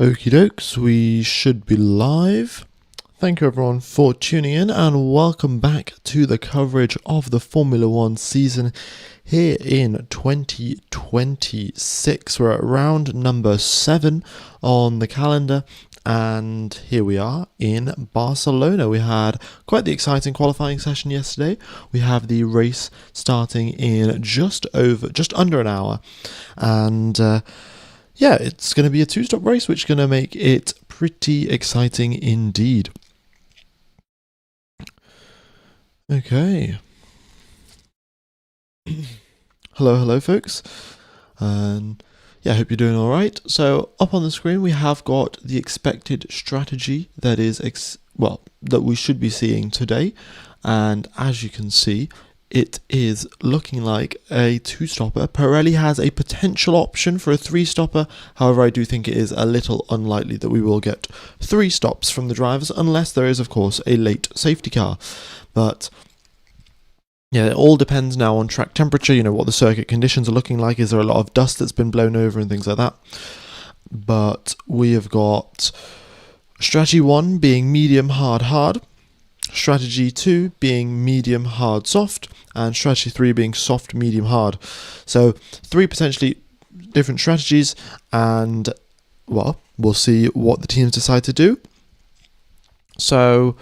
Okie dokes, we should be live. Thank you everyone for tuning in and welcome back to the coverage of the Formula One season here in 2026. We're at round number 7 on the calendar and here we are in Barcelona. We had quite the exciting qualifying session yesterday. We have the race starting in just under an hour and yeah, it's going to be a two-stop race, which is going to make it pretty exciting indeed. Okay. Hello, folks. And yeah, I hope you're doing all right. So up on the screen, we have got the expected strategy that is, that we should be seeing today. And as you can see, it is looking like a two-stopper. Pirelli has a potential option for a three-stopper. However, I do think it is a little unlikely that we will get 3 stops from the drivers unless there is, of course, a late safety car. But yeah, it all depends now on track temperature, what the circuit conditions are looking like. Is there a lot of dust that's been blown over and things like that? But we have got strategy 1 being medium, hard. Strategy 2 being medium, hard, soft, and strategy 3 being soft, medium, hard. So 3 potentially different strategies, and well, we'll see what the teams decide to do. So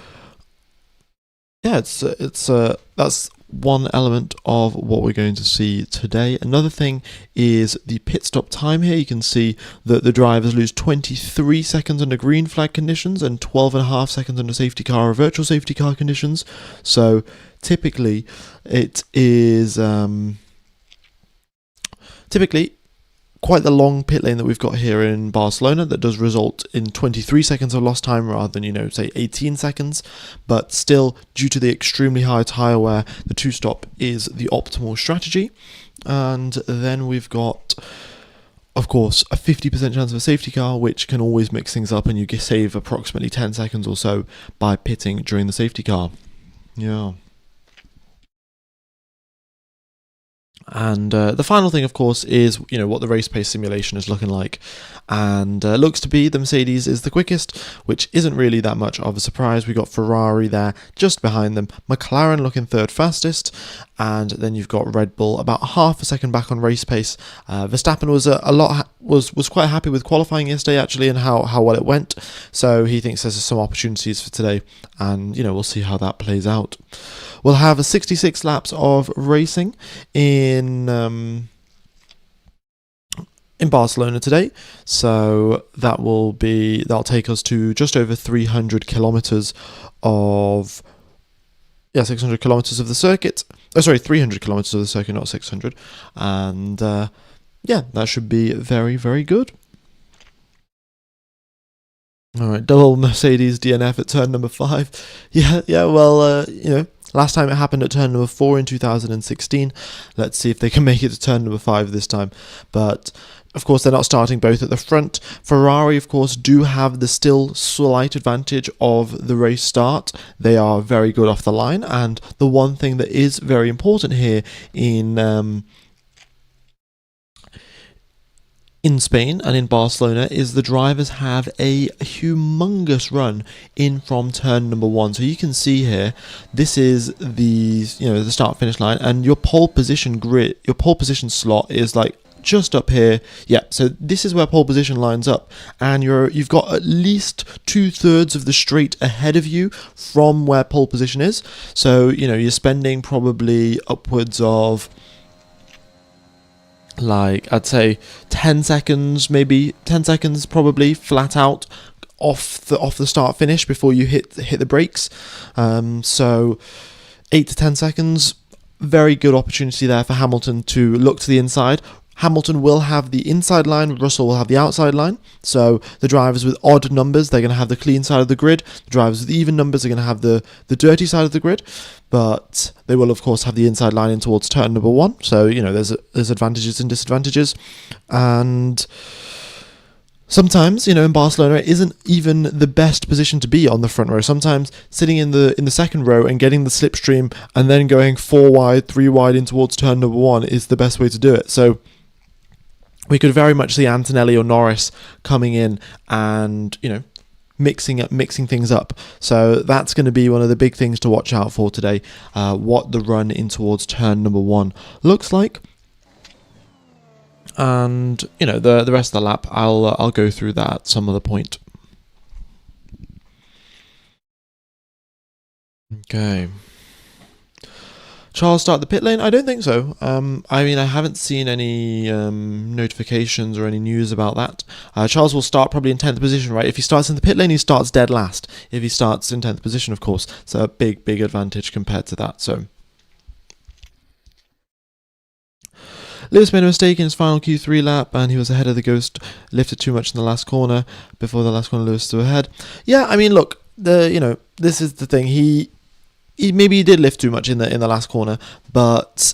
yeah, that's one element of what we're going to see today. Another thing is the pit stop time here. You can see that the drivers lose 23 seconds under green flag conditions and 12.5 seconds under safety car or virtual safety car conditions. So typically it is quite the long pit lane that we've got here in Barcelona that does result in 23 seconds of lost time rather than, say 18 seconds. But still, due to the extremely high tyre wear, the two-stop is the optimal strategy. And then we've got, of course, a 50% chance of a safety car, which can always mix things up and you save approximately 10 seconds or so by pitting during the safety car. Yeah. And the final thing, of course, is what the race pace simulation is looking like, and looks to be the Mercedes is the quickest, which isn't really that much of a surprise. We got Ferrari there just behind them, McLaren looking third fastest, and then you've got Red Bull about half a second back on race pace. Verstappen was quite happy with qualifying yesterday actually, and how well it went. So he thinks there's some opportunities for today, and we'll see how that plays out. We'll have 66 laps of racing in Barcelona today, so that'll take us to just over 300 kilometers of 600 kilometers of the circuit. 300 kilometers of the circuit, not 600, and that should be very, very good. All right, double Mercedes DNF at turn number 5. Last time it happened at turn number 4 in 2016. Let's see if they can make it to turn number 5 this time. But of course, they're not starting both at the front. Ferrari, of course, do have the still slight advantage of the race start. They are very good off the line. And the one thing that is very important here in Spain and in Barcelona is the drivers have a humongous run in from turn number 1. So you can see here, this is the start finish line, and your pole position slot is like just up here. Yeah, so this is where pole position lines up, and you've got at least 2/3 of the straight ahead of you from where pole position is. So you're spending probably upwards of, like, I'd say 10 seconds, maybe 10 seconds probably flat out off the start finish before you hit the brakes. So 8 to 10 seconds, very good opportunity there for Hamilton to look to the inside. Hamilton will have the inside line, Russell will have the outside line. So the drivers with odd numbers, they're going to have the clean side of the grid. The drivers with even numbers are going to have the dirty side of the grid. But they will, of course, have the inside line in towards turn number 1. So, there's advantages and disadvantages. And sometimes, in Barcelona, it isn't even the best position to be on the front row. Sometimes sitting in the second row and getting the slipstream and then going 4 wide, 3 wide in towards turn number 1 is the best way to do it. So we could very much see Antonelli or Norris coming in and, mixing things up. So that's going to be one of the big things to watch out for today, what the run in towards turn number 1 looks like. And, the rest of the lap, I'll go through that at some other point. Okay. Charles start the pit lane? I don't think so. I haven't seen any notifications or any news about that. Charles will start probably in 10th position, right? If he starts in the pit lane, he starts dead last. If he starts in 10th position, of course. So a big advantage compared to that. So Lewis made a mistake in his final Q3 lap, and he was ahead of the Ghost. Lifted too much in the last corner. Before the last corner, Lewis still ahead. Yeah, look, this is the thing. He maybe did lift too much in the last corner, but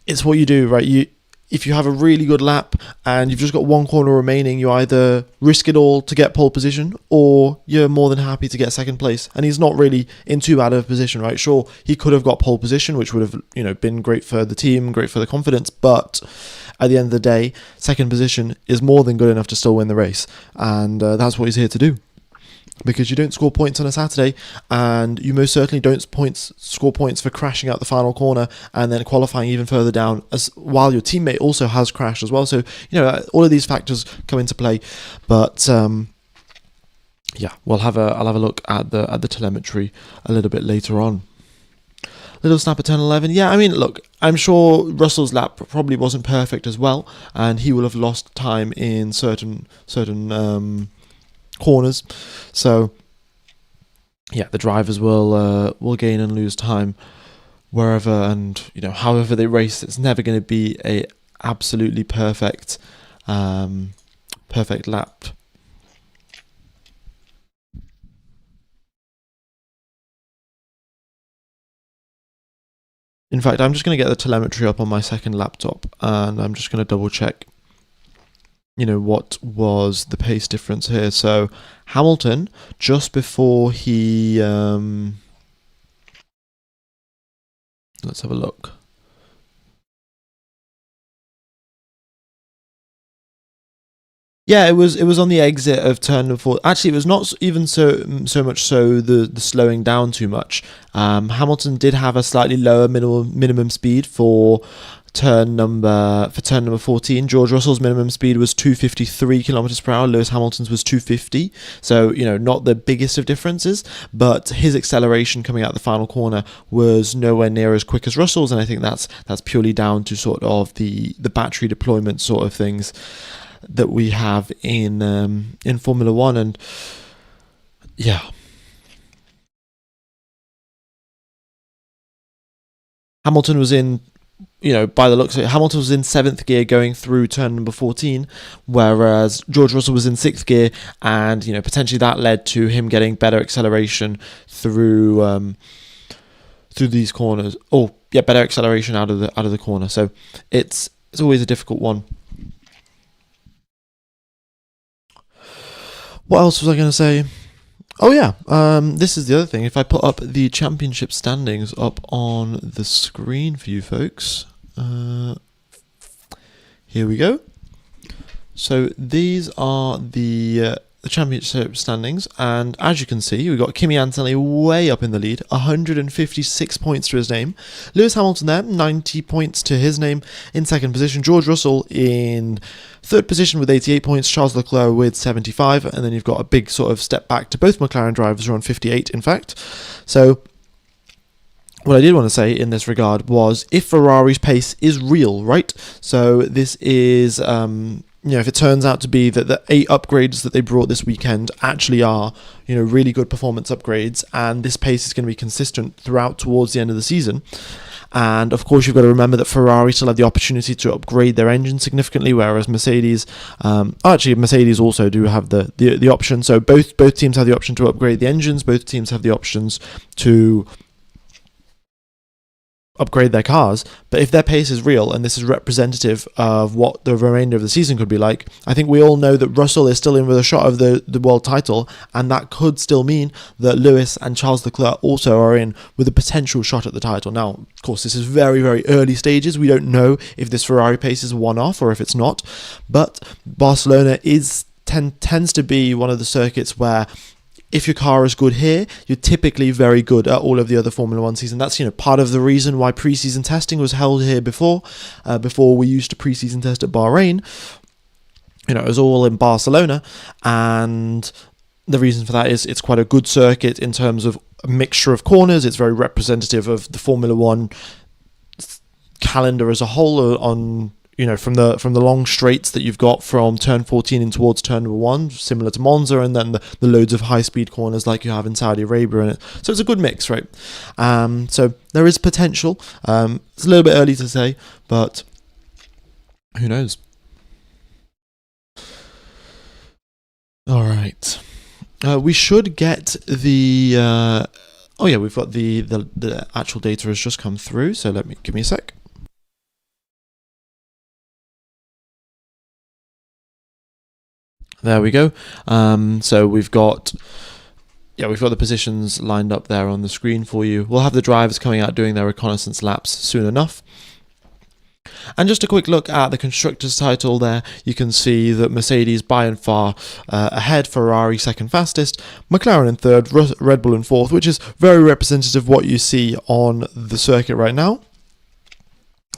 it's what you do, right? If you have a really good lap and you've just got one corner remaining, you either risk it all to get pole position, or you're more than happy to get second place. And he's not really in too bad of a position, right? Sure, he could have got pole position, which would have been great for the team, great for the confidence, but at the end of the day, second position is more than good enough to still win the race, and that's what he's here to do. Because you don't score points on a Saturday, and you most certainly don't score points for crashing out the final corner and then qualifying even further down, while your teammate also has crashed as well. So all of these factors come into play. But I'll have a look at the telemetry a little bit later on. Little snap at turn 11. Yeah, look, I'm sure Russell's lap probably wasn't perfect as well, and he will have lost time in certain corners. So yeah, the drivers will gain and lose time wherever and however they race. It's never going to be a absolutely perfect lap. In fact, I'm just going to get the telemetry up on my second laptop, and I'm just going to double check what was the pace difference here. So Hamilton, just before he let's have a look. Yeah, it was on the exit of turn number 4. Actually, it was not even so much so the slowing down too much. Hamilton did have a slightly lower minimum speed for turn number 14. George Russell's minimum speed was 253 kilometers per hour. Lewis Hamilton's was 250. So not the biggest of differences, but his acceleration coming out the final corner was nowhere near as quick as Russell's, and I think that's purely down to sort of the battery deployment sort of things that we have in Formula One. And yeah, Hamilton was in, by the looks of it, Hamilton was in 7th gear going through turn number 14, whereas George Russell was in 6th gear, and potentially that led to him getting better acceleration through these corners. Oh yeah, better acceleration out of the corner. So it's always a difficult one. What else was I going to say? Oh yeah, this is the other thing. If I put up the championship standings up on the screen for you folks, here we go. So these are the championship standings, and as you can see, we've got Kimi Antonelli way up in the lead, 156 points to his name. Lewis Hamilton there, 90 points to his name in second position. George Russell in third position with 88 points. Charles Leclerc with 75, and then you've got a big sort of step back to both McLaren drivers who are on 58, in fact. So what I did want to say in this regard was, if Ferrari's pace is real, right? So this is if it turns out to be that the 8 upgrades that they brought this weekend actually are, really good performance upgrades, and this pace is going to be consistent throughout towards the end of the season. And of course, you've got to remember that Ferrari still have the opportunity to upgrade their engine significantly, whereas Mercedes, Mercedes also do have the option. So both teams have the option to upgrade the engines. Both teams have the options to upgrade their cars, but if their pace is real and this is representative of what the remainder of the season could be like, I think we all know that Russell is still in with a shot of the world title, and that could still mean that Lewis and Charles Leclerc also are in with a potential shot at the title. Now, of course, this is very, very early stages. We don't know if this Ferrari pace is a one-off or if it's not, but Barcelona tends to be one of the circuits where if your car is good here, you're typically very good at all of the other Formula One season. That's part of the reason why preseason testing was held here before we used to preseason test at Bahrain. It was all in Barcelona, and the reason for that is it's quite a good circuit in terms of a mixture of corners. It's very representative of the Formula One calendar as a whole on from the long straights that you've got from turn 14 in towards turn number 1, similar to Monza, and then the loads of high-speed corners like you have in Saudi Arabia. So it's a good mix, right? So there is potential. It's a little bit early to say, but who knows? All right. We should get the... we've got the actual data has just come through, so give me a sec. There we go. So we've got the positions lined up there on the screen for you. We'll have the drivers coming out doing their reconnaissance laps soon enough. And just a quick look at the Constructors' title there. You can see that Mercedes by and far ahead, Ferrari second fastest, McLaren in third, Red Bull in fourth, which is very representative of what you see on the circuit right now.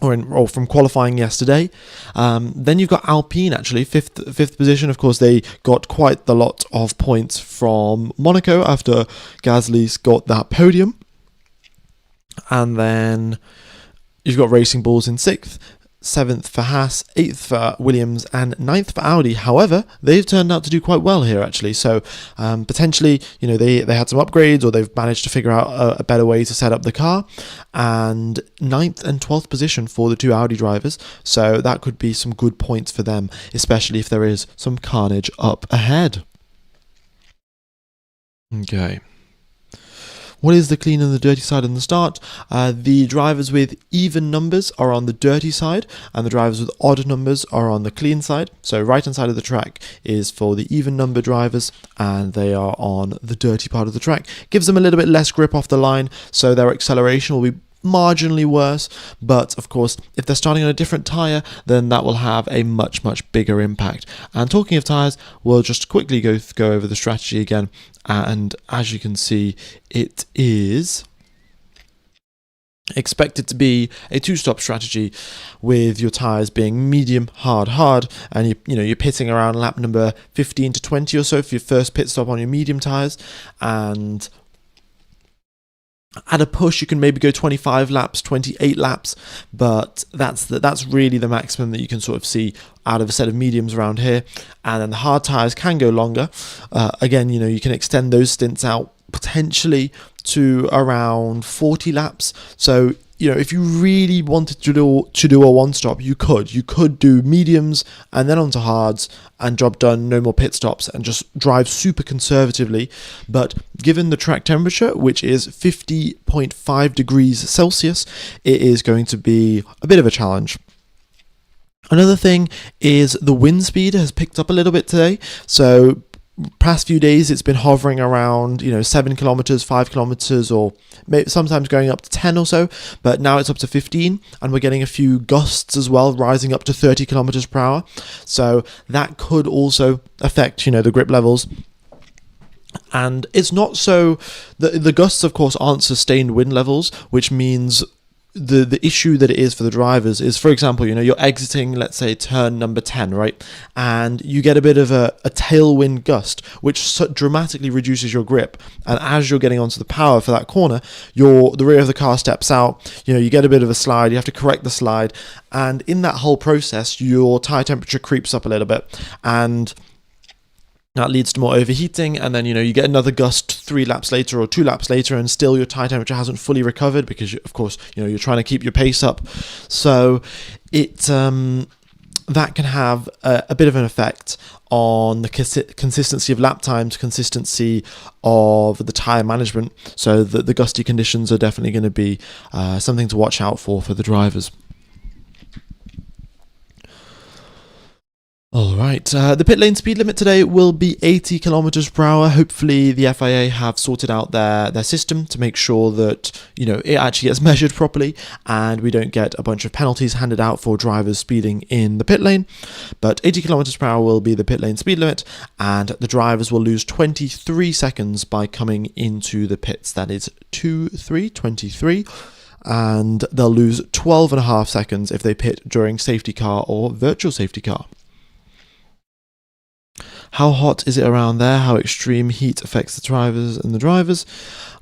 Or from qualifying yesterday. Then you've got Alpine, actually, fifth position. Of course, they got quite a lot of points from Monaco after Gasly's got that podium. And then you've got Racing Bulls in sixth, seventh for Haas, eighth for Williams, and ninth for Audi. However, they've turned out to do quite well here, actually. So potentially, they had some upgrades, or they've managed to figure out a better way to set up the car. And ninth and 12th position for the two Audi drivers. So that could be some good points for them, especially if there is some carnage up ahead. Okay. What is the clean and the dirty side on the start? The drivers with even numbers are on the dirty side, and the drivers with odd numbers are on the clean side. So right hand side of the track is for the even number drivers, and they are on the dirty part of the track. Gives them a little bit less grip off the line, so their acceleration will be marginally worse, but of course if they're starting on a different tyre, then that will have a much bigger impact. And talking of tyres, we'll just quickly go over the strategy again, and as you can see, it is expected to be a two-stop strategy with your tyres being medium, hard, and you're pitting around lap number 15 to 20 or so for your first pit stop on your medium tyres, and at a push, you can maybe go 25 laps, 28 laps, but that's really the maximum that you can sort of see out of a set of mediums around here. And then the hard tyres can go longer. Again, you can extend those stints out potentially to around 40 laps. So, if you really wanted to do a one-stop, you could do mediums and then onto hards and job done, no more pit stops, and just drive super conservatively. But given the track temperature, which is 50.5 degrees Celsius, it is going to be a bit of a challenge. Another thing is the wind speed has picked up a little bit today. So past few days it's been hovering around 7 kilometers, 5 kilometers, or maybe sometimes going up to 10 or so, but now it's up to 15, and we're getting a few gusts as well, rising up to 30 kilometers per hour. So that could also affect the grip levels. And it's not so the gusts, of course, aren't sustained wind levels, which means the issue that it is for the drivers is, for example, you're exiting, let's say, turn number 10, right? And you get a bit of a tailwind gust, which dramatically reduces your grip. And as you're getting onto the power for that corner, the rear of the car steps out, you get a bit of a slide, you have to correct the slide. And in that whole process, your tyre temperature creeps up a little bit. And that leads to more overheating, and then you get another gust 3 laps later or 2 laps later, and still your tyre temperature hasn't fully recovered because, of course, you're trying to keep your pace up. So that that can have a bit of an effect on the consistency of lap times, consistency of the tyre management. So the gusty conditions are definitely going to be something to watch out for the drivers. All right, the pit lane speed limit today will be 80 kilometers per hour. Hopefully the FIA have sorted out their system to make sure that, it actually gets measured properly and we don't get a bunch of penalties handed out for drivers speeding in the pit lane. But 80 kilometers per hour will be the pit lane speed limit, and the drivers will lose 23 seconds by coming into the pits. That is 23. And they'll lose 12.5 seconds if they pit during safety car or virtual safety car. How hot is it around there? How extreme heat affects the drivers?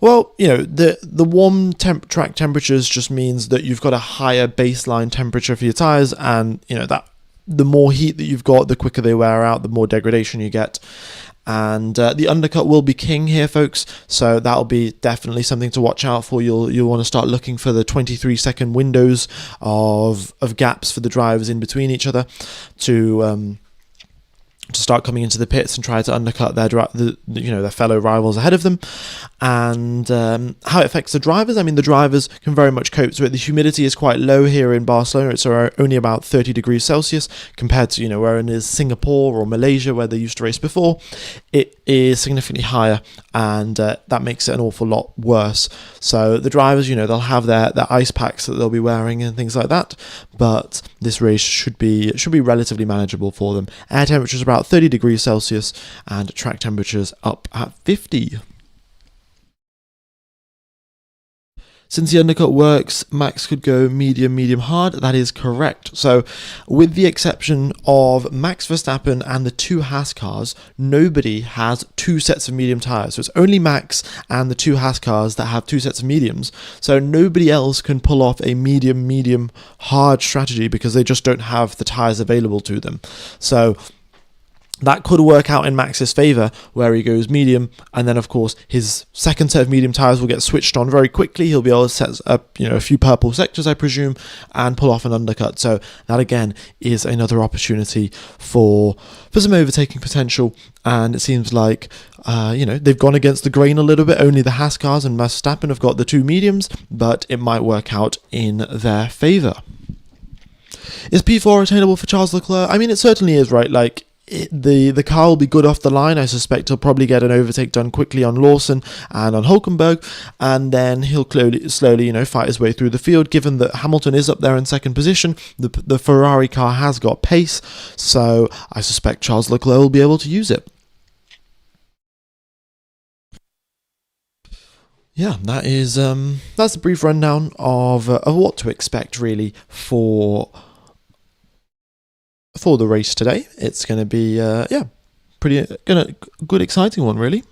Well, the warm track temperatures just means that you've got a higher baseline temperature for your tyres, and that the more heat that you've got, the quicker they wear out, the more degradation you get. And the undercut will be king here, folks, so that'll be definitely something to watch out for. You'll want to start looking for the 23-second windows of gaps for the drivers in between each other to start coming into the pits and try to undercut their fellow rivals ahead of them. And how it affects the drivers, the drivers can very much cope to it. The humidity is quite low here in Barcelona. It's only about 30 degrees Celsius compared to where it is Singapore or Malaysia, where they used to race before. It is significantly higher, and that makes it an awful lot worse. So the drivers, they'll have their ice packs that they'll be wearing and things like that, but this race should be relatively manageable for them. Air temperatures about 30 degrees Celsius and track temperatures up at 50. Since the undercut works, Max could go medium hard. That is correct. So with the exception of Max Verstappen and the two Haas cars, nobody has two sets of medium tyres. So it's only Max and the two Haas cars that have two sets of mediums. So nobody else can pull off a medium hard strategy because they just don't have the tyres available to them. So that could work out in Max's favour, where he goes medium, and then of course his second set of medium tyres will get switched on very quickly. He'll be able to set up a few purple sectors, I presume, and pull off an undercut. So that again is another opportunity for some overtaking potential. And it seems like they've gone against the grain a little bit. Only the Haas cars and Verstappen have got the two mediums, but it might work out in their favour. Is P4 attainable for Charles Leclerc? It certainly is, right? The car will be good off the line. I suspect he'll probably get an overtake done quickly on Lawson and on Hulkenberg, and then he'll slowly fight his way through the field. Given that Hamilton is up there in second position, the Ferrari car has got pace, so I suspect Charles Leclerc will be able to use it. Yeah, that's a brief rundown of what to expect really for the race today. It's going to be good exciting one really.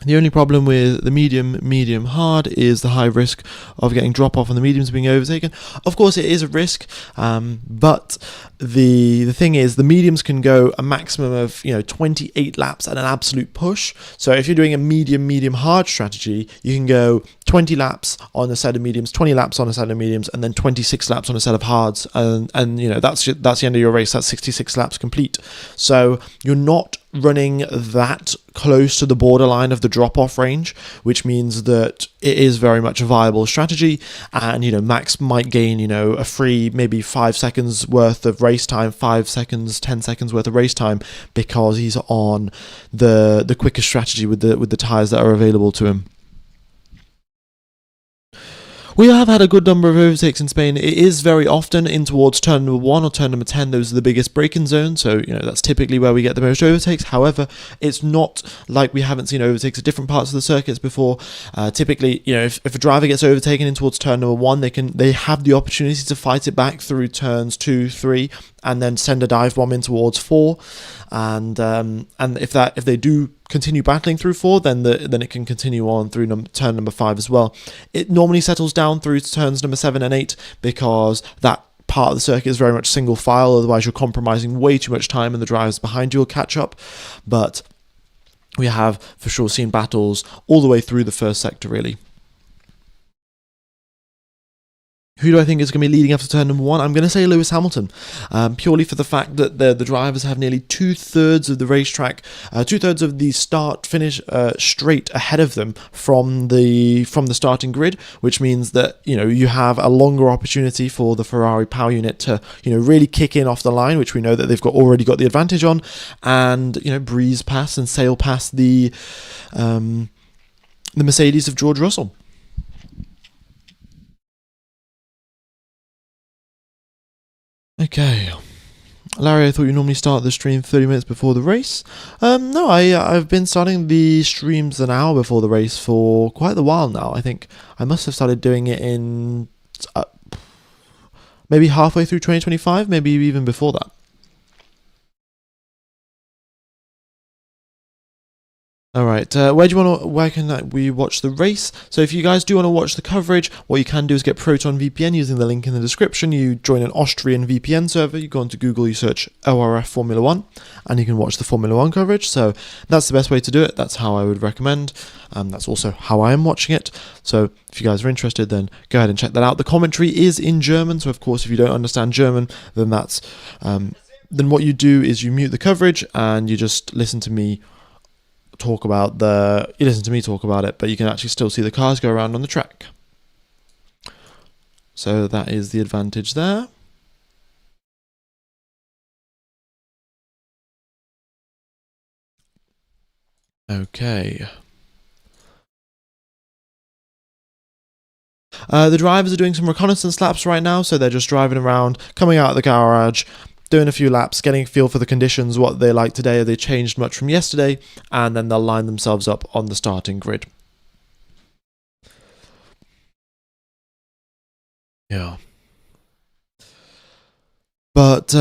The only problem with the medium hard is the high risk of getting drop off on the mediums being overtaken. Of course it is a risk, but the thing is the mediums can go a maximum of 28 laps at an absolute push. So if you're doing a medium hard strategy, you can go 20 laps on a set of mediums, 20 laps on a set of mediums, and then 26 laps on a set of hards, and that's the end of your race. That's 66 laps complete. So you're not running that close to the borderline of the drop-off range, which means that it is very much a viable strategy. And Max might gain a free maybe 5 seconds worth of race time, 5 seconds, 10 seconds worth of race time, because he's on the quicker strategy with the tires that are available to him. We have had a good number of overtakes in Spain. It is very often in towards turn number 1 or turn number 10. Those are the biggest braking zones, so that's typically where we get the most overtakes. However, it's not like we haven't seen overtakes at different parts of the circuits before. Typically, if a driver gets overtaken in towards turn number 1, they have the opportunity to fight it back through turns 2, 3, and then send a dive bomb in towards 4. And if they do continue battling through 4, then it can continue on through turn number 5 as well. It normally settles down through turns number 7 and 8 because that part of the circuit is very much single file. Otherwise, you're compromising way too much time, and the drivers behind you will catch up. But we have for sure seen battles all the way through the first sector, really. Who do I think is going to be leading after turn number one? I'm going to say Lewis Hamilton, purely for the fact that the drivers have nearly 2/3 of the racetrack, 2/3 of the start-finish straight ahead of them from the starting grid, which means that you have a longer opportunity for the Ferrari power unit to really kick in off the line, which we know that they've already got the advantage on, and breeze past and sail past the Mercedes of George Russell. Okay, Larry, I thought you normally start the stream 30 minutes before the race. No, I've been starting the streams an hour before the race for quite a while now. I think I must have started doing it in maybe halfway through 2025, maybe even before that. All right, where can we watch the race? So if you guys do want to watch the coverage, what you can do is get Proton VPN using the link in the description. You join an Austrian VPN server, you go onto Google, you search ORF Formula 1, and you can watch the Formula 1 coverage. So that's the best way to do it. That's how I would recommend. That's also how I am watching it. So if you guys are interested, then go ahead and check that out. The commentary is in German, so of course if you don't understand German, then that's then what you do is you mute the coverage and you just listen to me talk about it, but you can actually still see the cars go around on the track. So that is the advantage there. Okay. The drivers are doing some reconnaissance laps right now, so they're just driving around, coming out of the garage, doing a few laps, getting a feel for the conditions, what they like today, have they changed much from yesterday, and then they'll line themselves up on the starting grid. Yeah. But,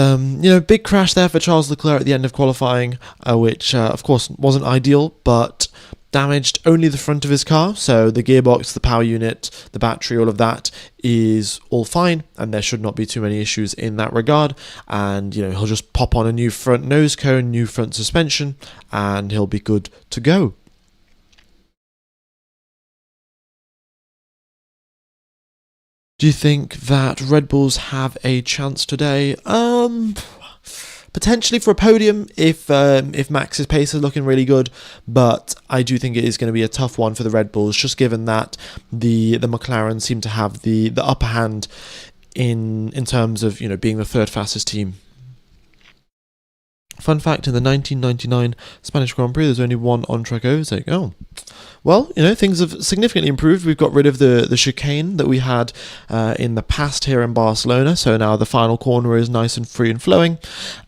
big crash there for Charles Leclerc at the end of qualifying, which, of course, wasn't ideal, but damaged only the front of his car, so the gearbox, the power unit, the battery, all of that is all fine, and there should not be too many issues in that regard. And he'll just pop on a new front nose cone, new front suspension, and he'll be good to go. Do you think that Red Bulls have a chance today? Potentially for a podium if Max's pace is looking really good, but I do think it is going to be a tough one for the Red Bulls, just given that the McLaren seem to have the upper hand in terms of being the third fastest team. Fun fact, in the 1999 Spanish Grand Prix, there's only one on-track overtake. Oh, well, things have significantly improved. We've got rid of the chicane that we had in the past here in Barcelona, so now the final corner is nice and free and flowing,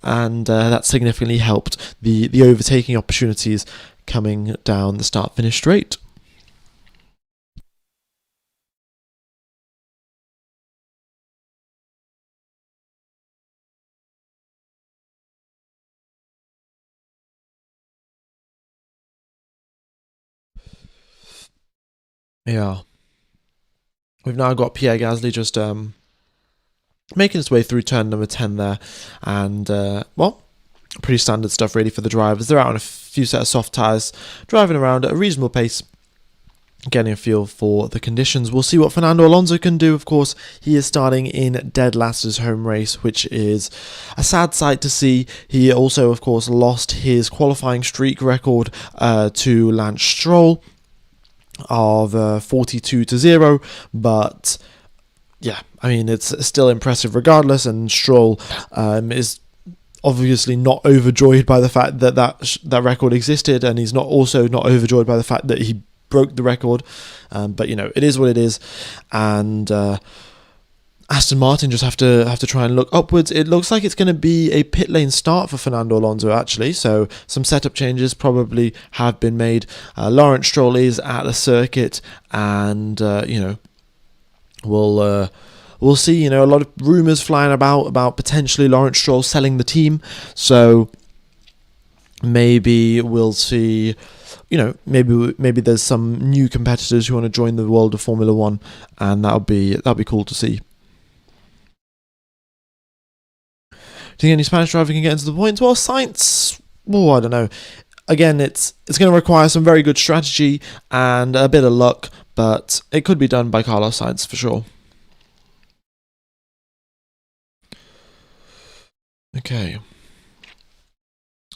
and that significantly helped the overtaking opportunities coming down the start-finish straight. Yeah. We've now got Pierre Gasly just making his way through turn number 10 there. And, pretty standard stuff really for the drivers. They're out on a few set of soft tyres, driving around at a reasonable pace, getting a feel for the conditions. We'll see what Fernando Alonso can do. Of course, he is starting in dead last his home race, which is a sad sight to see. He also, of course, lost his qualifying streak record to Lance Stroll of 42-0, but yeah, I mean, it's still impressive regardless, and Stroll is obviously not overjoyed by the fact that record existed, and he's not overjoyed by the fact that he broke the record, but it is what it is, and Aston Martin just have to try and look upwards. It looks like it's going to be a pit lane start for Fernando Alonso, actually, so some setup changes probably have been made. Lawrence Stroll is at the circuit, and we'll see. A lot of rumours flying about potentially Lawrence Stroll selling the team, so maybe we'll see. Maybe there's some new competitors who want to join the world of Formula 1, and that'll be cool to see. Do you think any Spanish driver can get into the points? Well, Sainz, I don't know. Again, it's going to require some very good strategy and a bit of luck, but it could be done by Carlos Sainz for sure. Okay.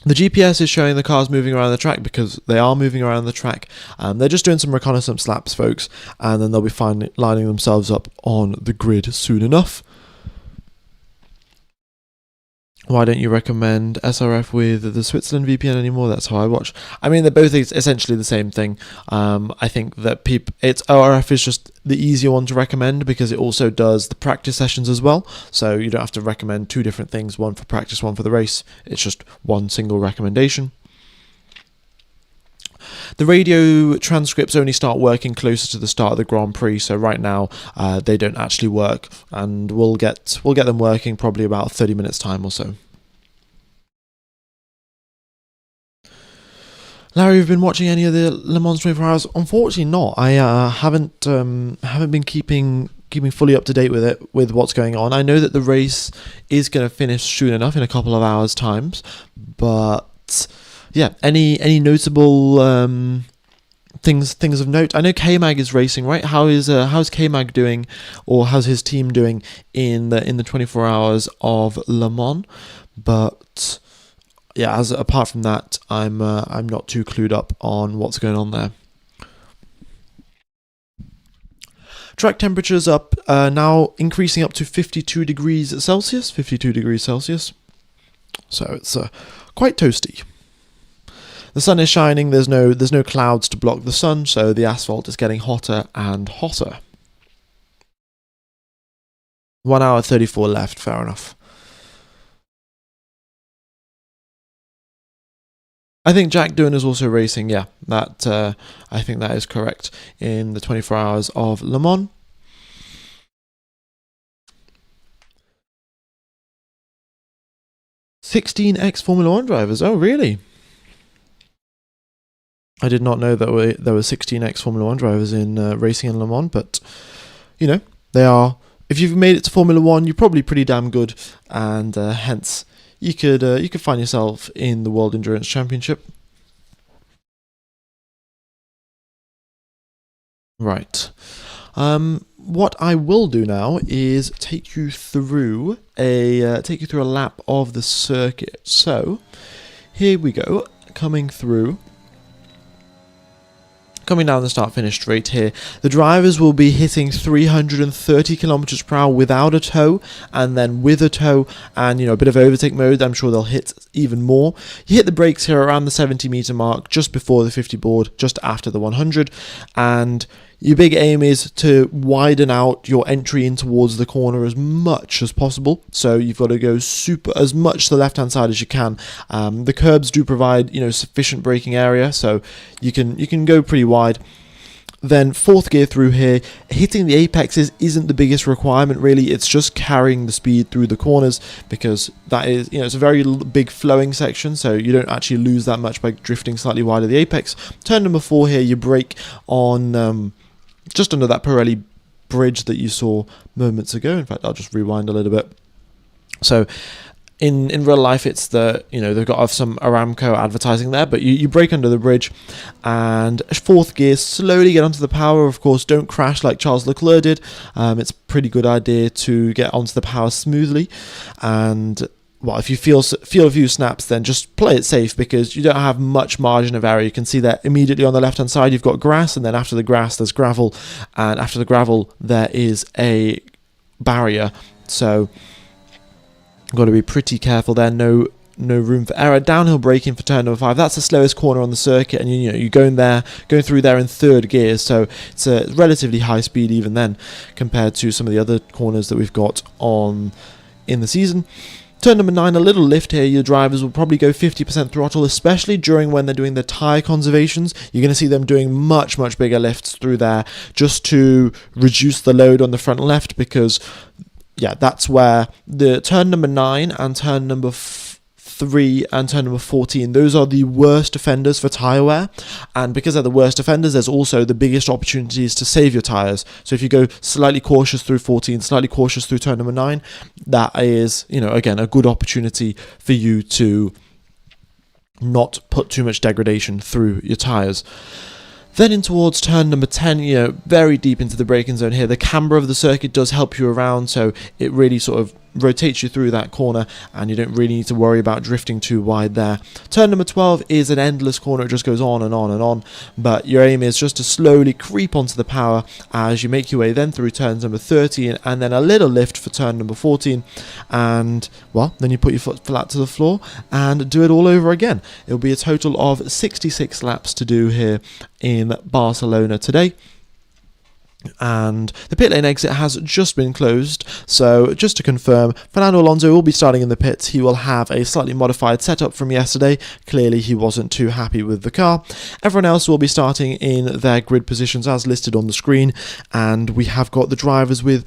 The GPS is showing the cars moving around the track because they are moving around the track. They're just doing some reconnaissance laps, folks, and then they'll be lining themselves up on the grid soon enough. Why don't you recommend SRF with the Switzerland VPN anymore? That's how I watch. I mean, they're both essentially the same thing. I think that ORF is just the easier one to recommend because it also does the practice sessions as well. So you don't have to recommend two different things, one for practice, one for the race. It's just one single recommendation. The radio transcripts only start working closer to the start of the Grand Prix, so right now they don't actually work, and we'll get them working probably about 30 minutes time or so. Larry, you've been watching any of the Le Mans 24 Hours? Unfortunately, not. I haven't been keeping fully up to date with what's going on. I know that the race is going to finish soon enough in a couple of hours' times, but yeah, any notable things of note? I know K-Mag is racing, right? How's K-Mag doing, or how's his team doing in the 24 hours of Le Mans? But yeah, apart from that, I'm not too clued up on what's going on there. Track temperatures up now, increasing up to 52 degrees Celsius. 52 degrees Celsius. So it's quite toasty. The sun is shining. There's no clouds to block the sun, so the asphalt is getting hotter and hotter. 1 hour 34 left. Fair enough. I think Jack Doohan is also racing. Yeah, that I think that is correct in the 24 hours of Le Mans. "16 ex-Formula 1 drivers. Oh, really? I did not know that there were 16 ex-Formula 1 drivers in racing in Le Mans, but you know, they are. If you've made it to Formula 1, you're probably pretty damn good, and hence you could find yourself in the World Endurance Championship. Right. What I will do now is take you through a lap of the circuit. So here we go, coming down the start-finish straight here. The drivers will be hitting 330 kilometers per hour without a tow, and then with a tow and a bit of overtake mode, I'm sure they'll hit even more. You hit the brakes here around the 70-meter mark, just before the 50 board, just after the 100, and your big aim is to widen out your entry in towards the corner as much as possible. So you've got to go as much to the left-hand side as you can. The curbs do provide sufficient braking area, so you can go pretty wide. Then fourth gear through here, hitting the apexes isn't the biggest requirement really. It's just carrying the speed through the corners, because that is it's a very big flowing section, so you don't actually lose that much by drifting slightly wide of the apex. Turn number 4 here, you brake on just under that Pirelli bridge that you saw moments ago. In fact, I'll just rewind a little bit. So in real life, it's they've got some Aramco advertising there, but you brake under the bridge, and fourth gear, slowly get onto the power. Of course, don't crash like Charles Leclerc did. It's a pretty good idea to get onto the power smoothly, and well, if you feel a few snaps, then just play it safe, because you don't have much margin of error. You can see that immediately on the left-hand side, you've got grass, and then after the grass, there's gravel, and after the gravel, there is a barrier. So you've got to be pretty careful there. No room for error. Downhill braking for turn number 5. That's the slowest corner on the circuit, and you're going through there in third gear, so it's a relatively high speed even then compared to some of the other corners that we've got in the season. Turn number 9, a little lift here. Your drivers will probably go 50% throttle, especially during when they're doing the tyre conservations. You're going to see them doing much bigger lifts through there, just to reduce the load on the front left, because yeah, that's where the turn number 9 and turn number 3 and turn number 14, those are the worst offenders for tyre wear, and because they're the worst offenders, there's also the biggest opportunities to save your tyres. So if you go slightly cautious through 14, slightly cautious through turn number 9, that is, again, a good opportunity for you to not put too much degradation through your tyres. Then in towards turn number 10, very deep into the braking zone here. The camber of the circuit does help you around, so it really sort of rotates you through that corner, and you don't really need to worry about drifting too wide there. Turn number 12 is an endless corner. It just goes on and on and on, but your aim is just to slowly creep onto the power as you make your way then through turns number 13, and then a little lift for turn number 14, and well, then you put your foot flat to the floor and do it all over again. It'll be a total of 66 laps to do here in Barcelona today. And the pit lane exit has just been closed, so just to confirm, Fernando Alonso will be starting in the pits. He will have a slightly modified setup from yesterday. Clearly he wasn't too happy with the car. Everyone else will be starting in their grid positions as listed on the screen, and we have got the drivers with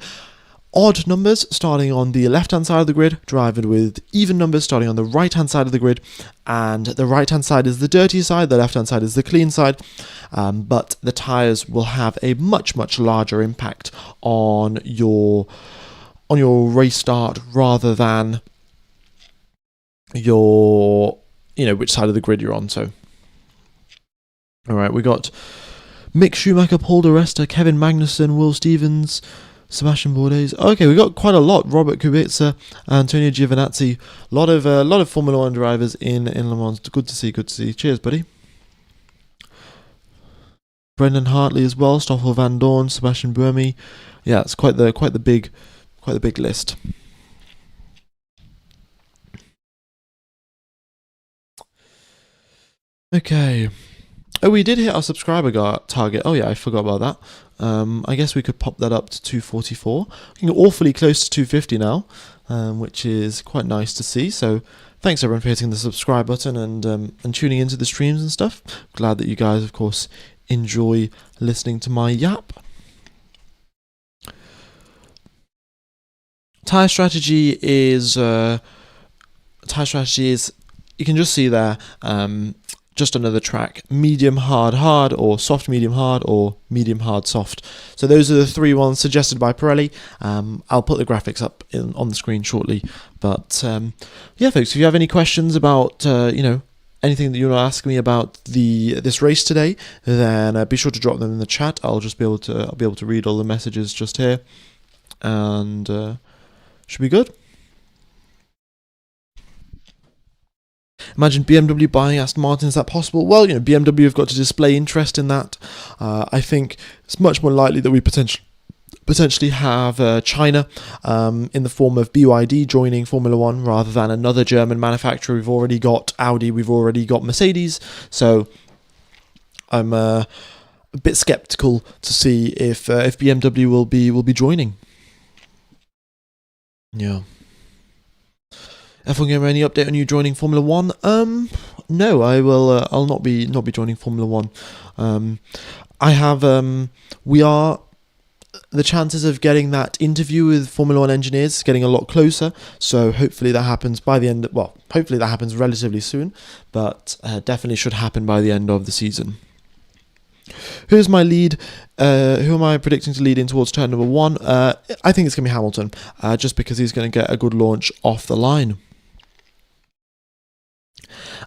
odd numbers starting on the left hand side of the grid, drivers with even numbers starting on the right hand side of the grid, and the right hand side is the dirty side, the left hand side is the clean side, but the tyres will have a much larger impact on your race start rather than your, which side of the grid you're on. So alright, we got Mick Schumacher, Paul di Resta, Kevin Magnussen, Will Stevens, Sebastian Bourdais. Okay, we got quite a lot. Robert Kubica, Antonio Giovinazzi. A lot of Formula One drivers in Le Mans. Good to see. Cheers, buddy. Brendan Hartley as well. Stoffel Van Dorn, Sebastian Buemi. Yeah, it's quite the big list. Okay. Oh, we did hit our subscriber target. Oh yeah, I forgot about that. I guess we could pop that up to 244. We're awfully close to 250 now, which is quite nice to see. So thanks everyone for hitting the subscribe button and tuning into the streams and stuff. Glad that you guys, of course, enjoy listening to my yap. Tyre strategy is you can just see there. Just another track, medium hard, or soft medium hard, or medium hard soft. So those are the three ones suggested by Pirelli. I'll put the graphics up on the screen shortly. But yeah, folks, if you have any questions about anything that you want to ask me about this race today, then be sure to drop them in the chat. I'll be able to read all the messages just here, and should be good. Imagine BMW buying Aston Martin, is that possible? Well, BMW have got to display interest in that. I think it's much more likely that we potentially have China in the form of BYD joining Formula One rather than another German manufacturer. We've already got Audi, we've already got Mercedes, so I'm a bit skeptical to see if BMW will be joining. Yeah. F1 Gamer, any update on you joining Formula One? No, I will. I'll not be joining Formula One. I have. We are. The chances of getting that interview with Formula One engineers is getting a lot closer. So hopefully that happens by the end. Hopefully that happens relatively soon, but definitely should happen by the end of the season. Who's my lead? Who am I predicting to lead in towards turn number 1? I think it's going to be Hamilton, just because he's going to get a good launch off the line.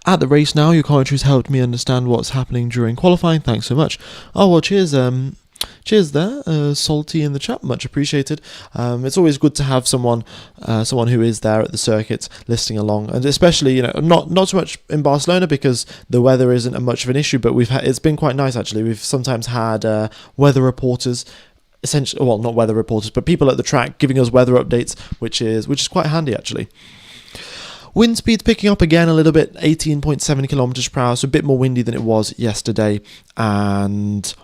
At the race now, your commentaries helped me understand what's happening during qualifying. Thanks so much. Oh, well, cheers. Cheers there, Salty in the chat, much appreciated. It's always good to have someone who is there at the circuit listening along, and especially not so much in Barcelona because the weather isn't much of an issue, but it's been quite nice actually. We've sometimes had weather reporters, essentially, well, not weather reporters, but people at the track giving us weather updates, which is quite handy actually. Wind speed's picking up again a little bit, 18.7 kilometers per hour, so a bit more windy than it was yesterday, and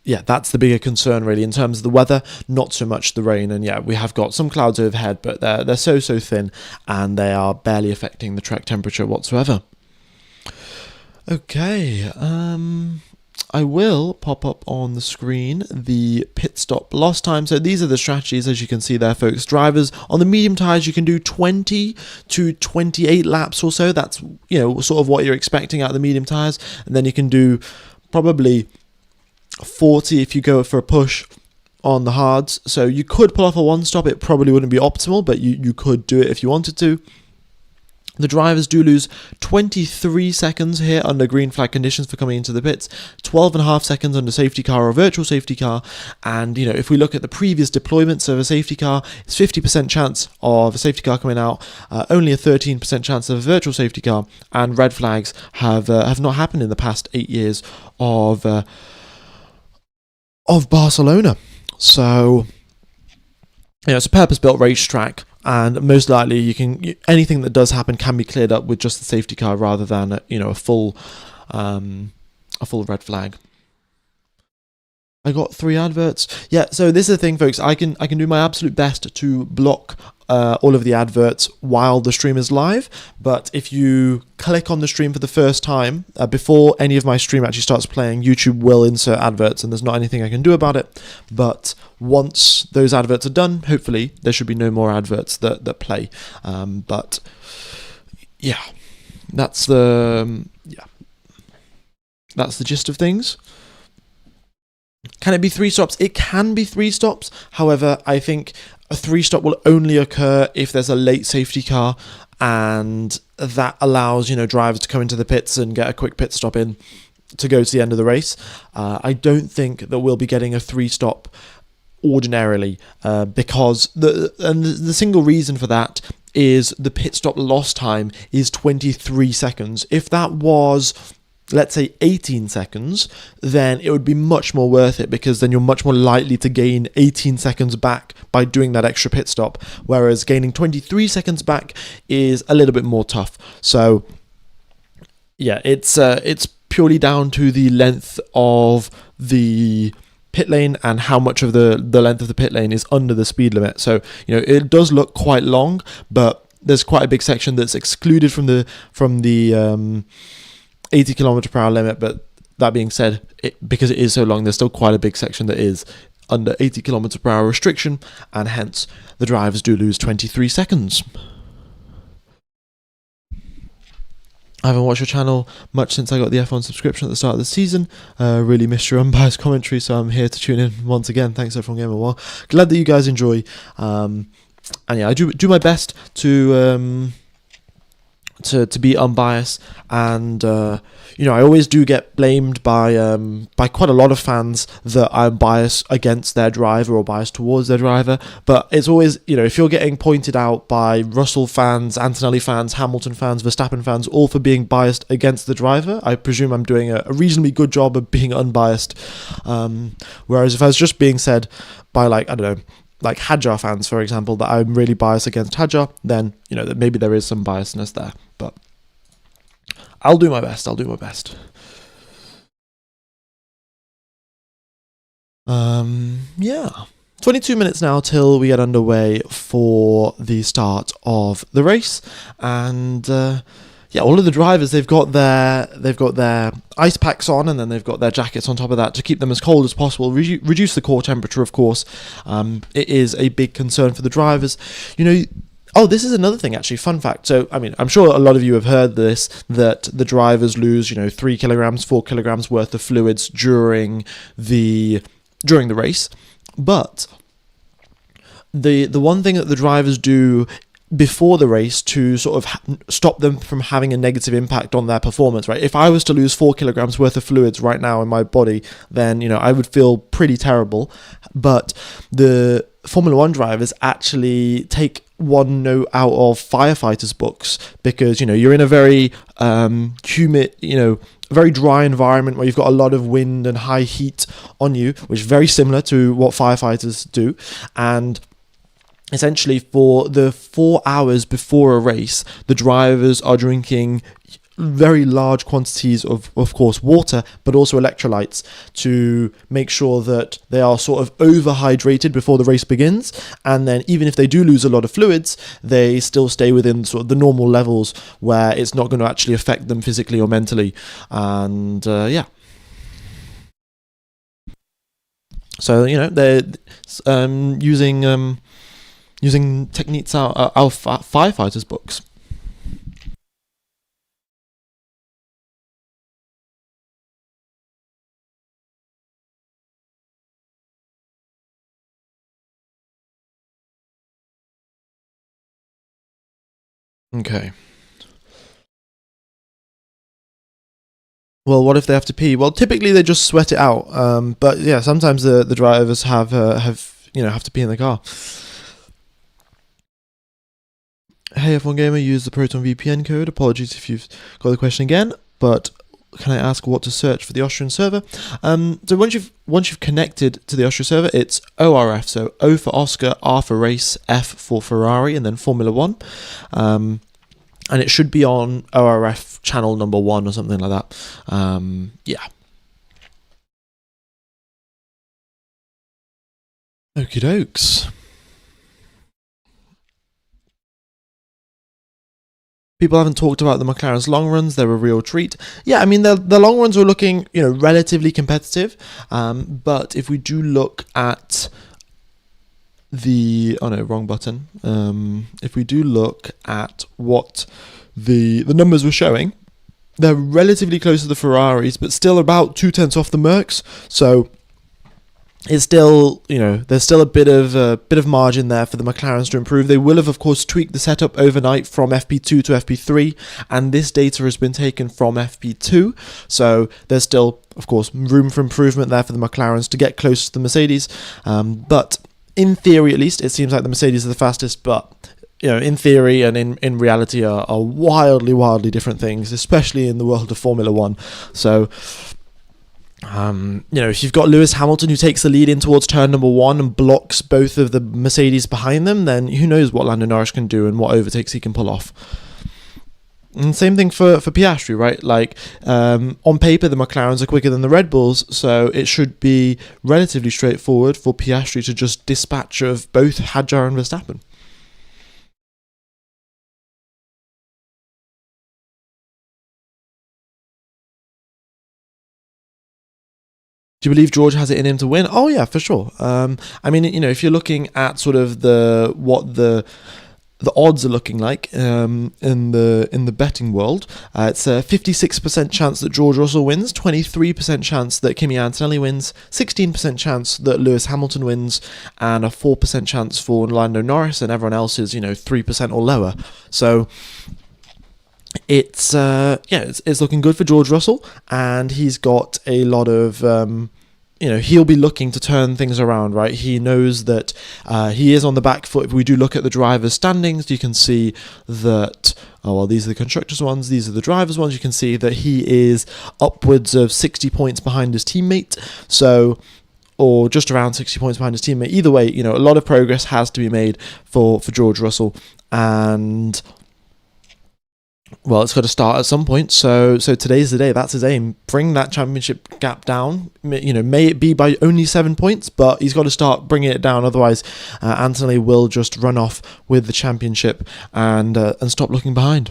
yeah, that's the bigger concern really in terms of the weather, not so much the rain. And yeah, we have got some clouds overhead, but they're so thin and they are barely affecting the track temperature whatsoever. Okay, I will pop up on the screen the pit stop loss time. So these are the strategies, as you can see there, folks. Drivers on the medium tyres, you can do 20 to 28 laps or so. That's sort of what you're expecting out of the medium tyres, and then you can do probably 40 if you go for a push on the hards. So you could pull off a one stop. It probably wouldn't be optimal, but you could do it if you wanted to. The drivers do lose 23 seconds here under green flag conditions for coming into the pits, 12.5 seconds under safety car or virtual safety car. And, if we look at the previous deployments of a safety car, it's 50% chance of a safety car coming out, only a 13% chance of a virtual safety car, and red flags have not happened in the past 8 years of Barcelona. So, it's a purpose-built racetrack. And most likely, anything that does happen can be cleared up with just the safety car rather than a full red flag. I got 3 adverts. Yeah, so this is the thing, folks. I can do my absolute best to block all of the adverts while the stream is live. But if you click on the stream for the first time, before any of my stream actually starts playing, YouTube will insert adverts, and there's not anything I can do about it. But once those adverts are done, hopefully there should be no more adverts that play. But yeah, that's the gist of things. Can it be 3 stops? It can be 3 stops. However, I think a 3 stop will only occur if there's a late safety car, and that allows drivers to come into the pits and get a quick pit stop in to go to the end of the race. I don't think that we'll be getting a 3 stop ordinarily, because the single reason for that is the pit stop loss time is 23 seconds. If that was, let's say, 18 seconds, then it would be much more worth it, because then you're much more likely to gain 18 seconds back by doing that extra pit stop, whereas gaining 23 seconds back is a little bit more tough. So yeah, it's purely down to the length of the pit lane and how much of the length of the pit lane is under the speed limit. So it does look quite long, but there's quite a big section that's excluded from the 80 km per hour limit. But that being said, because it is so long, there's still quite a big section that is under 80 km per hour restriction, and hence the drivers do lose 23 seconds. I haven't watched your channel much since I got the F1 subscription at the start of the season. Really missed your unbiased commentary, so I'm here to tune in once again. Thanks, F1 Gamer. Well, glad that you guys enjoy. And yeah, I do my best to be unbiased, and I always do get blamed by quite a lot of fans that I'm biased against their driver or biased towards their driver. But it's always, if you're getting pointed out by Russell fans, Antonelli fans, Hamilton fans, Verstappen fans, all for being biased against the driver, I presume I'm doing a reasonably good job of being unbiased. Whereas if I was just being said by, I don't know, like Hadjar fans, for example, that I'm really biased against Hadjar, then that maybe there is some biasness there. But I'll do my best. Yeah. 22 minutes now till we get underway for the start of the race, and yeah, all of the drivers, they've got their ice packs on, and then they've got their jackets on top of that to keep them as cold as possible, reduce the core temperature, of course. It is a big concern for the drivers. Oh, this is another thing, actually, fun fact. So, I'm sure a lot of you have heard this, that the drivers lose, 3 kilograms, 4 kilograms worth of fluids during the race. But the one thing that the drivers do before the race to sort of stop them from having a negative impact on their performance, right? If I was to lose 4 kilograms worth of fluids right now in my body, then, I would feel pretty terrible. But the Formula One drivers actually take one note out of firefighters' books, because, you're in a very humid, very dry environment where you've got a lot of wind and high heat on you, which is very similar to what firefighters do. And essentially, for the 4 hours before a race, the drivers are drinking very large quantities of course, water, but also electrolytes, to make sure that they are sort of overhydrated before the race begins. And then even if they do lose a lot of fluids, they still stay within sort of the normal levels where it's not going to actually affect them physically or mentally. And yeah. So, they're using techniques out of firefighters' books. Okay. Well, what if they have to pee? Well, typically they just sweat it out. But yeah, sometimes the drivers have have to pee in the car. Hey F1 Gamer, use the Proton VPN code. Apologies if you've got the question again, but can I ask what to search for the Austrian server? So once you've connected to the Austrian server, it's ORF, so O for Oscar, R for Race, F for Ferrari, and then Formula One. And it should be on ORF channel number 1 or something like that. Yeah. Okie dokes. People haven't talked about the McLaren's long runs. They're a real treat. Yeah, I mean, the long runs were looking, relatively competitive. But if we do look at wrong button. If we do look at what the numbers were showing, they're relatively close to the Ferraris, but still about 2/10 off the Mercs. So it's still, there's still a bit of margin there for the McLarens to improve. They will have, of course, tweaked the setup overnight from FP2 to FP3, and this data has been taken from FP2. So there's still, of course, room for improvement there for the McLarens to get close to the Mercedes. But in theory, at least, it seems like the Mercedes are the fastest, but in theory and in reality are wildly, wildly different things, especially in the world of Formula One. So, if you've got Lewis Hamilton who takes the lead in towards turn number 1 and blocks both of the Mercedes behind them, then who knows what Lando Norris can do and what overtakes he can pull off. And same thing for Piastri, right? Like, on paper, the McLarens are quicker than the Red Bulls, so it should be relatively straightforward for Piastri to just dispatch of both Hadjar and Verstappen. Do you believe George has it in him to win? Oh yeah, for sure. I mean, if you're looking at sort of what the odds are looking like in the betting world, it's a 56% chance that George Russell wins, 23% chance that Kimi Antonelli wins, 16% chance that Lewis Hamilton wins, and a 4% chance for Lando Norris, and everyone else is 3% or lower. So it's looking good for George Russell, and he's got a lot of he'll be looking to turn things around, right? He knows that he is on the back foot. If we do look at the drivers' standings, you can see that, these are the constructors' ones, these are the drivers' ones. You can see that he is upwards of 60 points behind his teammate, or just around 60 points behind his teammate. Either way, a lot of progress has to be made for George Russell, and well, it's got to start at some point. So today's the day. That's his aim. Bring that championship gap down. May it be by only 7 points, but he's got to start bringing it down. Otherwise, Anthony will just run off with the championship and stop looking behind.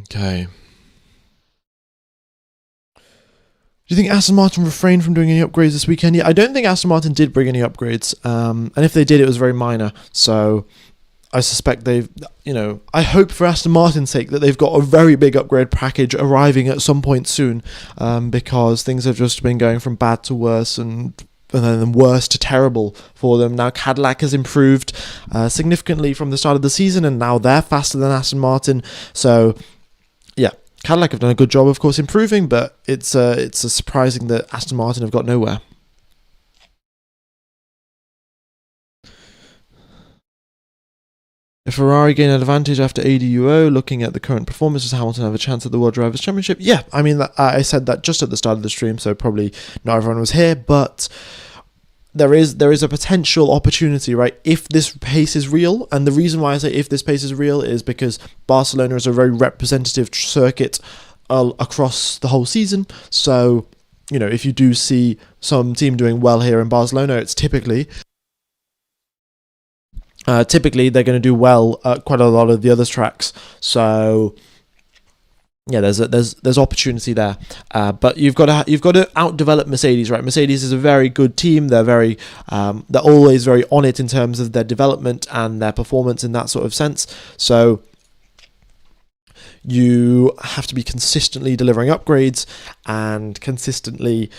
Okay. Do you think Aston Martin refrained from doing any upgrades this weekend? Yeah, I don't think Aston Martin did bring any upgrades. And if they did, it was very minor. So I suspect I hope for Aston Martin's sake that they've got a very big upgrade package arriving at some point soon, because things have just been going from bad to worse and then worse to terrible for them. Now Cadillac has improved significantly from the start of the season, and now they're faster than Aston Martin. So yeah, Cadillac have done a good job, of course, improving, but it's surprising that Aston Martin have got nowhere. If Ferrari gain an advantage after ADUO, looking at the current performance, does Hamilton have a chance at the World Drivers' Championship? Yeah, I mean, I said that just at the start of the stream, so probably not everyone was here, but there is a potential opportunity, right? If this pace is real, and the reason why I say if this pace is real is because Barcelona is a very representative circuit across the whole season. So, if you do see some team doing well here in Barcelona, it's typically they're going to do well at quite a lot of the other tracks. So yeah, there's opportunity there, but you've got to outdevelop Mercedes, right? Mercedes is a very good team. They're always very on it in terms of their development and their performance in that sort of sense. So you have to be consistently delivering upgrades and consistently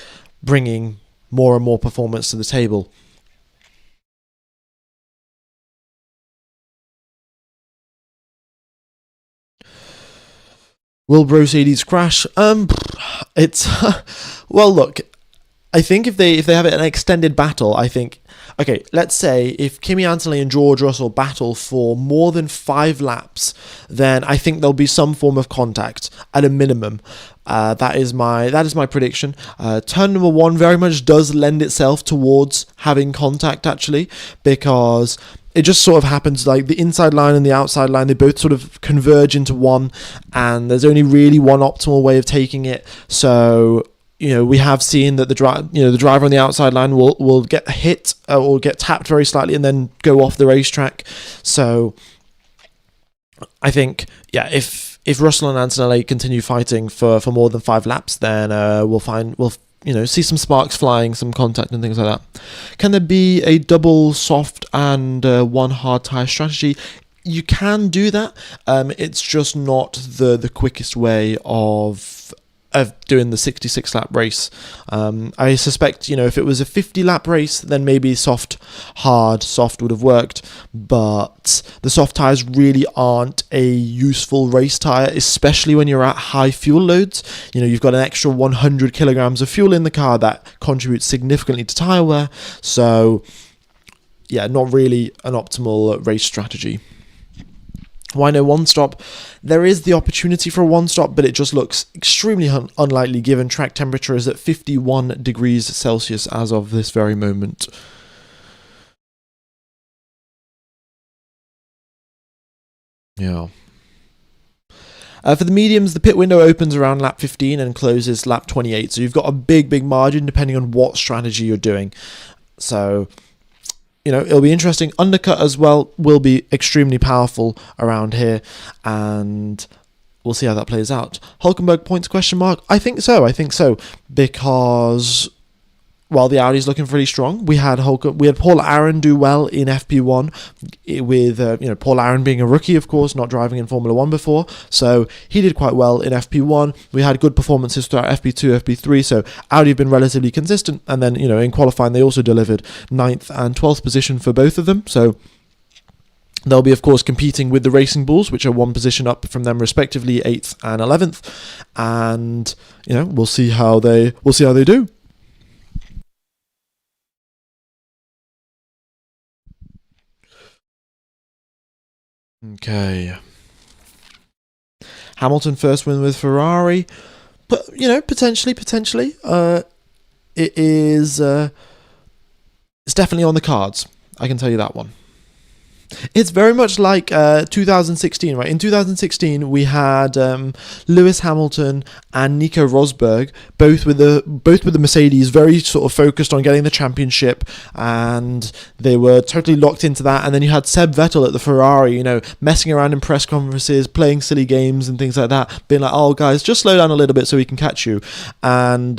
bringing more and more performance to the table. Will Mercedes crash? It's well, look. I think if they have an extended battle, I think, okay, let's say if Kimi Antonelli and George Russell battle for more than 5 laps, then I think there'll be some form of contact at a minimum. That is my prediction. Turn number 1 very much does lend itself towards having contact, actually, because it just sort of happens like the inside line and the outside line, they both sort of converge into one, and there's only really one optimal way of taking it. So, we have seen that the driver on the outside line will get hit or get tapped very slightly and then go off the racetrack. So I think, if Russell and Antonelli continue fighting for more than 5 laps, then we'll see some sparks flying, some contact and things like that. Can there be a double soft and one hard tyre strategy? You can do that. It's just not the quickest way of doing the 66 lap race. I suspect, if it was a 50 lap race, then maybe soft would have worked, but the soft tyres really aren't a useful race tyre, especially when you're at high fuel loads. You've got an extra 100 kilograms of fuel in the car that contributes significantly to tyre wear, so not really an optimal race strategy. Why no one stop? There is the opportunity for a one stop, but it just looks extremely unlikely given track temperature is at 51 degrees Celsius as of this very moment. Yeah. For the mediums, the pit window opens around lap 15 and closes lap 28. So you've got a big margin depending on what strategy you're doing. So it'll be interesting. Undercut as well will be extremely powerful around here, and we'll see how that plays out. Hulkenberg points ? I think so, because while the Audi's looking pretty strong, we had Paul Aron do well in FP1, with Paul Aron being a rookie, of course, not driving in Formula 1 before, so he did quite well in FP1. We had good performances throughout FP2, FP3, so Audi have been relatively consistent, and then in qualifying they also delivered 9th and 12th position for both of them, so they'll be, of course, competing with the Racing Bulls, which are one position up from them respectively, 8th and 11th, and we'll see how they do. Okay. Hamilton first win with Ferrari, but potentially, it is. It's definitely on the cards. I can tell you that one. It's very much like 2016, right? In 2016, we had Lewis Hamilton and Nico Rosberg, both with the Mercedes, very sort of focused on getting the championship, and they were totally locked into that. And then you had Seb Vettel at the Ferrari, messing around in press conferences, playing silly games and things like that, being like, "Oh, guys, just slow down a little bit so we can catch you." And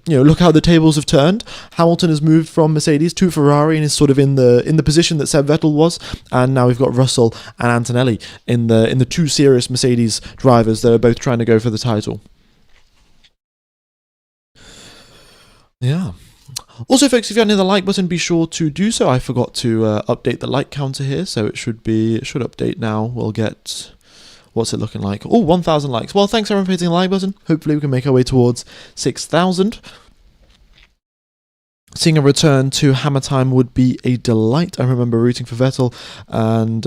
look how the tables have turned. Hamilton has moved from Mercedes to Ferrari and is sort of in the position that Seb Vettel was. And now we've got Russell and Antonelli in the two serious Mercedes drivers that are both trying to go for the title. Yeah. Also, folks, if you haven't hit the like button, be sure to do so. I forgot to update the like counter here, so it should update now. We'll get, what's it looking like? Oh, 1,000 likes. Well, thanks everyone for hitting the like button. Hopefully we can make our way towards 6,000. Seeing a return to Hammer Time would be a delight. I remember rooting for Vettel and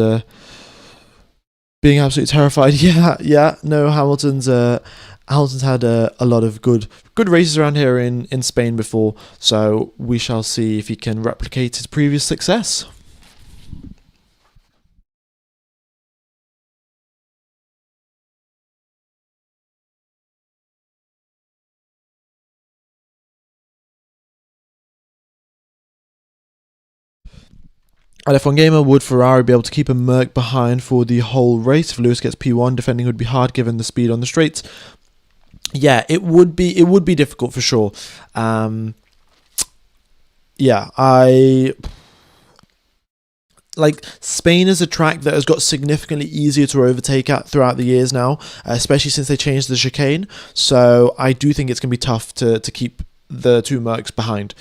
being absolutely terrified. Yeah. No, Hamilton's had a lot of good races around here in Spain before, so we shall see if he can replicate his previous success. At F1 Gamer, would Ferrari be able to keep a Merc behind for the whole race? If Lewis gets P1, defending would be hard given the speed on the straights. Yeah, it would be difficult for sure. Spain is a track that has got significantly easier to overtake at throughout the years now, especially since they changed the chicane. So I do think it's going to be tough to keep the two Mercs behind.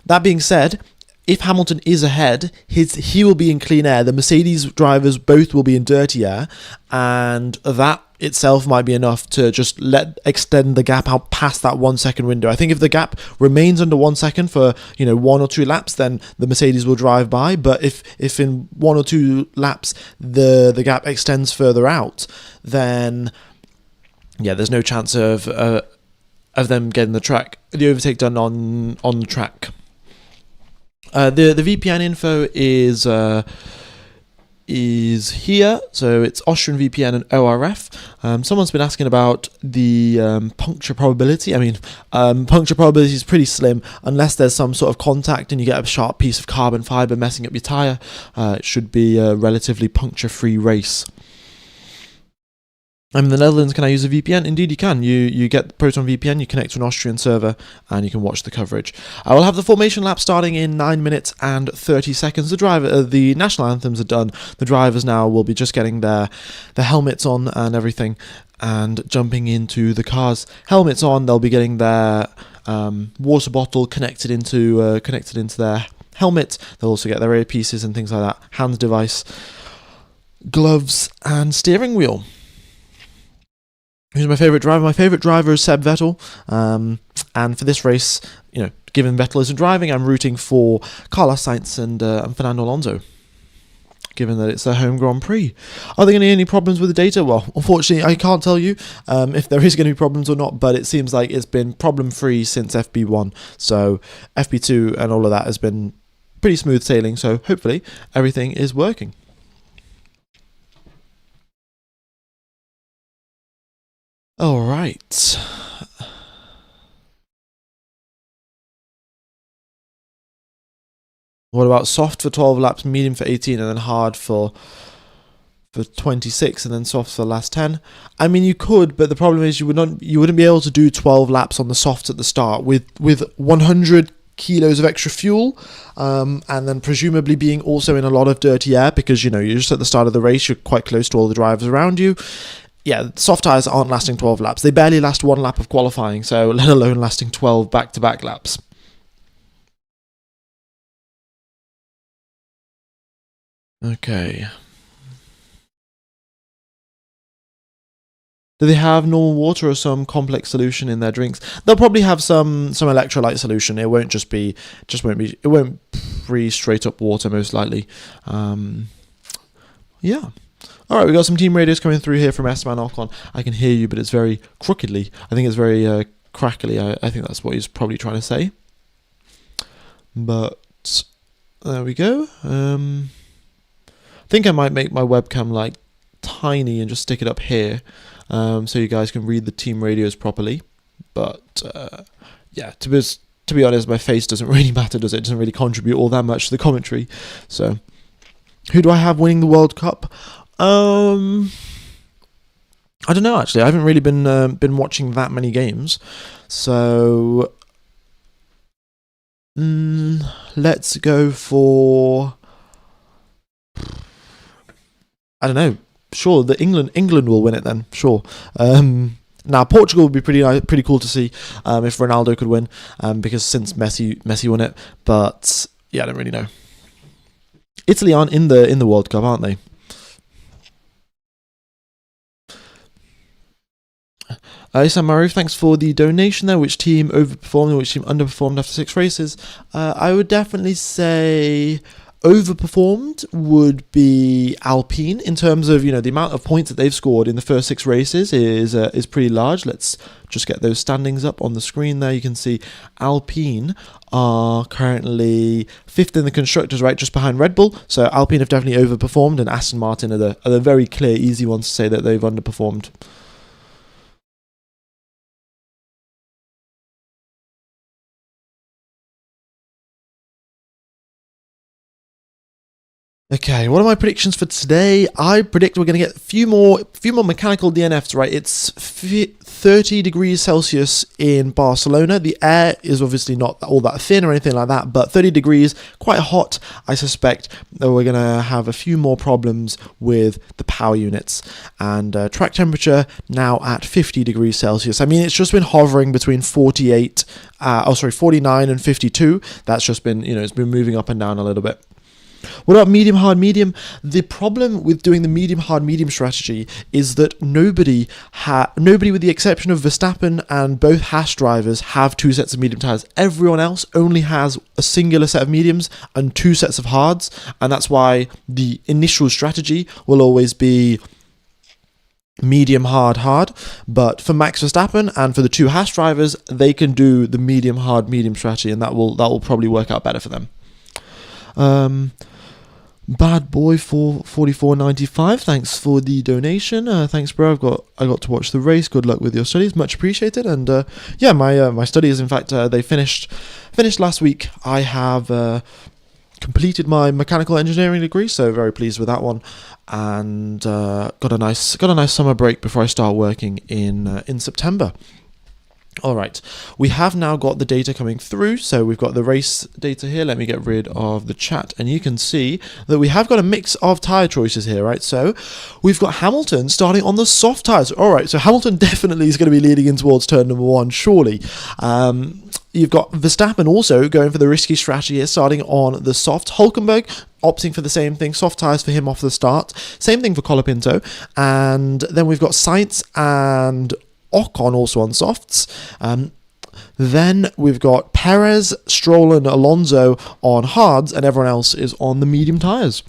That being said, if Hamilton is ahead, he will be in clean air. The Mercedes drivers both will be in dirty air, and that itself might be enough to just extend the gap out past that 1 second window. I think if the gap remains under 1 second for 1 or 2 laps, then the Mercedes will drive by. But if in 1 or 2 laps the gap extends further out, then there's no chance of them getting the overtake done on the track. The VPN info is here, so it's Austrian VPN and ORF. Someone's been asking about the puncture probability. I mean, puncture probability is pretty slim unless there's some sort of contact and you get a sharp piece of carbon fibre messing up your tyre. It should be a relatively puncture-free race. I'm in the Netherlands. Can I use a VPN? Indeed, you can. You get Proton VPN, you connect to an Austrian server, and you can watch the coverage. I will have the formation lap starting in 9 minutes and 30 seconds. The national anthems are done. The drivers now will be just getting their helmets on and everything, and jumping into the cars. Helmets on, they'll be getting their water bottle connected into their helmet. They'll also get their earpieces and things like that. Hands device, gloves, and steering wheel. Who's my favourite driver? My favourite driver is Seb Vettel. And for this race, given Vettel isn't driving, I'm rooting for Carlos Sainz and Fernando Alonso, given that it's their home Grand Prix. Are there going to be any problems with the data? Well, unfortunately, I can't tell you if there is going to be problems or not, but it seems like it's been problem-free since FP1. So FP2 and all of that has been pretty smooth sailing, so hopefully everything is working. All right. What about soft for 12 laps, medium for 18, and then hard for 26, and then soft for the last 10? I mean, you could, but the problem is you wouldn't be able to do 12 laps on the softs at the start with 100 kilos of extra fuel, and then presumably being also in a lot of dirty air because you're just at the start of the race, you're quite close to all the drivers around you. Yeah, soft tyres aren't lasting 12 laps. They barely last 1 lap of qualifying, so let alone lasting 12 back-to-back laps. Okay. Do they have normal water or some complex solution in their drinks? They'll probably have some electrolyte solution. It won't it won't be straight up water most likely. Yeah. All right, we got some team radios coming through here from Esteban Ocon. I can hear you, but it's very crookedly. I think it's very crackly. I think that's what he's probably trying to say. But there we go. I think I might make my webcam tiny and just stick it up here, so you guys can read the team radios properly. But to be honest, my face doesn't really matter, does it? It doesn't really contribute all that much to the commentary. So, who do I have winning the World Cup? I don't know, actually. I haven't really been watching that many games. So let's go for, I don't know. Sure, England will win it then. Sure. Now Portugal would be pretty cool to see if Ronaldo could win, because since Messi won it. But yeah, I don't really know. Italy aren't in the World Cup, aren't they? Isam Maruf, thanks for the donation there. Which team overperformed and which team underperformed after 6 races? I would definitely say overperformed would be Alpine in terms of, the amount of points that they've scored in the first 6 races is pretty large. Let's just get those standings up on the screen there. You can see Alpine are currently 5th in the constructors, right, just behind Red Bull. So Alpine have definitely overperformed, and Aston Martin are the very clear, easy ones to say that they've underperformed. Okay, what are my predictions for today? I predict we're going to get a few more mechanical DNFs, right? It's 30 degrees Celsius in Barcelona. The air is obviously not all that thin or anything like that, but 30 degrees, quite hot. I suspect that we're going to have a few more problems with the power units. And track temperature now at 50 degrees Celsius. I mean, it's just been hovering between 49 and 52. That's just been, it's been moving up and down a little bit. What about medium, hard, medium? The problem with doing the medium, hard, medium strategy is that nobody with the exception of Verstappen and both Haas drivers have two sets of medium tyres. Everyone else only has a singular set of mediums and two sets of hards, and that's why the initial strategy will always be medium, hard, hard. But for Max Verstappen and for the two Haas drivers, they can do the medium, hard, medium strategy, and that will probably work out better for them. Bad boy for 44.95. Thanks for the donation. Thanks, bro. I got to watch the race. Good luck with your studies. Much appreciated. And yeah, my studies. In fact, they finished last week. I have completed my mechanical engineering degree, so very pleased with that one. And got a nice summer break before I start working in September. All right, we have now got the data coming through. So we've got the race data here. Let me get rid of the chat, and you can see that we have got a mix of tyre choices here, right? So we've got Hamilton starting on the soft tyres. All right, so Hamilton definitely is going to be leading in towards turn number one, surely. You've got Verstappen also going for the risky strategy here, starting on the soft. Hülkenberg opting for the same thing, soft tyres for him off the start. Same thing for Colapinto. And then we've got Sainz and Ocon also on softs. Then we've got Perez, Stroll and Alonso on hards, and everyone else is on the medium tyres.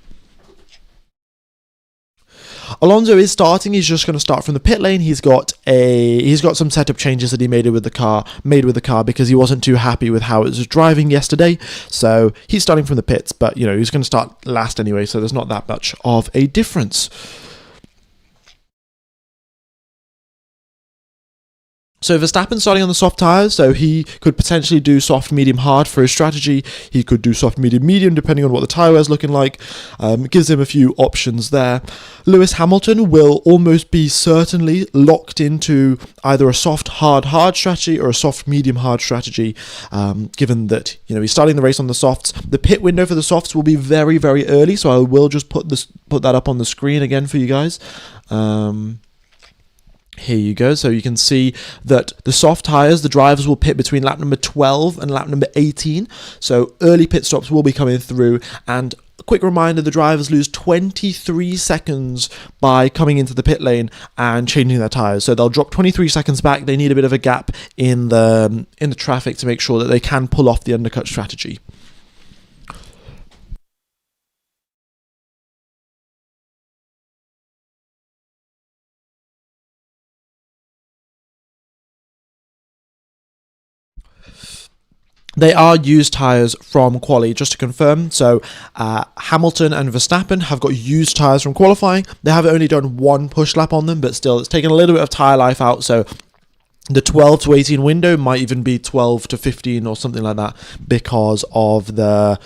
Alonso is starting. He's just going to start from the pit lane. He's got some setup changes that he made with the car because he wasn't too happy with how it was driving yesterday. So he's starting from the pits, but you know, he's going to start last anyway, so there's not that much of a difference. So Verstappen starting on the soft tyres, so he could potentially do soft, medium, hard for his strategy. He could do soft, medium, medium, depending on what the tyre wear is looking like. Gives him a few options there. Lewis Hamilton will almost be certainly locked into either a soft, hard, hard strategy or a soft, medium, hard strategy, given that, you know, he's starting the race on the softs. The pit window for the softs will be very, very early, so I will just put that up on the screen again for you guys. Here you go. So you can see that the soft tyres, the drivers will pit between lap number 12 and lap number 18. So early pit stops will be coming through. And a quick reminder, the drivers lose 23 seconds by coming into the pit lane and changing their tyres. So they'll drop 23 seconds back. They need a bit of a gap in the traffic to make sure that they can pull off the undercut strategy. They are used tyres from quali, just to confirm. So Hamilton and Verstappen have got used tyres from qualifying. They have only done one push lap on them, but still, it's taken a little bit of tyre life out. So the 12 to 18 window might even be 12 to 15 or something like that because of the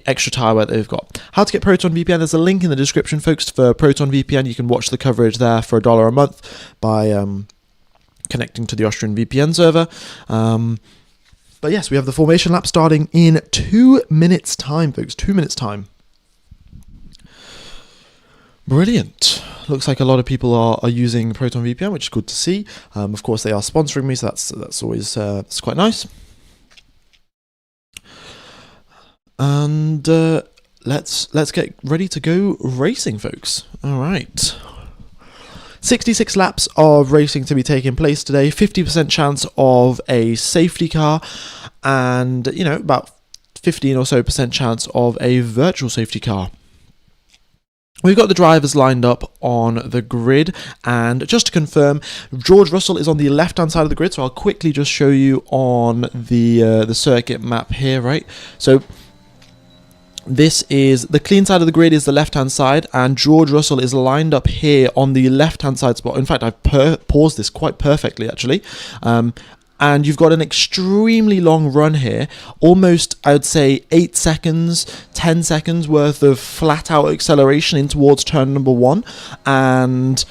extra tyre wear that they've got. How to get Proton VPN? There's a link in the description, folks, for Proton VPN. You can watch the coverage there for $1 a month by connecting to the Austrian VPN server. But yes, we have the formation lap starting in 2 minutes time, folks. 2 minutes time. Brilliant. Looks like a lot of people are using Proton VPN, which is good to see. Of course, they are sponsoring me, so that's always it's quite nice. And let's get ready to go racing, folks. All right. 66 laps of racing to be taking place today, 50% chance of a safety car, and, you know, about 15 or so % chance of a virtual safety car. We've got the drivers lined up on the grid, and just to confirm, George Russell is on the left-hand side of the grid, so I'll quickly just show you on the circuit map here, right? So this is the clean side of the grid, is the left-hand side, and George Russell is lined up here on the left-hand side spot. In fact, I've paused this quite perfectly, actually. And you've got an extremely long run here, almost, I would say, 8 seconds, 10 seconds worth of flat-out acceleration in towards turn number 1. And,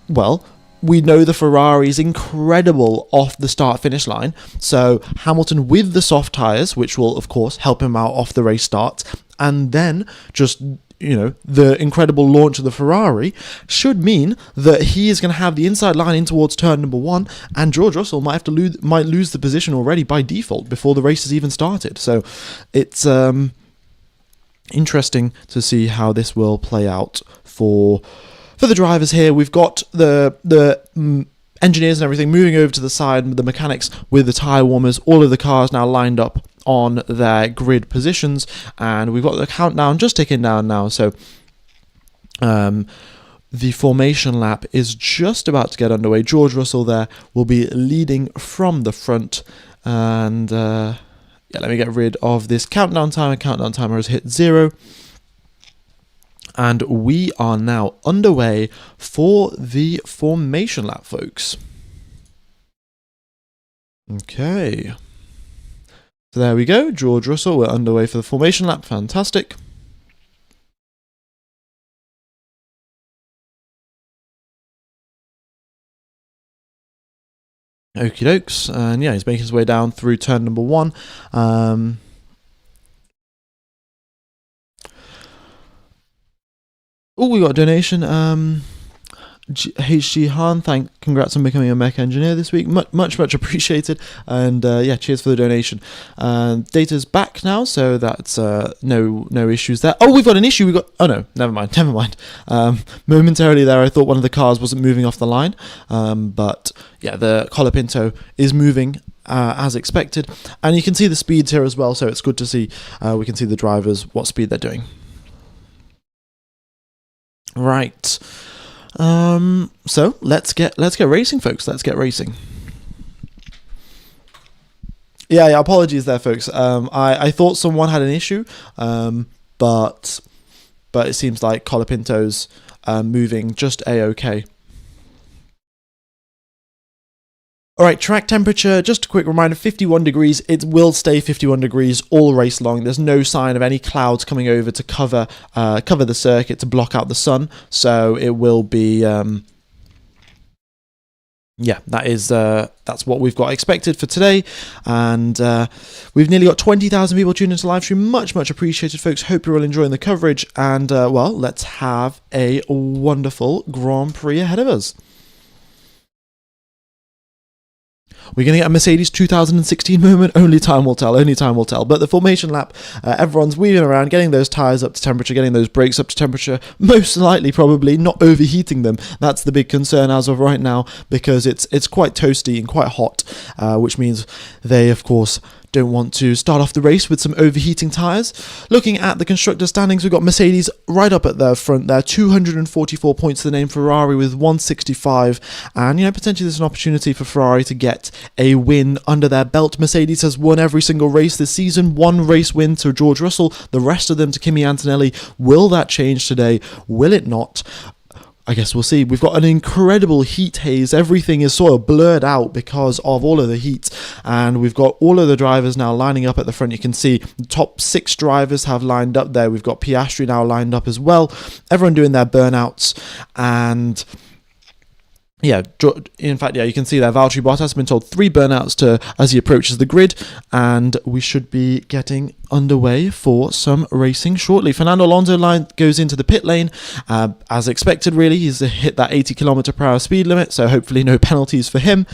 well, we know the Ferrari is incredible off the start-finish line. So Hamilton with the soft tyres, which will, of course, help him out off the race start. And then just, you know, the incredible launch of the Ferrari should mean that he is going to have the inside line in towards turn number 1, and George Russell might lose the position already by default before the race has even started. So it's interesting to see how this will play out for the drivers here. We've got the engineers and everything moving over to the side, the mechanics with the tyre warmers, all of the cars now lined up on their grid positions, and we've got the countdown just ticking down now. So the formation lap is just about to get underway. George Russell there will be leading from the front, and yeah, let me get rid of this countdown timer. Countdown timer has hit 0. And we are now underway for the formation lap, folks. Okay. So there we go. George Russell, we're underway for the formation lap. Fantastic. Okie dokes. And yeah, he's making his way down through turn number 1. Oh, we got a donation. HG Han, congrats on becoming a mech engineer this week. Much appreciated. And yeah, cheers for the donation. Data's back now, so that's no issues there. Oh, we've got an issue. Oh no, never mind. Momentarily there, I thought one of the cars wasn't moving off the line, but yeah, the Colapinto is moving as expected, and you can see the speeds here as well. So it's good to see. We can see the drivers, what speed they're doing. Right. So let's get racing, folks. Let's get racing. Yeah, apologies there, folks. I thought someone had an issue, but it seems like Colapinto's moving just a-okay. Alright, track temperature, just a quick reminder, 51 degrees. It will stay 51 degrees all race long. There's no sign of any clouds coming over to cover the circuit, to block out the sun. So it will be, yeah, that's what we've got expected for today. And we've nearly got 20,000 people tuned into the live stream. Much appreciated, folks. Hope you're all enjoying the coverage. And, well, let's have a wonderful Grand Prix ahead of us. We're going to get a Mercedes 2016 moment. Only time will tell. But the formation lap, everyone's weaving around, getting those tyres up to temperature, getting those brakes up to temperature, most likely probably not overheating them. That's the big concern as of right now, because it's quite toasty and quite hot, which means they, of course, don't want to start off the race with some overheating tyres. Looking at the constructor standings, we've got Mercedes right up at the front there, 244 points to the name, Ferrari with 165, and potentially there's an opportunity for Ferrari to get a win under their belt. Mercedes has won every single race this season, 1 race win to George Russell, the rest of them to Kimi Antonelli. Will that change today? Will it not? I guess we'll see. We've got an incredible heat haze. Everything is sort of blurred out because of all of the heat. And we've got all of the drivers now lining up at the front. You can see the top 6 drivers have lined up there. We've got Piastri now lined up as well. Everyone doing their burnouts. And yeah, in fact, yeah, you can see there, Valtteri Bottas has been told 3 burnouts as he approaches the grid, and we should be getting underway for some racing shortly. Fernando Alonso goes into the pit lane, as expected, really. He's hit that 80 km/h speed limit, so hopefully no penalties for him,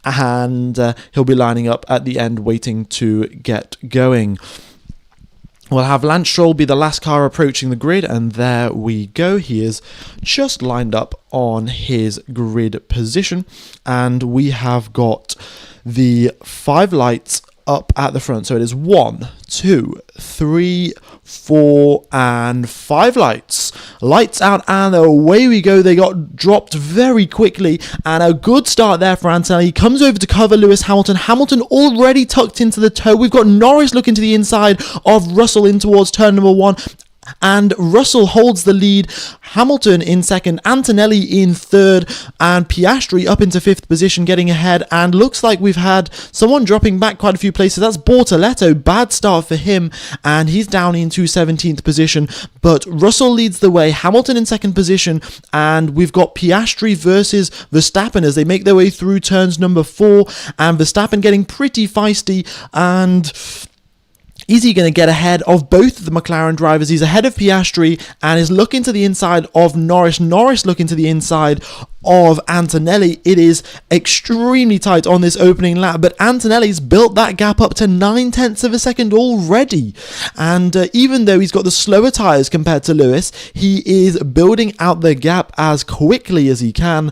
and he'll be lining up at the end, waiting to get going. We'll have Lance Stroll be the last car approaching the grid, and there we go. He is just lined up on his grid position, and we have got the 5 lights up at the front. So it is 1, 2, 3, 4, and 5 lights. Lights out, and away we go. They got dropped very quickly, and a good start there for Antonelli. He comes over to cover Lewis Hamilton. Hamilton already tucked into the toe. We've got Norris looking to the inside of Russell in towards turn number 1. And Russell holds the lead, Hamilton in second, Antonelli in third, and Piastri up into 5th position, getting ahead. And looks like we've had someone dropping back quite a few places. That's Bortoleto, bad start for him, and he's down into 17th position. But Russell leads the way, Hamilton in 2nd position, and we've got Piastri versus Verstappen as they make their way through turns number 4, and Verstappen getting pretty feisty, and Is he going to get ahead of both of the McLaren drivers? He's ahead of Piastri and is looking to the inside of Norris. Norris looking to the inside of Antonelli. It is extremely tight on this opening lap, but Antonelli's built that gap up to 9/10 of a second already. And even though he's got the slower tyres compared to Lewis, he is building out the gap as quickly as he can.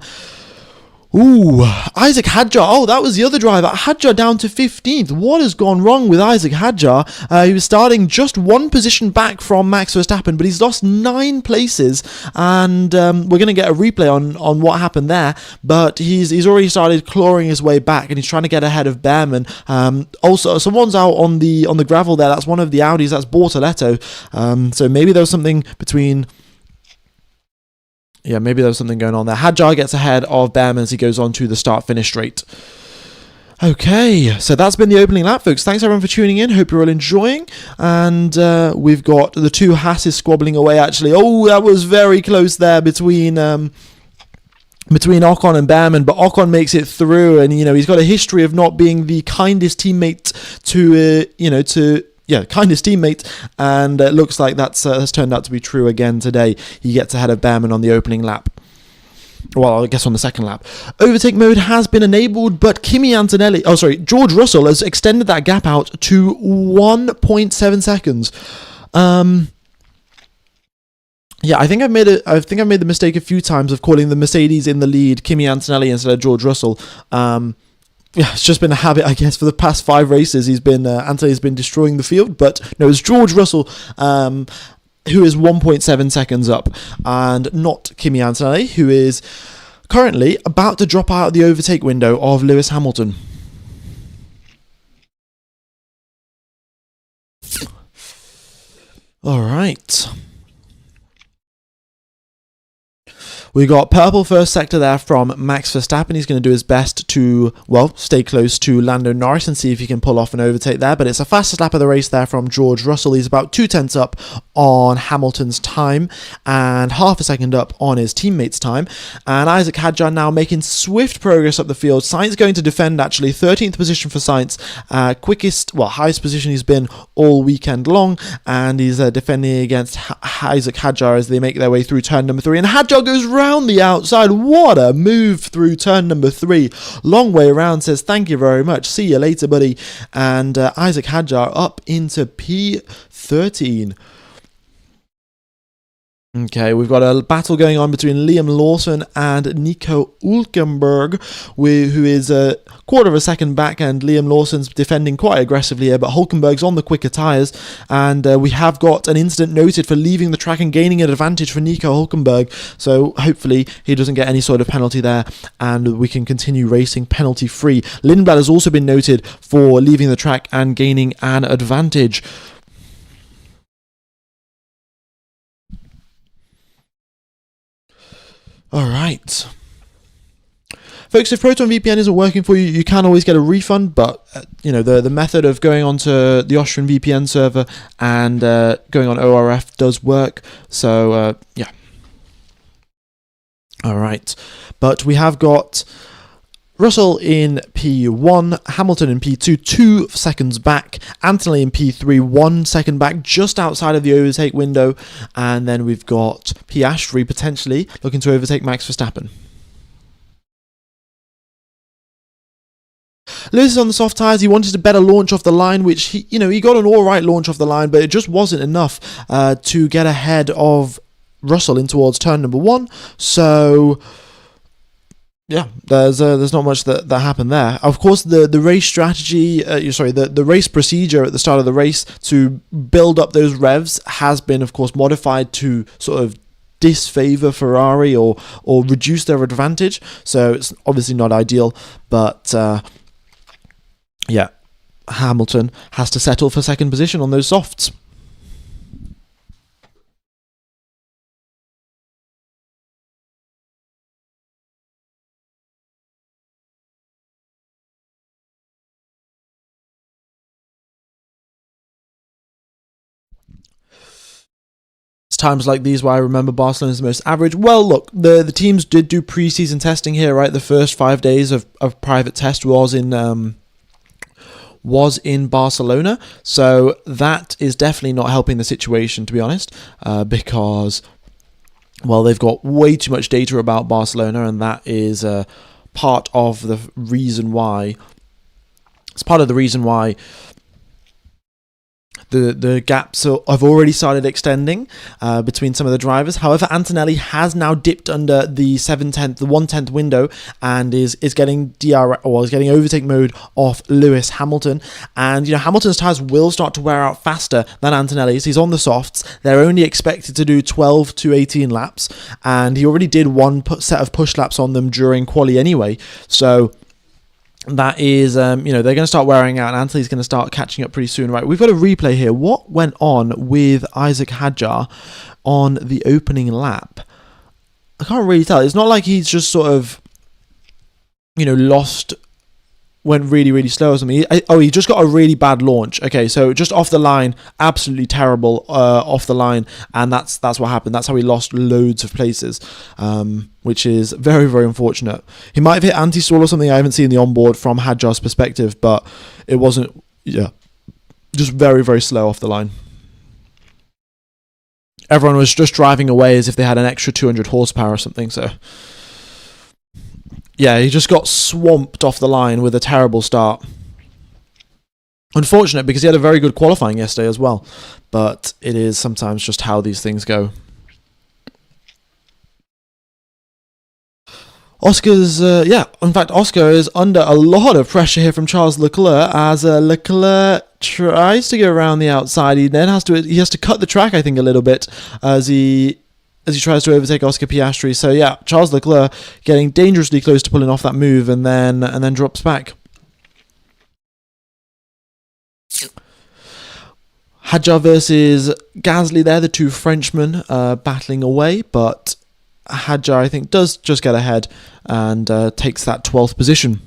Ooh, Isaac Hadjar. Oh, that was the other driver. Hadjar down to 15th. What has gone wrong with Isaac Hadjar? He was starting just one position back from Max Verstappen, but he's lost 9 places. And we're going to get a replay on what happened there. But he's already started clawing his way back, and he's trying to get ahead of Behrman. Also, someone's out on the gravel there. That's one of the Audis. That's Bortoletto. So maybe there was something between... Yeah, maybe there was something going on there. Hadjar gets ahead of Behrman as he goes on to the start-finish straight. Okay, so that's been the opening lap, folks. Thanks everyone for tuning in. Hope you're all enjoying. And we've got the two Hasses squabbling away, actually. Oh, that was very close there between Ocon and Behrman, but Ocon makes it through, and he's got a history of not being the kindest teammate kindest teammate, and it looks like that's turned out to be true again today. He gets ahead of Behrman on the opening lap. Well, I guess on the second lap. Overtake mode has been enabled, but George Russell has extended that gap out to 1.7 seconds. Yeah, I think I've made the mistake a few times of calling the Mercedes in the lead Kimi Antonelli instead of George Russell. Yeah, it's just been a habit, I guess, for the past 5 races. Antonelli's been destroying the field, but no, it's George Russell who is 1.7 seconds up, and not Kimi Antonelli, who is currently about to drop out of the overtake window of Lewis Hamilton. All right. We got purple first sector there from Max Verstappen. He's going to do his best to, stay close to Lando Norris and see if he can pull off an overtake there. But it's a fastest lap of the race there from George Russell. He's about 0.2 up on Hamilton's time and half a second up on his teammate's time. And Isaac Hadjar now making swift progress up the field. Sainz going to defend, actually. 13th position for Sainz. Highest position he's been all weekend long. And he's defending against Isaac Hadjar as they make their way through turn number 3. And Hadjar goes round the outside. What a move through turn number 3. Long way around, says thank you very much. See you later, buddy. And Isaac Hadjar up into P13. Okay, we've got a battle going on between Liam Lawson and Nico Hülkenberg, who is a quarter of a second back, and Liam Lawson's defending quite aggressively here, but Hülkenberg's on the quicker tyres, and we have got an incident noted for leaving the track and gaining an advantage for Nico Hülkenberg, so hopefully he doesn't get any sort of penalty there, and we can continue racing penalty-free. Lindblad has also been noted for leaving the track and gaining an advantage. All right. Folks, if Proton VPN isn't working for you, you can always get a refund, but the method of going onto the Austrian VPN server and going on ORF does work. So yeah. All right. But we have got Russell in P1, Hamilton in P2, 2 seconds back, Antonelli in P3, 1 second back, just outside of the overtake window, and then we've got Piastri potentially looking to overtake Max Verstappen. Lewis is on the soft tyres. He wanted a better launch off the line, which he got an alright launch off the line, but it just wasn't enough to get ahead of Russell in towards turn number 1, so... Yeah, there's not much that happened there. Of course, the race strategy, the race procedure at the start of the race to build up those revs has been, of course, modified to sort of disfavor Ferrari or reduce their advantage. So it's obviously not ideal, but yeah, Hamilton has to settle for second position on those softs. Times like these where I remember Barcelona is the most average. Well, look, the teams did do pre-season testing here, right? The first 5 days of private test was in was in Barcelona, so that is definitely not helping the situation, to be honest, because, well, they've got way too much data about Barcelona, and that is part of the reason why. It's part of the reason why the gaps have already started extending between some of the drivers. However, Antonelli has now dipped under the 1/10 window and is getting is getting overtake mode off Lewis Hamilton. And Hamilton's tyres will start to wear out faster than Antonelli's. He's on the softs. They're only expected to do 12 to 18 laps, and he already did one set of push laps on them during quali anyway. So that is, they're going to start wearing out, and Anthony's going to start catching up pretty soon. Right, we've got a replay here. What went on with Isaac Hadjar on the opening lap? I can't really tell. It's not like he's just sort of, went really, really slow or something. He just got a really bad launch. Okay, so just off the line, absolutely terrible off the line, and that's what happened. That's how he lost loads of places, which is very, very unfortunate. He might have hit anti-stall or something. I haven't seen the onboard from Hadjar's perspective, but it wasn't, just very, very slow off the line. Everyone was just driving away as if they had an extra 200 horsepower or something, so yeah, he just got swamped off the line with a terrible start. Unfortunate, because he had a very good qualifying yesterday as well. But it is sometimes just how these things go. In fact, Oscar is under a lot of pressure here from Charles Leclerc, as Leclerc tries to go around the outside. He then has to cut the track, I think, a little bit as he tries to overtake Oscar Piastri. So yeah, Charles Leclerc getting dangerously close to pulling off that move, and then drops back. Hadjar versus Gasly there, the two Frenchmen battling away, but Hadjar, I think, does just get ahead and takes that 12th position.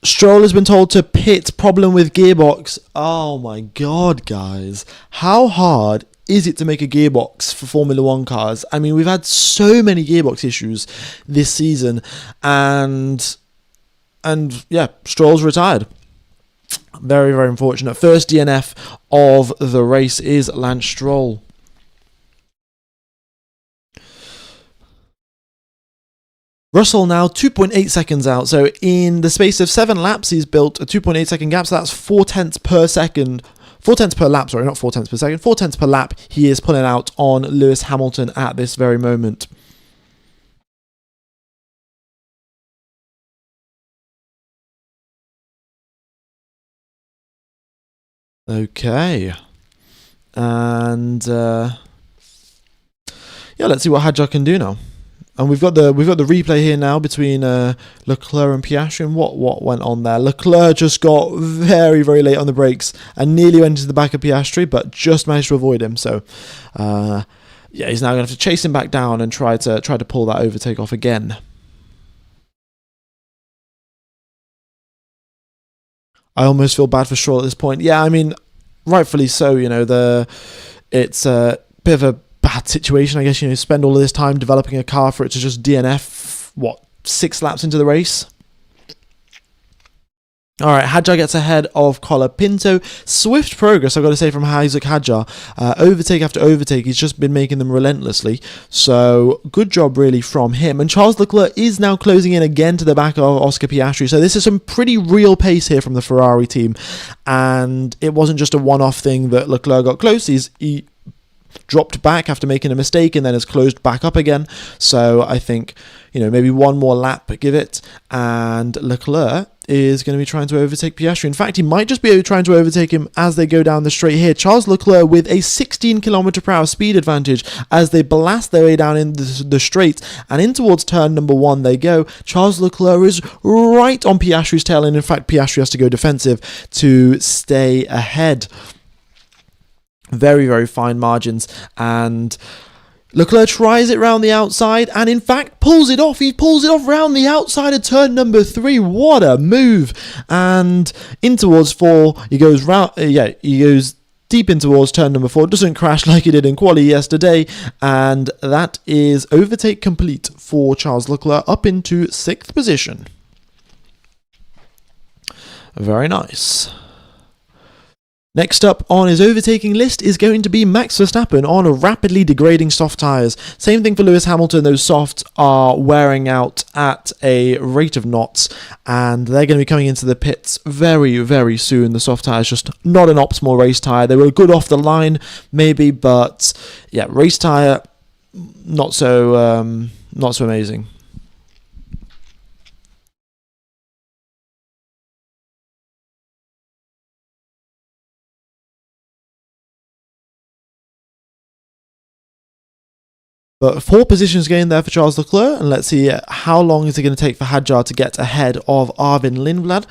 Stroll has been told to pit, problem with gearbox. Oh my god, guys. How hard is it to make a gearbox for Formula 1 cars? I mean, we've had so many gearbox issues this season, and yeah, Stroll's retired. Very, very unfortunate. First DNF of the race is Lance Stroll. Russell now 2.8 seconds out. So in the space of 7 laps, he's built a 2.8 second gap. So that's 4/10 per second. 4/10 per lap, sorry, not 4/10 per second. 4/10 per lap he is pulling out on Lewis Hamilton at this very moment. Okay. And let's see what Hadjar can do now. And we've got the replay here now between Leclerc and Piastri, and what went on there. Leclerc just got very, very late on the brakes and nearly went into the back of Piastri, but just managed to avoid him. So he's now going to have to chase him back down and try to pull that overtake off again. I almost feel bad for Stroll at this point. Yeah, I mean, rightfully so. It's a bit of a bad situation, I guess. Spend all of this time developing a car for it to just DNF 6 laps into the race. All right, Hadjar gets ahead of Colapinto. Swift progress, I've got to say, from Isaac Hadjar. Overtake after overtake, he's just been making them relentlessly. So good job, really, from him. And Charles Leclerc is now closing in again to the back of Oscar Piastri. So this is some pretty real pace here from the Ferrari team. And it wasn't just a one-off thing that Leclerc got close. He dropped back after making a mistake and then has closed back up again. So I think, maybe one more lap, give it, and Leclerc is going to be trying to overtake Piastri. In fact, he might just be trying to overtake him as they go down the straight here. Charles Leclerc with a 16 km/h speed advantage as they blast their way down in the straight, and in towards turn number 1 they go. Charles Leclerc is right on Piastri's tail, and in fact Piastri has to go defensive to stay ahead. Very, very fine margins, and Leclerc tries it round the outside and in fact pulls it off. He pulls it off round the outside of turn number 3. What a move. And in towards 4, he goes he goes deep in towards turn number 4. Doesn't crash like he did in quali yesterday, and that is overtake complete for Charles Leclerc up into 6th position. Very nice. Next up on his overtaking list is going to be Max Verstappen on rapidly degrading soft tyres. Same thing for Lewis Hamilton. Those softs are wearing out at a rate of knots, and they're going to be coming into the pits very, very soon. The soft tyres just not an optimal race tyre. They were good off the line, maybe, but yeah, race tyre not so amazing. But 4 positions gained there for Charles Leclerc, and let's see how long is it going to take for Hadjar to get ahead of Arvin Lindblad.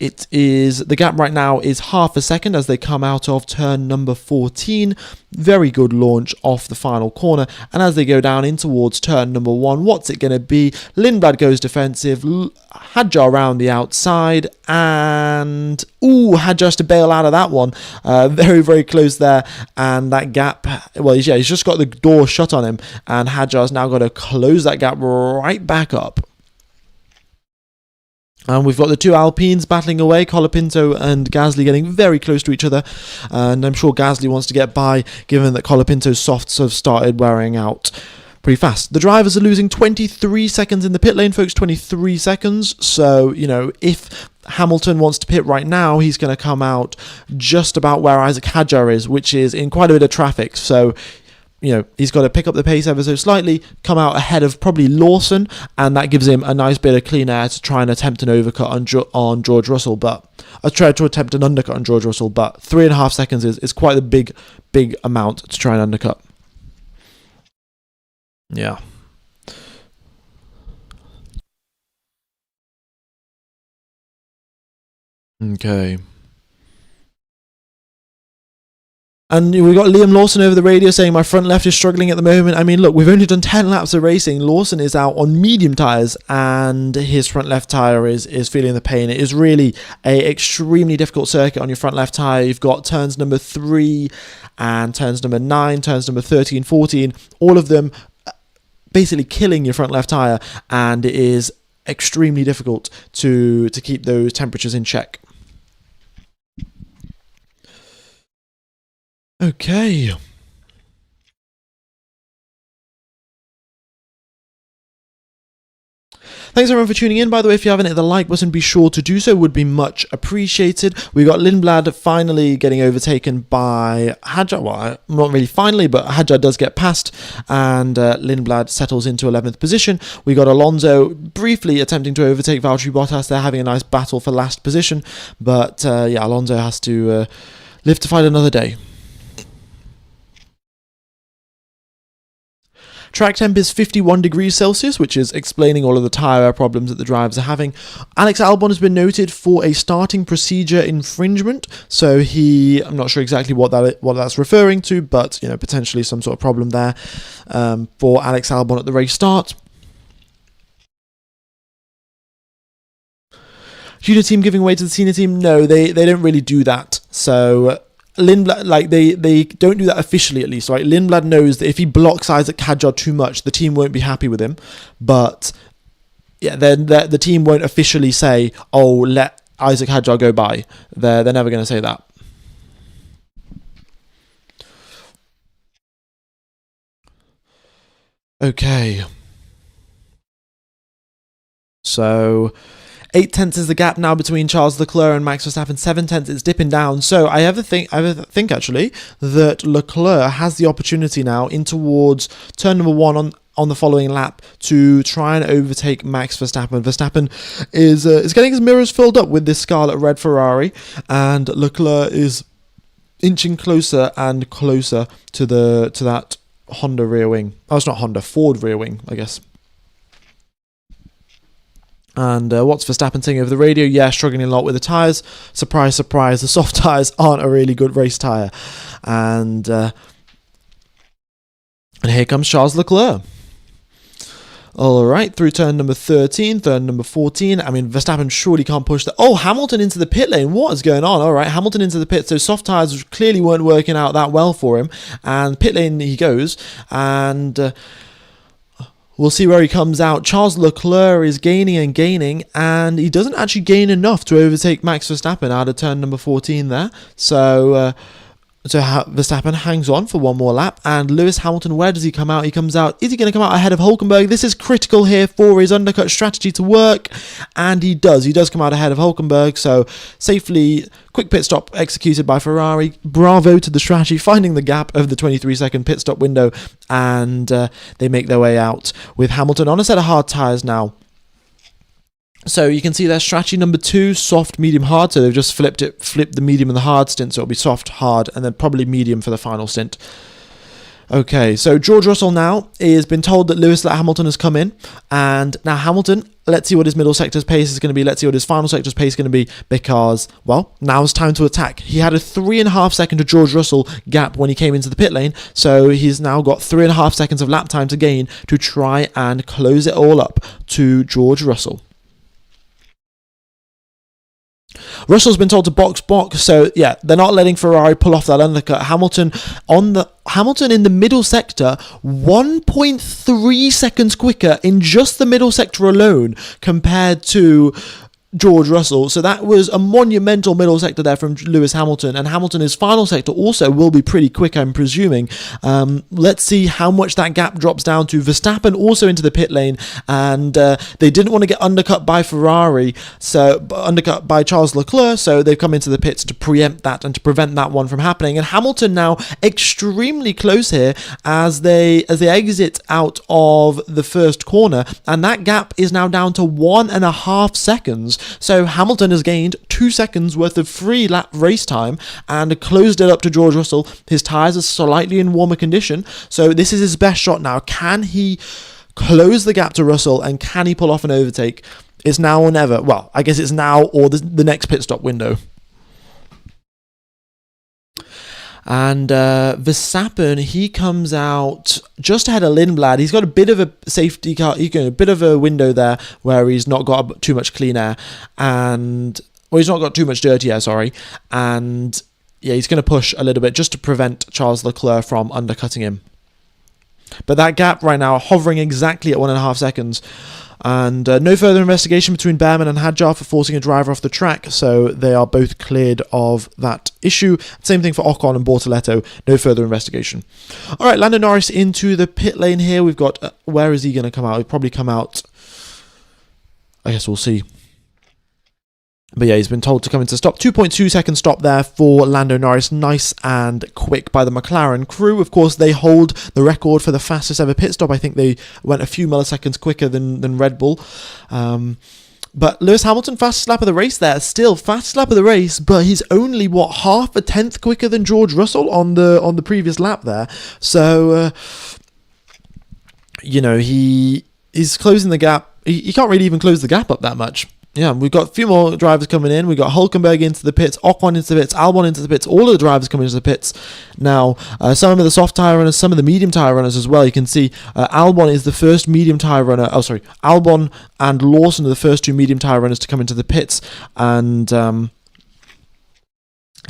It is, the gap right now is half a second as they come out of turn number 14. Very good launch off the final corner. And as they go down in towards turn number 1, what's it going to be? Lindblad goes defensive, Hadjar around the outside, and Hadjar has to bail out of that one. Very, very close there. And that gap, well, yeah, he's just got the door shut on him, and Hadjar's now got to close that gap right back up. And we've got the two Alpines battling away, Colapinto and Gasly getting very close to each other. And I'm sure Gasly wants to get by, given that Colapinto's softs have started wearing out pretty fast. The drivers are losing 23 seconds in the pit lane, folks, 23 seconds. So, you know, if Hamilton wants to pit right now, he's going to come out just about where Isaac Hadjar is, which is in quite a bit of traffic. So, you know, he's got to pick up the pace ever so slightly, come out ahead of probably Lawson, and that gives him a nice bit of clean air to try and attempt an overcut on George Russell. But I tried to attempt an undercut on George Russell, but 3.5 seconds is quite a big amount to try and undercut. Yeah. Okay. And we've got Liam Lawson over the radio saying my front left is struggling at the moment. I mean, look, we've only done 10 laps of racing. Lawson is out on medium tyres and his front left tyre is feeling the pain. It is really a extremely difficult circuit on your front left tyre. You've got turns number 3 and turns number 9, turns number 13, 14, all of them basically killing your front left tyre, and it is extremely difficult to keep those temperatures in check. Okay. Thanks everyone for tuning in. By the way, if you haven't hit the like button, be sure to do so. Would be much appreciated. We got Lindblad finally getting overtaken by Hadjar. Well, not really finally, but Hadjar does get past, and Lindblad settles into 11th position. We got Alonso briefly attempting to overtake Valtteri Bottas. They're having a nice battle for last position, but yeah, Alonso has to live to fight another day. Track temp is 51 degrees Celsius, which is explaining all of the tyre problems that the drivers are having. Alex Albon has been noted for a starting procedure infringement, so I'm not sure exactly what that's referring to, but you know, potentially some sort of problem there for Alex Albon at the race start. Junior team giving way to the senior team? No, they don't really do that. So Lindblad, like they don't do that officially, at least, right? Lindblad knows that if he blocks Isaac Hadjar too much, the team won't be happy with him. But yeah, then the team won't officially say, "Oh, let Isaac Hadjar go by." They're never going to say that. Okay. So 8 tenths is the gap now between Charles Leclerc and Max Verstappen. 7 tenths, it's dipping down. So I ever think actually that Leclerc has the opportunity now in towards turn number 1 on the following lap to try and overtake Max Verstappen. Verstappen is getting his mirrors filled up with this scarlet red Ferrari, and Leclerc is inching closer and closer to that Honda rear wing. Oh, it's not Honda, Ford rear wing, I guess. And what's Verstappen saying over the radio? Yeah, struggling a lot with the tyres. Surprise, surprise, the soft tyres aren't a really good race tyre. And here comes Charles Leclerc. All right, through turn number 13, turn number 14. I mean, Verstappen surely can't push that. Oh, Hamilton into the pit lane. What is going on? All right, Hamilton into the pit. So soft tyres clearly weren't working out that well for him. And pit lane he goes. And We'll see where he comes out. Charles Leclerc is gaining and gaining, and he doesn't actually gain enough to overtake Max Verstappen out of turn number 14 there. So Verstappen hangs on for one more lap, and Lewis Hamilton, where does he come out? He comes out, is he going to come out ahead of Hulkenberg? This is critical here for his undercut strategy to work, and he does come out ahead of Hulkenberg, so safely, quick pit stop executed by Ferrari. Bravo to the strategy, finding the gap of the 23-second pit stop window, and they make their way out with Hamilton on a set of hard tyres now. So you can see their strategy number 2, soft, medium, hard. So they've just flipped the medium and the hard stint. So it'll be soft, hard, and then probably medium for the final stint. Okay, so George Russell now has been told that Lewis Hamilton has come in. And now Hamilton, let's see what his middle sector's pace is going to be. Let's see what his final sector's pace is going to be. Because, well, now it's time to attack. He had a 3.5 second to George Russell gap when he came into the pit lane. So he's now got 3.5 seconds of lap time to gain to try and close it all up to George Russell. Russell's been told to box, so yeah, they're not letting Ferrari pull off that undercut. Hamilton in the middle sector, 1.3 seconds quicker in just the middle sector alone compared to George Russell. So that was a monumental middle sector there from Lewis Hamilton, and Hamilton's final sector also will be pretty quick, I'm presuming. Let's see how much that gap drops down to. Verstappen also into the pit lane, and they didn't want to get undercut by Ferrari, so undercut by Charles Leclerc, so they've come into the pits to preempt that and to prevent that one from happening. And Hamilton now extremely close here as they exit out of the first corner, and that gap is now down to 1.5 seconds. So Hamilton has gained 2 seconds worth of free lap race time and closed it up to George Russell. His tyres are slightly in warmer condition, so this is his best shot now. Can he close the gap to Russell, and can he pull off an overtake? It's now or never. Well, I guess it's now or the next pit stop window. And Verstappen, he comes out just ahead of Lindblad. He's got a bit of a safety car, a bit of a window there where he's not got too much clean air, and he's not got too much dirty air, sorry. And yeah, he's going to push a little bit just to prevent Charles Leclerc from undercutting him. But that gap right now hovering exactly at 1.5 seconds. And no further investigation between Behrman and Hadjar for forcing a driver off the track, so they are both cleared of that issue. Same thing for Ocon and Bortoletto, no further investigation. All right, Lando Norris into the pit lane here. We've got, where is he going to come out? He'll probably come out, I guess we'll see. But yeah, he's been told to come into stop. 2.2 second stop there for Lando Norris. Nice and quick by the McLaren crew. Of course, they hold the record for the fastest ever pit stop. I think they went a few milliseconds quicker than Red Bull. But Lewis Hamilton, fastest lap of the race there. Still, fastest lap of the race, but he's only, half a tenth quicker than George Russell on the previous lap there. So, he's closing the gap. He can't really even close the gap up that much. Yeah, we've got a few more drivers coming in. We've got Hulkenberg into the pits, Ocon into the pits, Albon into the pits. All of the drivers coming into the pits now. Some of the soft tyre runners, some of the medium tyre runners as well. You can see Albon is the first medium tyre runner. Oh, sorry. Albon and Lawson are the first 2 medium tyre runners to come into the pits. And,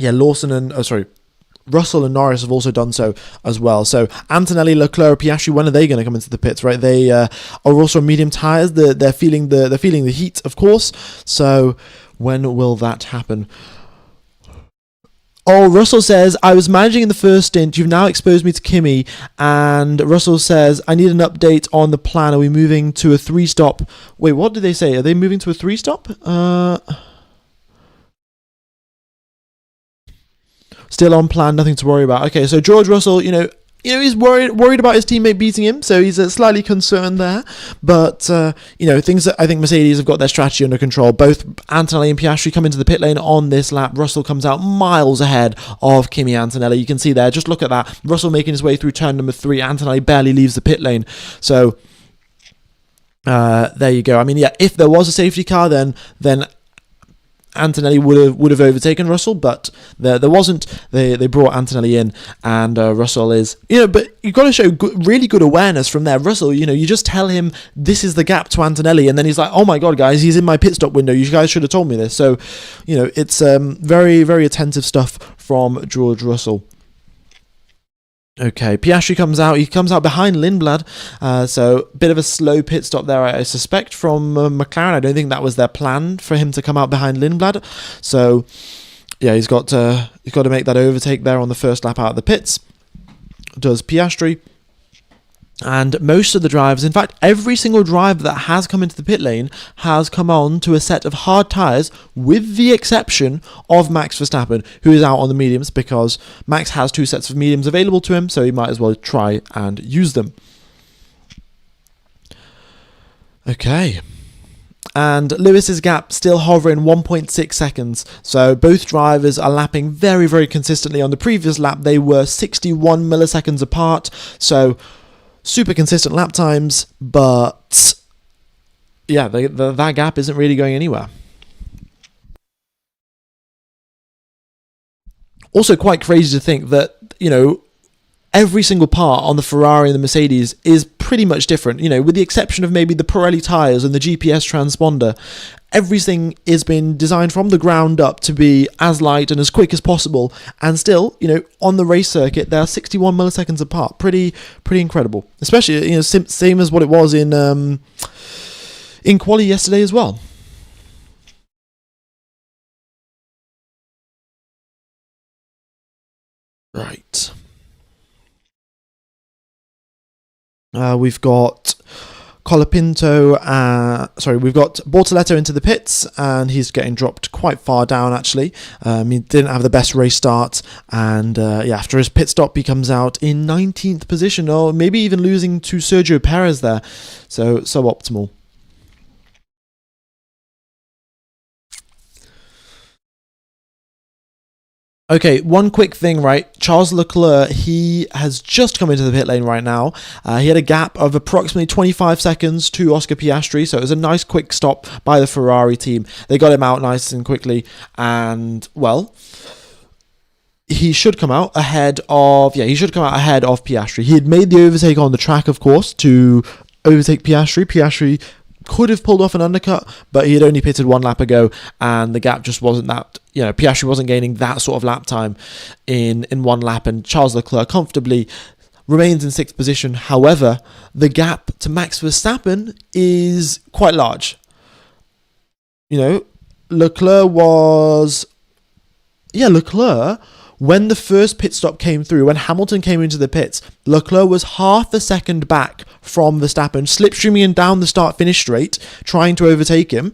Lawson and... Russell and Norris have also done so as well. So Antonelli, Leclerc, Piastri, when are they going to come into the pits? Right, they are also medium tyres. They're feeling the heat, of course. So when will that happen? Oh, Russell says, I was managing in the first stint. You've now exposed me to Kimi. And Russell says, I need an update on the plan. Are we moving to a 3-stop? Wait, what did they say? Are they moving to a 3-stop? Still on plan, nothing to worry about. Okay, so George Russell, he's worried about his teammate beating him, so he's slightly concerned there. But things that I think Mercedes have got their strategy under control. Both Antonelli and Piastri come into the pit lane on this lap. Russell comes out miles ahead of Kimi Antonelli. You can see there, just look at that. Russell making his way through turn number 3. Antonelli barely leaves the pit lane. So there you go. I mean, yeah, if there was a safety car, then Antonelli would have overtaken Russell, but there wasn't. They brought Antonelli in, and Russell is, but you've got to show really good awareness from there. Russell, you just tell him this is the gap to Antonelli, and then he's like, oh my god, guys, he's in my pit stop window. You guys should have told me this. So, it's very, very attentive stuff from George Russell. Okay, Piastri comes out. He comes out behind Lindblad, so a bit of a slow pit stop there, I suspect, from McLaren. I don't think that was their plan for him to come out behind Lindblad. So, yeah, he's got to make that overtake there on the first lap out of the pits. Does Piastri. And most of the drivers, in fact, every single driver that has come into the pit lane has come on to a set of hard tyres, with the exception of Max Verstappen, who is out on the mediums because Max has 2 sets of mediums available to him, so he might as well try and use them. Okay. And Lewis's gap still hovering 1.6 seconds. So both drivers are lapping very, very consistently. On the previous lap, they were 61 milliseconds apart. So super consistent lap times, but yeah, that gap isn't really going anywhere. Also quite crazy to think that, every single part on the Ferrari and the Mercedes is pretty much different, with the exception of maybe the Pirelli tyres and the GPS transponder. Everything is been designed from the ground up to be as light and as quick as possible, and still, on the race circuit, they're 61 milliseconds apart. Pretty incredible. Especially, same as what it was in quali yesterday as well. Right. We've got Colapinto, we've got Bortoletto into the pits, and he's getting dropped quite far down, actually. He didn't have the best race start, and after his pit stop, he comes out in 19th position, or maybe even losing to Sergio Perez there, so suboptimal. Okay, one quick thing, right? Charles Leclerc, he has just come into the pit lane right now. He had a gap of approximately 25 seconds to Oscar Piastri, so it was a nice quick stop by the Ferrari team. They got him out nice and quickly, and, well, he should come out ahead of Piastri. He had made the overtake on the track, of course, to overtake Piastri. Piastri could have pulled off an undercut, but he had only pitted 1 lap ago, and the gap just wasn't that. Piastri wasn't gaining that sort of lap time in 1 lap, and Charles Leclerc comfortably remains in 6th position. However, the gap to Max Verstappen is quite large. Leclerc, when the first pit stop came through, when Hamilton came into the pits, Leclerc was half a second back from Verstappen, slipstreaming down the start-finish straight, trying to overtake him.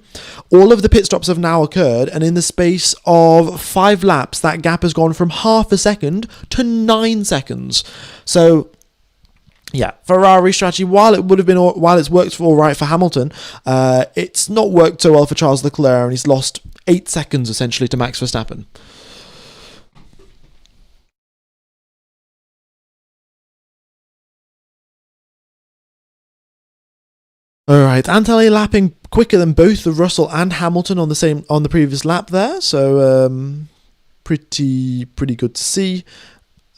All of the pit stops have now occurred, and in the space of 5 laps, that gap has gone from half a second to 9 seconds. So, yeah, Ferrari strategy, while it's worked all right for Hamilton, it's not worked so well for Charles Leclerc, and he's lost 8 seconds essentially to Max Verstappen. All right, Antonelli lapping quicker than both of Russell and Hamilton on the previous lap there, so pretty good to see.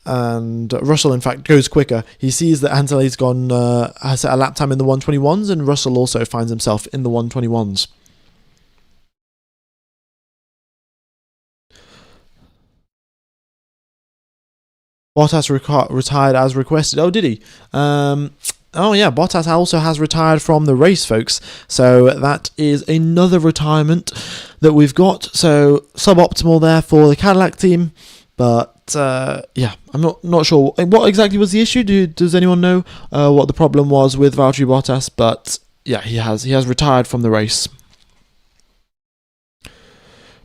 And Russell, in fact, goes quicker. He sees that Antonelli's has set a lap time in the 121s, and Russell also finds himself in the 121s. Bottas retired as requested. Oh, did he? Bottas also has retired from the race, folks. So that is another retirement that we've got. So suboptimal there for the Cadillac team. But I'm not sure what exactly was the issue. Does anyone know what the problem was with Valtteri Bottas? But yeah, he has retired from the race.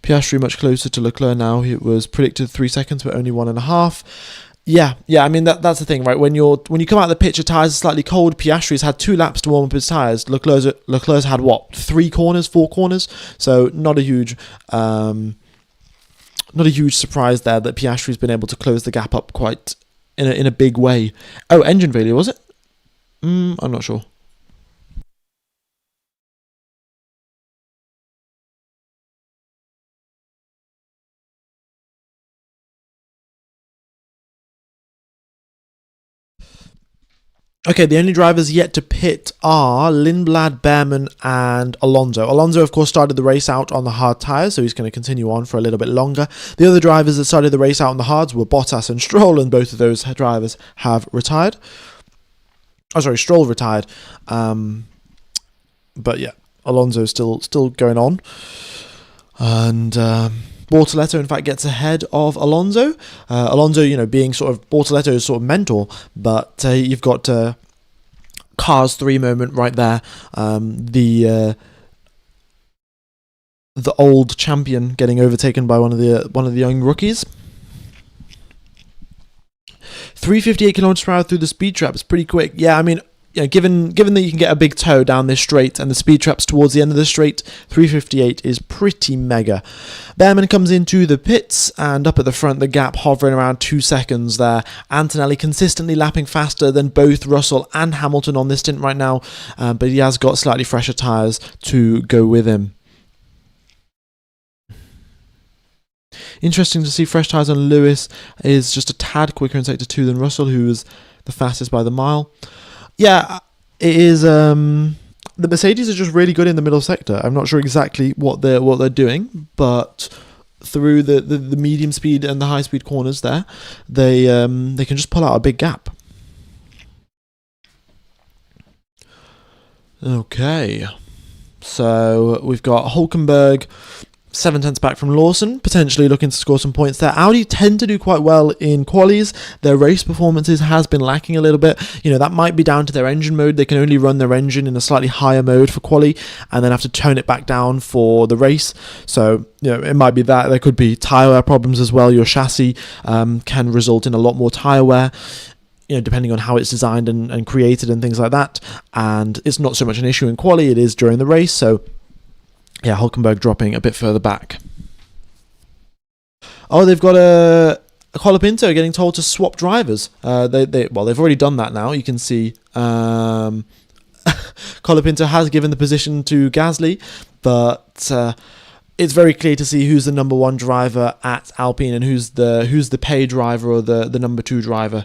Piastri much closer to Leclerc now. It was predicted 3 seconds, but only 1.5. Yeah. I mean that's the thing, right? When you come out of the pit, your tyres are slightly cold. Piastri's had 2 laps to warm up his tyres. Leclerc's had 4 corners. So not a huge surprise there that Piastri's been able to close the gap up quite in a big way. Oh, engine failure, was it? I'm not sure. Okay, the only drivers yet to pit are Lindblad, Behrman, and Alonso. Alonso, of course, started the race out on the hard tyres, so he's going to continue on for a little bit longer. The other drivers that started the race out on the hards were Bottas and Stroll, and both of those drivers have retired. Oh, sorry, Stroll retired. But yeah, Alonso's still going on. And Bortoleto, in fact, gets ahead of Alonso. Alonso, being sort of Bortoletto's sort of mentor, but you've got Cars 3 moment right there. The old champion getting overtaken by one of the young rookies. 358 kilometers per hour through the speed trap is pretty quick. Yeah, I mean, given that you can get a big toe down this straight and the speed trap's towards the end of the straight, 358 is pretty mega. Behrman comes into the pits, and up at the front, the gap hovering around 2 seconds there. Antonelli consistently lapping faster than both Russell and Hamilton on this stint right now, but he has got slightly fresher tyres to go with him. Interesting to see fresh tyres on Lewis is just a tad quicker in Sector 2 than Russell, who was the fastest by the mile. Yeah, it is. The Mercedes are just really good in the middle sector. I'm not sure exactly what they're doing, but through the medium speed and the high speed corners there, they can just pull out a big gap. Okay, so we've got Hülkenberg 7/10 back from Lawson, potentially looking to score some points there. Audi tend to do quite well in qualies. Their race performances has been lacking a little bit. That might be down to their engine mode. They can only run their engine in a slightly higher mode for quali and then have to tone it back down for the race. So, it might be that. There could be tyre wear problems as well. Your chassis can result in a lot more tyre wear, depending on how it's designed and created and things like that. And it's not so much an issue in quali, it is during the race. So, yeah, Hülkenberg dropping a bit further back. Oh, they've got a Colapinto getting told to swap drivers. They've already done that now. You can see Colapinto has given the position to Gasly, but it's very clear to see who's the number 1 driver at Alpine and who's the pay driver or the number 2 driver.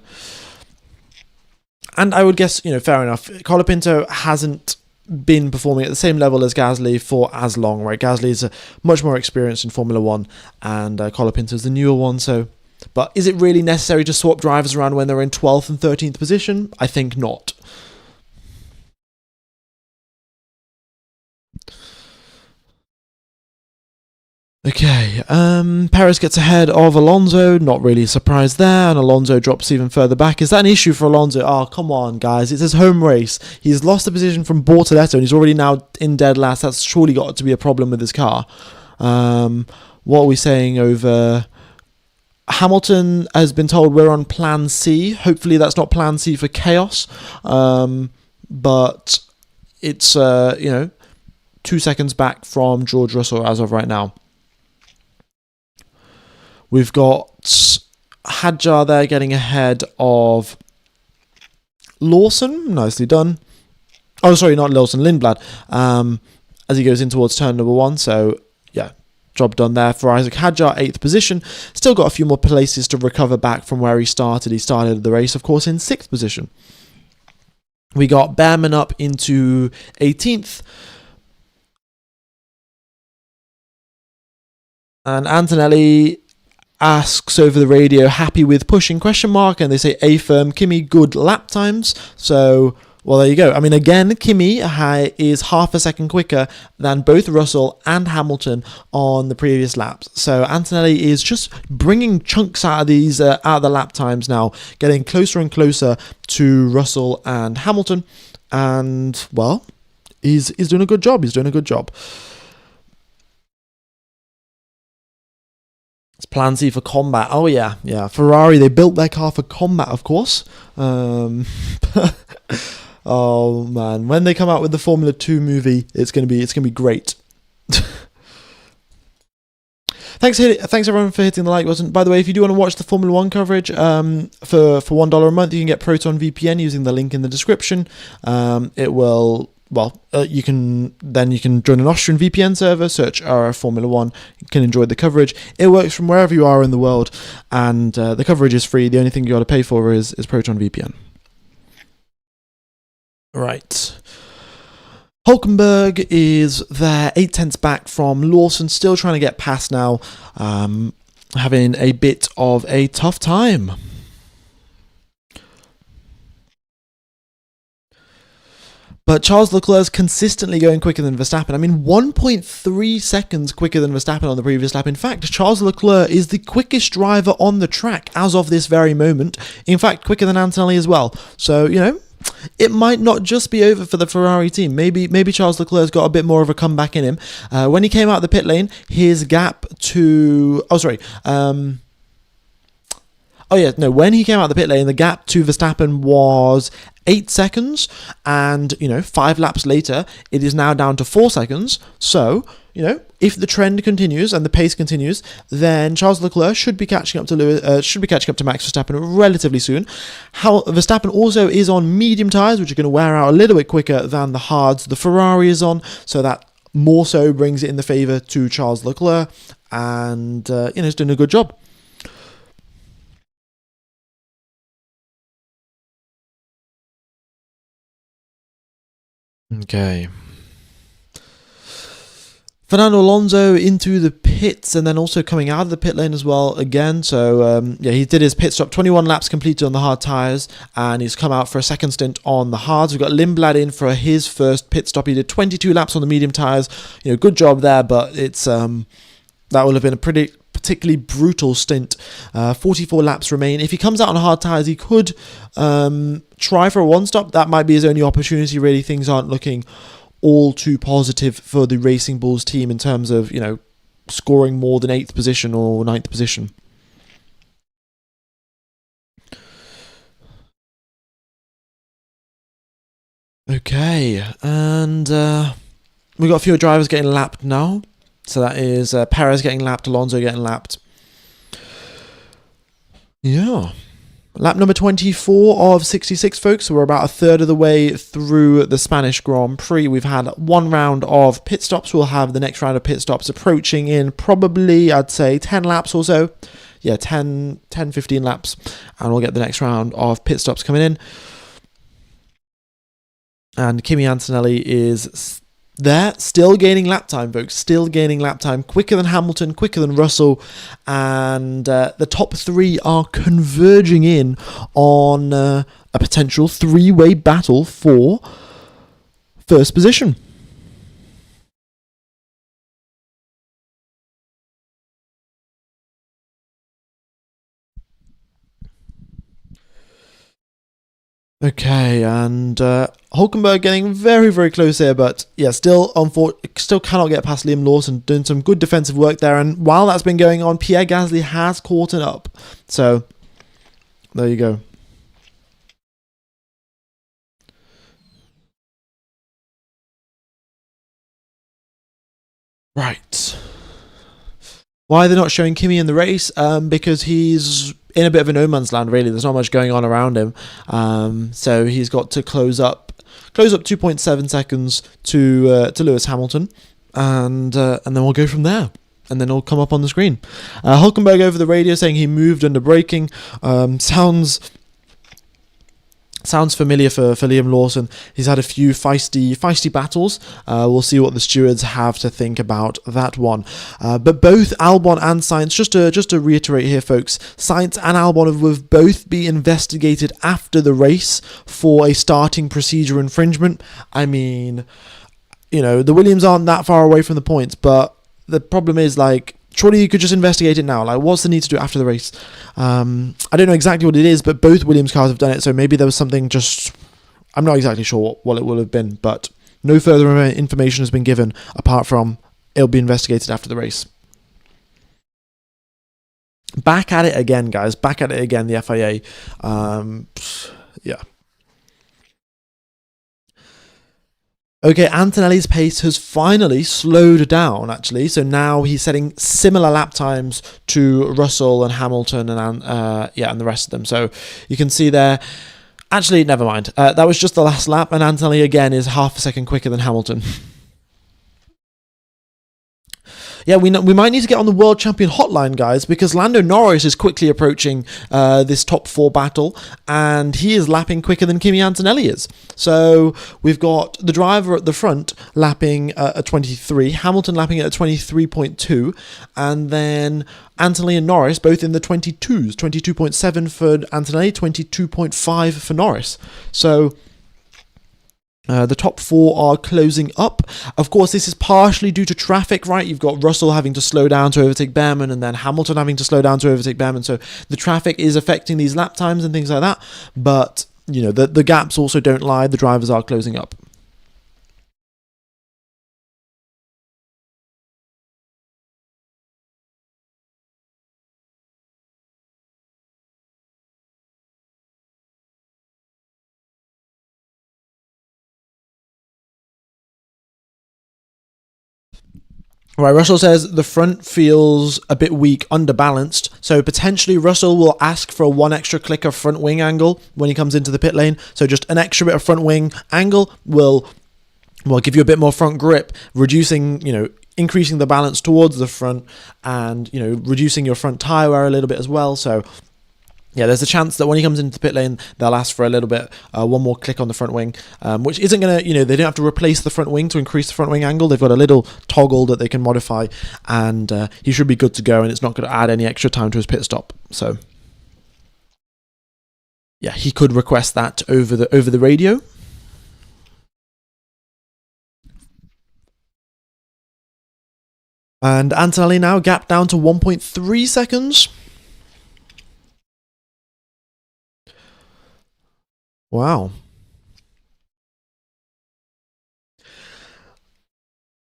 And I would guess, fair enough. Colapinto hasn't been performing at the same level as Gasly for as long, right? Gasly is much more experienced in Formula 1 and Colapinto is the newer one, so... But is it really necessary to swap drivers around when they're in 12th and 13th position? I think not. Okay, Perez gets ahead of Alonso, not really surprised there, and Alonso drops even further back. Is that an issue for Alonso? Oh, come on, guys, it's his home race. He's lost the position from Bortoleto, and he's already now in dead last. That's surely got to be a problem with his car. What are we saying over... Hamilton has been told we're on Plan C. Hopefully that's not Plan C for chaos, but it's, 2 seconds back from George Russell as of right now. We've got Hadjar there getting ahead of Lawson. Nicely done. Oh, sorry, not Lawson, Lindblad. As he goes in towards turn number 1. So, yeah, job done there for Isaac Hadjar, 8th position. Still got a few more places to recover back from where he started. He started the race, of course, in 6th position. We got Behrman up into 18th. And Antonelli asks over the radio, happy with pushing ? And they say A firm, Kimi good lap times. So, well, there you go. I mean, again, Kimi is half a second quicker than both Russell and Hamilton on the previous laps. So Antonelli is just bringing chunks out of these out of the lap times now, getting closer and closer to Russell and Hamilton. And, well, he's doing a good job. He's doing a good job. It's Plan C for combat. Oh yeah. Ferrari, they built their car for combat, of course. Oh man, when they come out with the Formula 2 movie, it's gonna be great. Thanks everyone for hitting the like button. By the way, if you do want to watch the Formula 1 coverage for $1 a month, you can get Proton VPN using the link in the description. It will. You can join an Austrian VPN server, search RF Formula 1, you can enjoy the coverage. It works from wherever you are in the world, and the coverage is free. The only thing you got to pay for is Proton VPN. Right. Hulkenberg is there, 8 tenths back from Lawson, still trying to get past now, having a bit of a tough time. But Charles Leclerc's consistently going quicker than Verstappen. I mean, 1.3 seconds quicker than Verstappen on the previous lap. In fact, Charles Leclerc is the quickest driver on the track as of this very moment. In fact, quicker than Antonelli as well. So, you know, it might not just be over for the Ferrari team. Maybe Charles Leclerc's got a bit more of a comeback in him. When he came out of the pit lane, his gap to... when he came out of the pit lane, the gap to Verstappen was 8 seconds, and, 5 laps later, it is now down to 4 seconds. So, if the trend continues and the pace continues, then Charles Leclerc should be catching up to Max Verstappen relatively soon. Verstappen also is on medium tyres, which are going to wear out a little bit quicker than the hards the Ferrari is on, so that more so brings it in the favour to Charles Leclerc, and he's doing a good job. Okay. Fernando Alonso into the pits and then also coming out of the pit lane as well again. So, he did his pit stop, 21 laps completed on the hard tyres, and he's come out for a second stint on the hards. We've got Lindblad in for his first pit stop. He did 22 laps on the medium tyres. Good job there, but it's that will have been a particularly brutal stint. 44 laps remain. If he comes out on hard tyres, he could try for a one-stop. That might be his only opportunity, really. Things aren't looking all too positive for the Racing Bulls team in terms of, scoring more than 8th position or 9th position. Okay, and we've got a few drivers getting lapped now. So that is Perez getting lapped, Alonso getting lapped. Yeah. Lap number 24 of 66, folks. So we're about a third of the way through the Spanish Grand Prix. We've had one round of pit stops. We'll have the next round of pit stops approaching in probably, I'd say, 10 laps or so. Yeah, 10, 15 laps. And we'll get the next round of pit stops coming in. And Kimi Antonelli is there, still gaining lap time, folks. Still gaining lap time, quicker than Hamilton, quicker than Russell, and the top three are converging in on a potential three-way battle for first position. Okay, and Hulkenberg getting very, very close here, but yeah, still cannot get past Liam Lawson, doing some good defensive work there, and while that's been going on, Pierre Gasly has caught up. So, there you go. Right. Why they're not showing Kimi in the race? Because he's in a bit of a no man's land, really. There's not much going on around him. So he's got to close up 2.7 seconds to Lewis Hamilton, and then we'll go from there. And then it'll come up on the screen. Hulkenberg over the radio saying he moved under braking. Sounds familiar for Liam Lawson. He's had a few feisty battles. We'll see what the stewards have to think about that one. But both Albon and Sainz, just to reiterate here, folks, Sainz and Albon will both be investigated after the race for a starting procedure infringement. I mean, the Williams aren't that far away from the points, but the problem is, surely you could just investigate it now. What's the need to do it after the race? I don't know exactly what it is, but both Williams cars have done it, so maybe there was something I'm not exactly sure what it will have been, but no further information has been given apart from it'll be investigated after the race. Back at it again, guys. Back at it again, the FIA. Yeah. Okay, Antonelli's pace has finally slowed down, actually. So now he's setting similar lap times to Russell and Hamilton and the rest of them. So you can see there. Actually, never mind. That was just the last lap, and Antonelli again is half a second quicker than Hamilton. Yeah, we might need to get on the world champion hotline, guys, because Lando Norris is quickly approaching this top 4 battle, and he is lapping quicker than Kimi Antonelli is. So we've got the driver at the front lapping at 23, Hamilton lapping at 23.2, and then Antonelli and Norris both in the 22s, 22.7 for Antonelli, 22.5 for Norris. So the top 4 are closing up. Of course, this is partially due to traffic, right? You've got Russell having to slow down to overtake Behrman, and then Hamilton having to slow down to overtake Behrman. So the traffic is affecting these lap times and things like that. But, the gaps also don't lie. The drivers are closing up. Right, Russell says the front feels a bit weak, underbalanced, so potentially Russell will ask for a 1 extra click of front wing angle when he comes into the pit lane. So just an extra bit of front wing angle will give you a bit more front grip, reducing, increasing the balance towards the front, and, reducing your front tyre wear a little bit as well. So yeah, there's a chance that when he comes into the pit lane, they'll ask for a little bit, 1 more click on the front wing, which isn't going to, they don't have to replace the front wing to increase the front wing angle. They've got a little toggle that they can modify, and he should be good to go, and it's not going to add any extra time to his pit stop. So yeah, he could request that over the radio. And Antonelli now gap down to 1.3 seconds. Wow.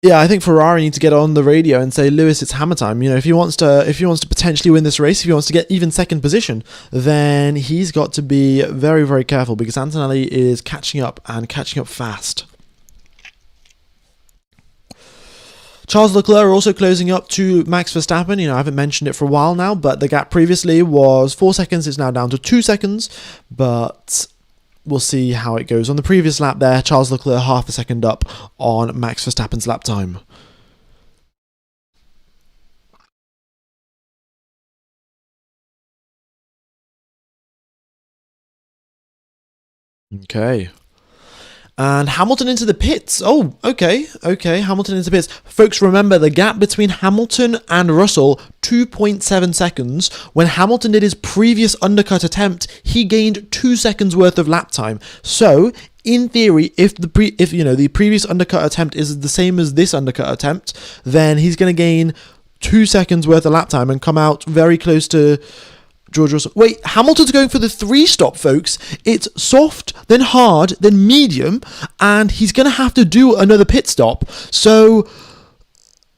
Yeah, I think Ferrari need to get on the radio and say, Lewis, it's hammer time. If he wants to potentially win this race, if he wants to get even second position, then he's got to be very, very careful, because Antonelli is catching up fast. Charles Leclerc also closing up to Max Verstappen. I haven't mentioned it for a while now, but the gap previously was 4 seconds. It's now down to 2 seconds, but we'll see how it goes. On the previous lap there, Charles Leclerc half a second up on Max Verstappen's lap time. Okay. And Hamilton into the pits. Oh, okay. Hamilton into the pits. Folks, remember the gap between Hamilton and Russell, 2.7 seconds. When Hamilton did his previous undercut attempt, he gained 2 seconds worth of lap time. So, in theory, if the previous undercut attempt is the same as this undercut attempt, then he's going to gain 2 seconds worth of lap time and come out very close to George Russell. Wait, Hamilton's going for the 3-stop, folks. It's soft, then hard, then medium, and he's going to have to do another pit stop. So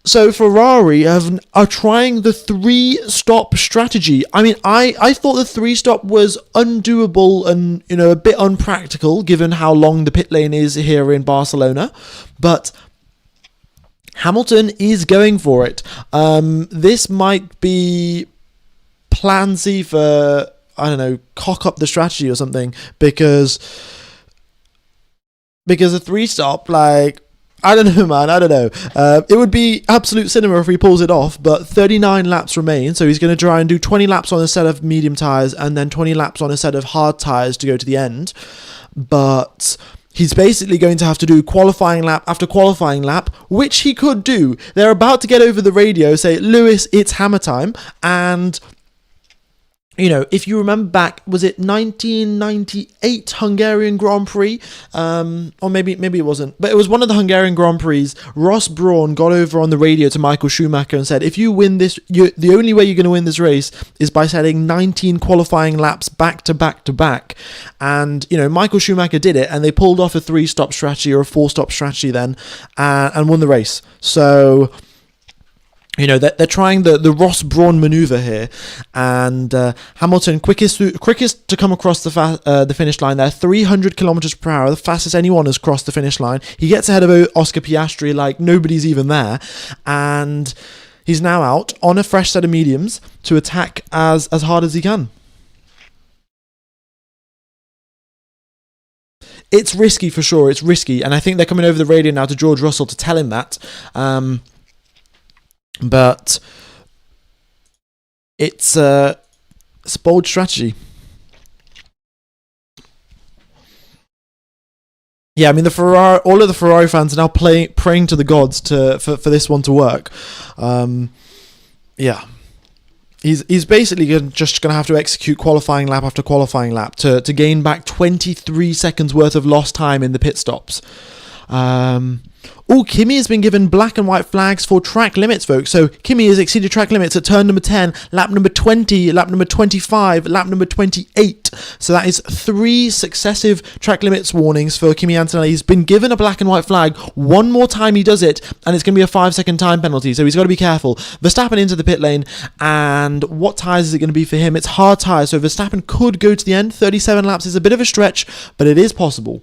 Ferrari are trying the 3-stop strategy. I mean, I thought the 3-stop was undoable and, a bit unpractical given how long the pit lane is here in Barcelona, but Hamilton is going for it. This might be Plan C for, cock up the strategy or something, because a 3-stop, I don't know, man. I don't know. It would be absolute cinema if he pulls it off, but 39 laps remain, so he's going to try and do 20 laps on a set of medium tyres and then 20 laps on a set of hard tyres to go to the end. But he's basically going to have to do qualifying lap after qualifying lap, which he could do. They're about to get over the radio, say, Lewis, it's hammer time, and if you remember back, was it 1998 Hungarian Grand Prix? Or maybe it wasn't. But it was one of the Hungarian Grand Prix. Ross Brawn got over on the radio to Michael Schumacher and said, if you win this, the only way you're going to win this race is by setting 19 qualifying laps back to back to back. And, Michael Schumacher did it, and they pulled off a 3-stop strategy or a 4-stop strategy then, and won the race. So they're trying the Ross Brawn maneuver here, and Hamilton quickest to come across the finish line there, 300 kilometers per hour, the fastest anyone has crossed the finish line. He gets ahead of Oscar Piastri like nobody's even there, and he's now out on a fresh set of mediums to attack as hard as he can. It's risky for sure. It's risky, and I think they're coming over the radio now to George Russell to tell him that. But it's a bold strategy. Yeah, I mean all of the Ferrari fans are now praying to the gods for this one to work. Yeah, he's basically just going to have to execute qualifying lap after qualifying lap to gain back 23 seconds worth of lost time in the pit stops. Kimi has been given black and white flags for track limits, folks. So Kimi has exceeded track limits at turn number 10, lap number 20, lap number 25, lap number 28. So that is 3 successive track limits warnings for Kimi Antonelli. He's been given a black and white flag. One more time he does it, and it's going to be a 5-second time penalty. So he's got to be careful. Verstappen into the pit lane, and what tyres is it going to be for him? It's hard tyres, so Verstappen could go to the end. 37 laps is a bit of a stretch, but it is possible.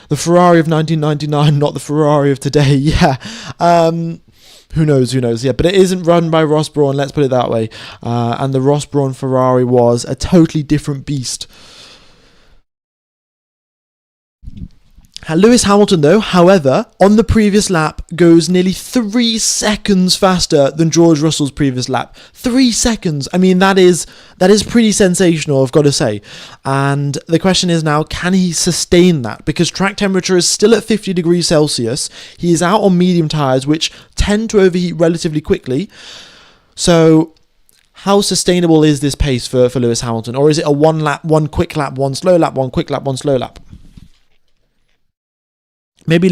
The Ferrari of 1999, not the Ferrari of today. Yeah. Who knows? Yeah, but it isn't run by Ross Brawn, let's put it that way. And the Ross Brawn Ferrari was a totally different beast. Lewis Hamilton, though, however, on the previous lap, goes nearly 3 seconds faster than George Russell's previous lap. 3 seconds. I mean, that is pretty sensational, I've got to say. And the question is now, can he sustain that? Because track temperature is still at 50 degrees Celsius. He is out on medium tyres, which tend to overheat relatively quickly. So how sustainable is this pace for Lewis Hamilton? Or is it a one quick lap, one slow lap, one quick lap, one slow lap? Maybe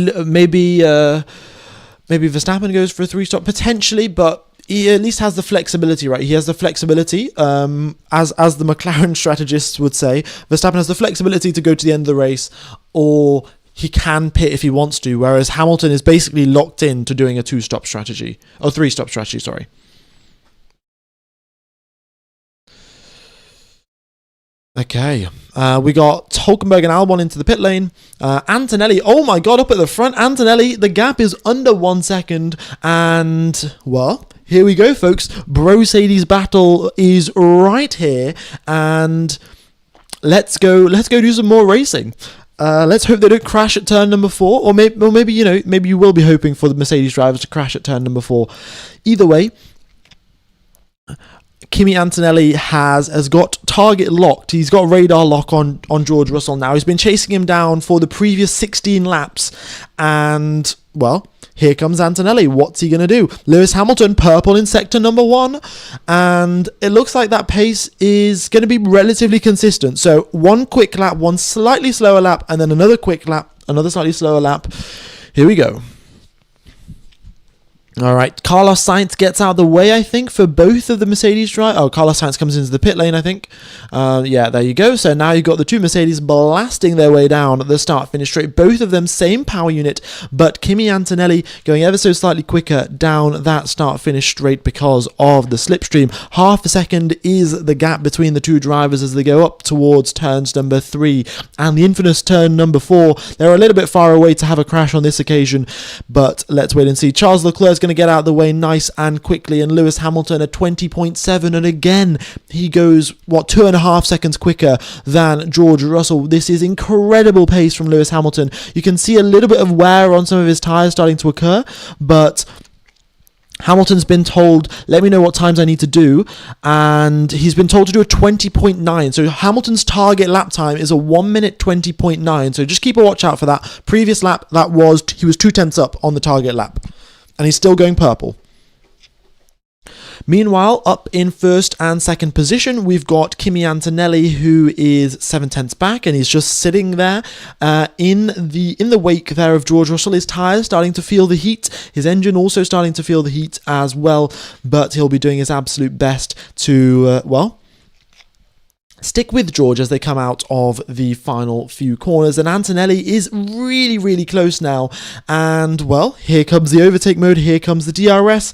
Verstappen goes for a 3-stop potentially, but he at least has the flexibility, right? He has the flexibility, as the McLaren strategists would say. Verstappen has the flexibility to go to the end of the race, or he can pit if he wants to, whereas Hamilton is basically locked in to doing a 2-stop strategy, or 3-stop strategy, sorry. Okay, we got Hülkenberg and Albon into the pit lane. Antonelli, oh my god, up at the front. Antonelli, the gap is under 1 second. And, well, here we go, folks. Brosadie's battle is right here. And let's go do some more racing. Let's hope they don't crash at turn number 4. Or maybe you will be hoping for the Mercedes drivers to crash at turn number 4. Either way, Kimi Antonelli has got target locked. He's got radar lock on George Russell now. He's been chasing him down for the previous 16 laps. And, well, here comes Antonelli. What's he going to do? Lewis Hamilton, purple in sector number 1. And it looks like that pace is going to be relatively consistent. So one quick lap, one slightly slower lap, and then another quick lap, another slightly slower lap. Here we go. All right, Carlos Sainz gets out of the way, I think, for both of the Mercedes drivers. Oh, Carlos Sainz comes into the pit lane, I think. Yeah, there you go. So now you've got the two Mercedes blasting their way down at the start-finish straight. Both of them same power unit, but Kimi Antonelli going ever so slightly quicker down that start-finish straight because of the slipstream. Half a second is the gap between the two drivers as they go up towards turns number 3 and the infamous turn number 4. They're a little bit far away to have a crash on this occasion, but let's wait and see. Charles Leclerc's going to get out of the way nice and quickly, and Lewis Hamilton at 20.7, and again he goes 2.5 seconds quicker than George Russell. This is incredible pace from Lewis Hamilton. You can see a little bit of wear on some of his tyres starting to occur, but Hamilton's been told, let me know what times I need to do, and he's been told to do a 20.9. So Hamilton's target lap time is a 1 minute 20.9. So just keep a watch out for that. Previous lap, he was 0.2 up on the target lap, and he's still going purple. Meanwhile, up in first and second position, we've got Kimi Antonelli, who is 0.7 back, and he's just sitting there in the wake there of George Russell. His tyres starting to feel the heat, his engine also starting to feel the heat as well, but he'll be doing his absolute best to, stick with George as they come out of the final few corners. And Antonelli is really, really close now. And, well, here comes the overtake mode. Here comes the DRS.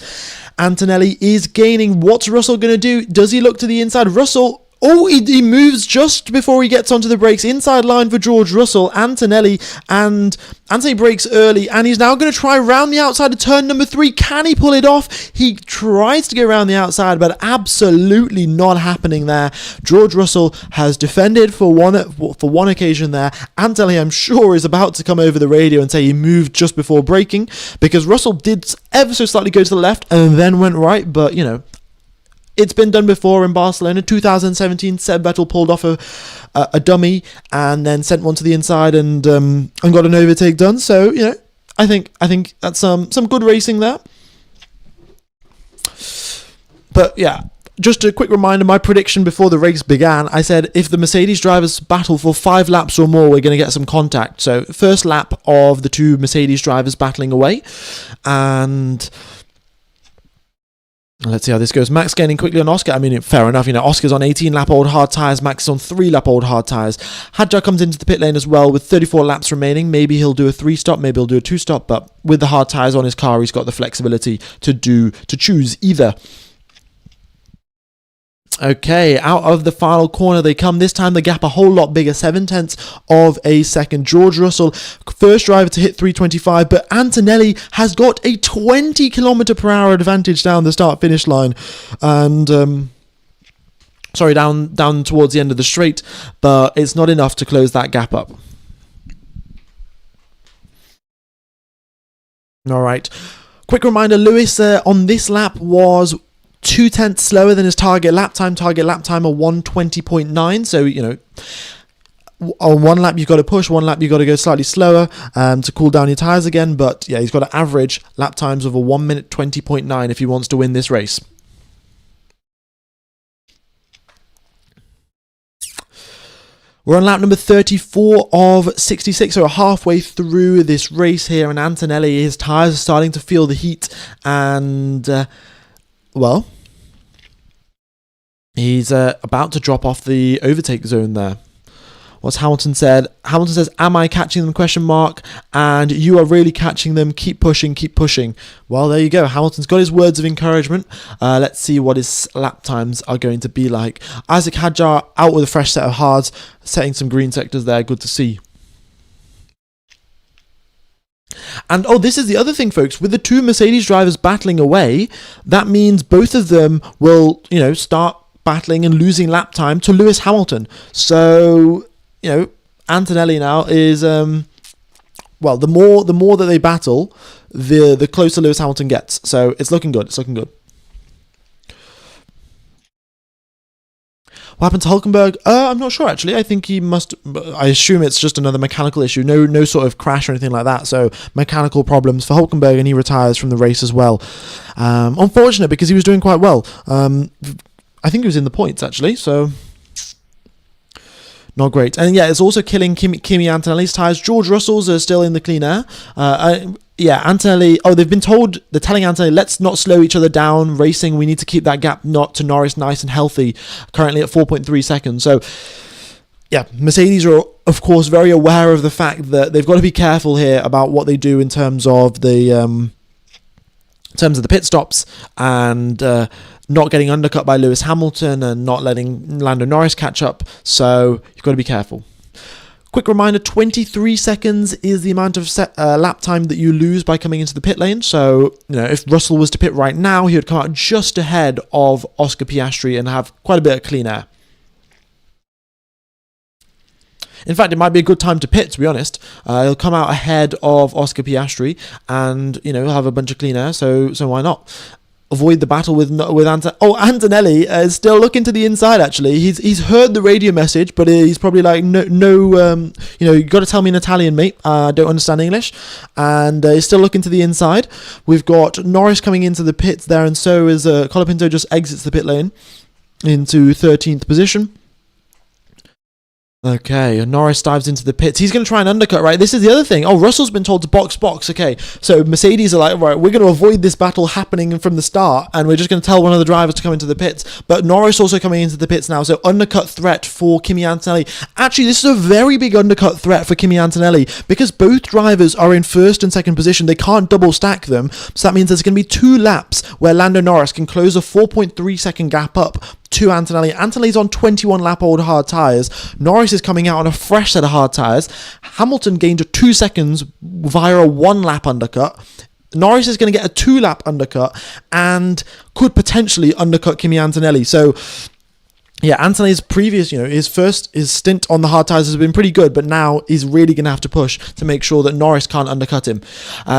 Antonelli is gaining. What's Russell going to do? Does he look to the inside? Russell, Oh, he moves just before he gets onto the brakes. Inside line for George Russell, Antonelli, and Anthony brakes early, and he's now going to try round the outside of turn number 3. Can he pull it off? He tries to go around the outside, but absolutely not happening there. George Russell has defended for one occasion there. Antonelli, I'm sure, is about to come over the radio and say he moved just before braking, because Russell did ever so slightly go to the left and then went right, but, you know, it's been done before in Barcelona. 2017, Seb Vettel pulled off a dummy and then sent one to the inside and got an overtake done. So, you know, I think that's some good racing there. But yeah, just a quick reminder, my prediction before the race began, I said if the Mercedes drivers battle for 5 laps or more, we're going to get some contact. So first lap of the 2 Mercedes drivers battling away, and let's see how this goes. Max gaining quickly on Oscar. I mean, fair enough. You know, Oscar's on 18-lap-old hard tyres. Max is on 3-lap-old hard tyres. Hadjar comes into the pit lane as well with 34 laps remaining. Maybe he'll do a 3-stop. Maybe he'll do a 2-stop. But with the hard tyres on his car, he's got the flexibility to choose either. Okay, out of the final corner they come. This time the gap a whole lot bigger, 0.7 of a second. George Russell, first driver to hit 325, but Antonelli has got a 20 km/h advantage down the start-finish line, and down towards the end of the straight, but it's not enough to close that gap up. All right, quick reminder: Lewis on this lap was 0.2 slower than his target lap time of 120.9. So, you know, on one lap you've got to push, one lap you've got to go slightly slower to cool down your tyres again. But yeah, he's got to average lap times of a 1 minute 20.9 if he wants to win this race. We're on lap number 34 of 66, so halfway through this race here, and Antonelli, his tyres are starting to feel the heat, and well, he's about to drop off the overtake zone there. What's Hamilton said? Hamilton says, "Am I catching them?" Question mark. And you are really catching them. Keep pushing, keep pushing. Well, there you go. Hamilton's got his words of encouragement. Let's see what his lap times are going to be like. Isaac Hadjar out with a fresh set of hards, setting some green sectors there. Good to see. And this is the other thing, folks. With the 2 Mercedes drivers battling away, that means both of them will, you know, start battling and losing lap time to Lewis Hamilton. So, you know, Antonelli now is well, the more that they battle, the closer Lewis Hamilton gets. So it's looking good. It's looking good. What happened to Hülkenberg? I'm not sure, actually. I think he must... I assume it's just another mechanical issue. No sort of crash or anything like that. So, mechanical problems for Hülkenberg, and he retires from the race as well. Unfortunate, because he was doing quite well. I think he was in the points, actually. So, not great. And yeah, it's also killing Kimi Antonelli's tyres. George Russell's are still in the clean air. Yeah, Antonelli... they're telling Antonelli, let's not slow each other down racing. We need to keep that gap not to Norris nice and healthy, currently at 4.3 seconds. So, yeah, Mercedes are, of course, very aware of the fact that they've got to be careful here about what they do in terms of the pit stops and not getting undercut by Lewis Hamilton and not letting Lando Norris catch up. So, you've got to be careful. Quick reminder, 23 seconds is the amount of lap time that you lose by coming into the pit lane. So, you know, if Russell was to pit right now, he would come out just ahead of Oscar Piastri and have quite a bit of clean air. In fact, it might be a good time to pit, to be honest. He'll come out ahead of Oscar Piastri and, you know, have a bunch of clean air, so why not? Avoid the battle with Antonelli is still looking to the inside, actually. He's heard the radio message, but he's probably like, no, you know, you got to tell me in Italian, mate. I don't understand English. And he's still looking to the inside. We've got Norris coming into the pits there, and so is Colapinto just exits the pit lane into 13th position. Okay, Norris dives into the pits. He's going to try and undercut, right? This is the other thing. Russell's been told to box. Okay, so Mercedes are like, right, we're going to avoid this battle happening from the start, and we're just going to tell one of the drivers to come into the pits. But Norris also coming into the pits now, so undercut threat for Kimi Antonelli. Actually, this is a very big undercut threat for Kimi Antonelli, because both drivers are in first and second position. They can't double stack them, so that means there's going to be 2 laps where Lando Norris can close a 4.3 second gap up to Antonelli. Antonelli's on 21 lap old hard tyres. Norris is coming out on a fresh set of hard tyres. Hamilton gained 2 seconds via a 1 lap undercut. Norris is going to get a 2 lap undercut and could potentially undercut Kimi Antonelli. So yeah, Antonelli's previous, his stint on the hard tyres has been pretty good, but now he's really going to have to push to make sure that Norris can't undercut him.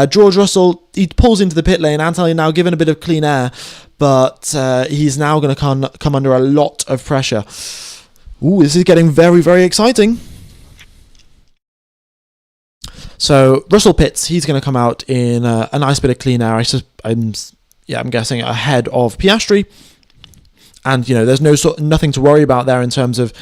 George Russell, he pulls into the pit lane. Antonelli now given a bit of clean air, but he's now going to come under a lot of pressure. Ooh, this is getting very, very exciting. So Russell pits. He's going to come out in a nice bit of clean air. I'm guessing ahead of Piastri. And, there's nothing to worry about there in terms of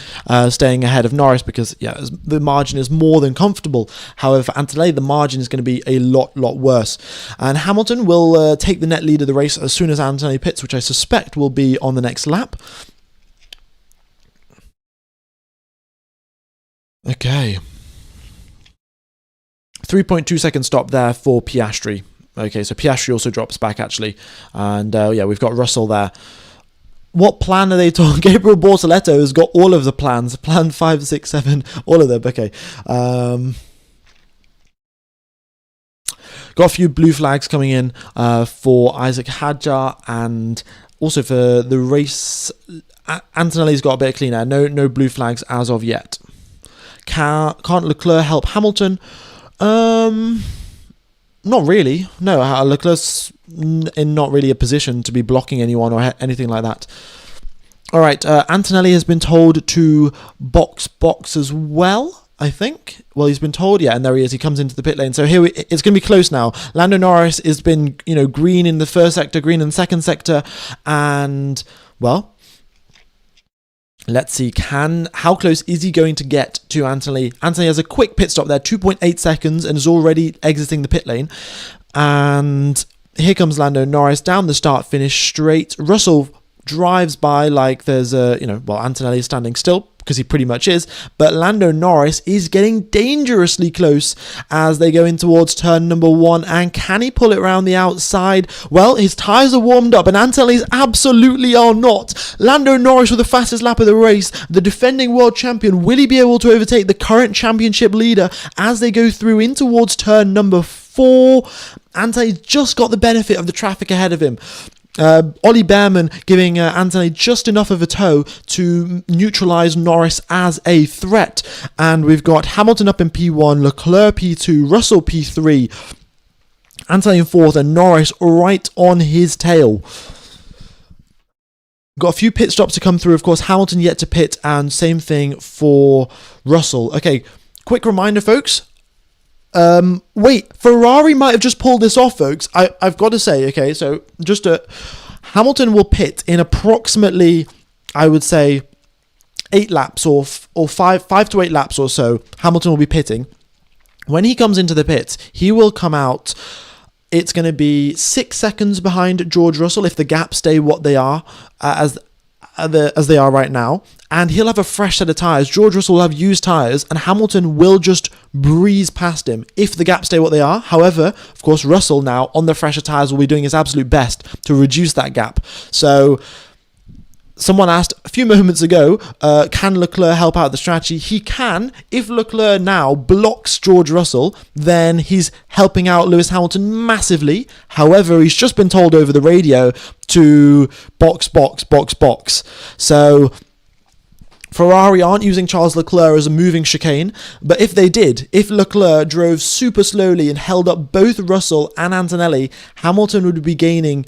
staying ahead of Norris because, the margin is more than comfortable. However, for Antonelli, the margin is going to be a lot worse. And Hamilton will take the net lead of the race as soon as Antonelli pits, which I suspect will be on the next lap. Okay. 3.2 second stop there for Piastri. Okay, so Piastri also drops back, actually. And, we've got Russell there. What plan are they talking? Gabriel Bortoletto has got all of the plans. Plan 5, 6, 7, all of them. Okay. Got a few blue flags coming in for Isaac Hadjar and also for the race. Antonelli's got a bit of clean air. No blue flags as of yet. Can't Leclerc help Hamilton? Not really. No, Leclerc's in not really a position to be blocking anyone or anything like that. All right, Antonelli has been told to box as well, I think. Well, he's been told, and there he is. He comes into the pit lane. So here it's going to be close now. Lando Norris has been, green in the first sector, green in the second sector, and well, let's see, how close is he going to get to Antonelli? Antonelli has a quick pit stop there, 2.8 seconds, and is already exiting the pit lane. And here comes Lando Norris down the start-finish straight. Russell drives by like there's Antonelli is standing still, because he pretty much is, but Lando Norris is getting dangerously close as they go in towards turn number 1, and can he pull it around the outside? Well, his tyres are warmed up, and Antonelli's absolutely are not. Lando Norris with the fastest lap of the race, the defending world champion, will he be able to overtake the current championship leader as they go through in towards turn number 4? Antonelli's just got the benefit of the traffic ahead of him. Ollie Behrman giving Antonelli just enough of a tow to neutralise Norris as a threat. And we've got Hamilton up in P1, Leclerc P2, Russell P3, Antonelli in 4th, and Norris right on his tail. Got a few pit stops to come through, of course. Hamilton yet to pit, and same thing for Russell. Okay, quick reminder, folks. Ferrari might have just pulled this off, folks. I've got to say, okay, so Hamilton will pit in approximately, I would say, 8 laps or 5 to 8 laps or so. Hamilton will be pitting. When he comes into the pits, he will come out. It's going to be 6 seconds behind George Russell if the gaps stay what they are as they are right now, and he'll have a fresh set of tyres. George Russell will have used tyres, and Hamilton will just breeze past him if the gaps stay what they are. However, of course, Russell now on the fresher tyres will be doing his absolute best to reduce that gap. So someone asked a few moments ago, can Leclerc help out the strategy? He can. If Leclerc now blocks George Russell, then he's helping out Lewis Hamilton massively. However, he's just been told over the radio to box. So Ferrari aren't using Charles Leclerc as a moving chicane, but if they did, if Leclerc drove super slowly and held up both Russell and Antonelli, Hamilton would be gaining.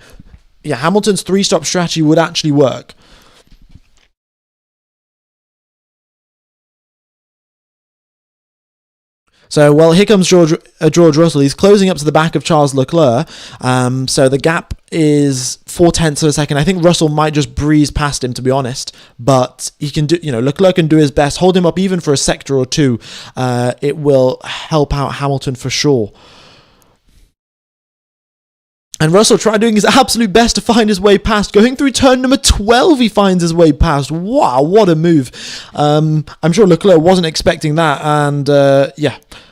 Yeah, Hamilton's 3-stop strategy would actually work. So, well, here comes George Russell. He's closing up to the back of Charles Leclerc. So the gap is 0.4 of a second. I think Russell might just breeze past him, to be honest. But he can do, Leclerc can do his best. Hold him up even for a sector or two. It will help out Hamilton for sure. And Russell tried doing his absolute best to find his way past. Going through turn number 12, he finds his way past. Wow, what a move. I'm sure Leclerc wasn't expecting that. And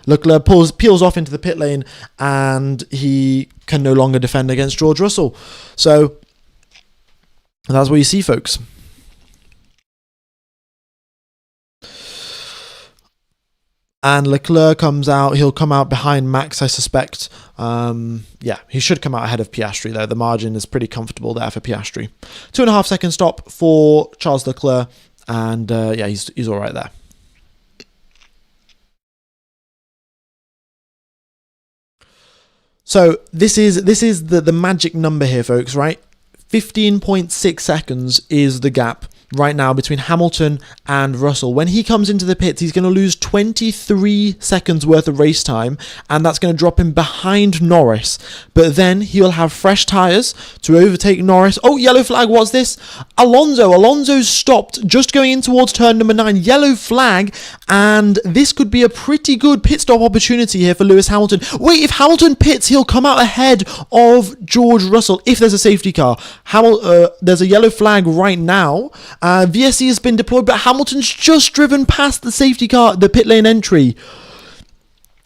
Leclerc peels off into the pit lane, and he can no longer defend against George Russell. So that's what you see, folks. And Leclerc comes out. He'll come out behind Max, I suspect. Yeah, he should come out ahead of Piastri, though. The margin is pretty comfortable there for Piastri. 2.5 second stop for Charles Leclerc. And yeah, he's all right there. So this is the magic number here, folks, right? 15.6 seconds is the gap right now between Hamilton and Russell. When he comes into the pits, he's going to lose 23 seconds worth of race time, and that's going to drop him behind Norris. But then he'll have fresh tyres to overtake Norris. Oh, yellow flag, what's this? Alonso's stopped just going in towards turn number 9. Yellow flag, and this could be a pretty good pit stop opportunity here for Lewis Hamilton. Wait, if Hamilton pits, he'll come out ahead of George Russell if there's a safety car. There's a yellow flag right now. VSC has been deployed, but Hamilton's just driven past the safety car, the pit lane entry.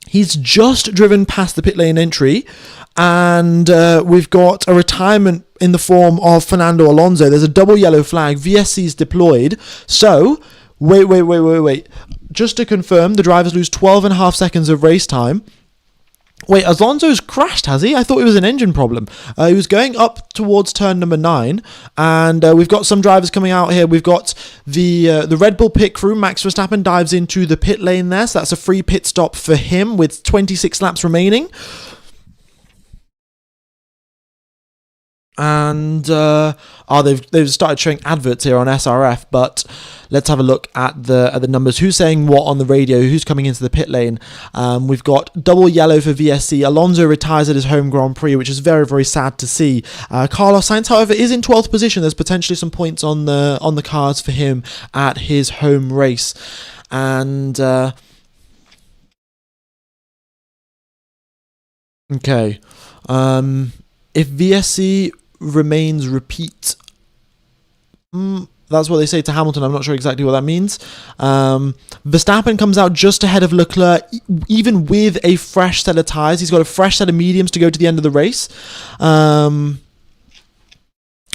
He's just driven past the pit lane entry, and we've got a retirement in the form of Fernando Alonso. There's a double yellow flag. VSC's deployed. So, wait. Just to confirm, the drivers lose 12.5 seconds of race time. Wait, Alonso's crashed, has he? I thought it was an engine problem. He was going up towards turn number 9, and we've got some drivers coming out here. We've got the Red Bull pit crew. Max Verstappen dives into the pit lane there, so that's a free pit stop for him with 26 laps remaining. And they've started showing adverts here on SRF, but let's have a look at the numbers. Who's saying what on the radio? Who's coming into the pit lane? We've got double yellow for VSC. Alonso retires at his home Grand Prix, which is very, very sad to see. Carlos Sainz, however, is in 12th position. There's potentially some points on the cards for him at his home race, and okay, if VSC remains repeat. That's what they say to Hamilton. I'm not sure exactly what that means. Verstappen comes out just ahead of Leclerc, even with a fresh set of tyres. He's got a fresh set of mediums to go to the end of the race.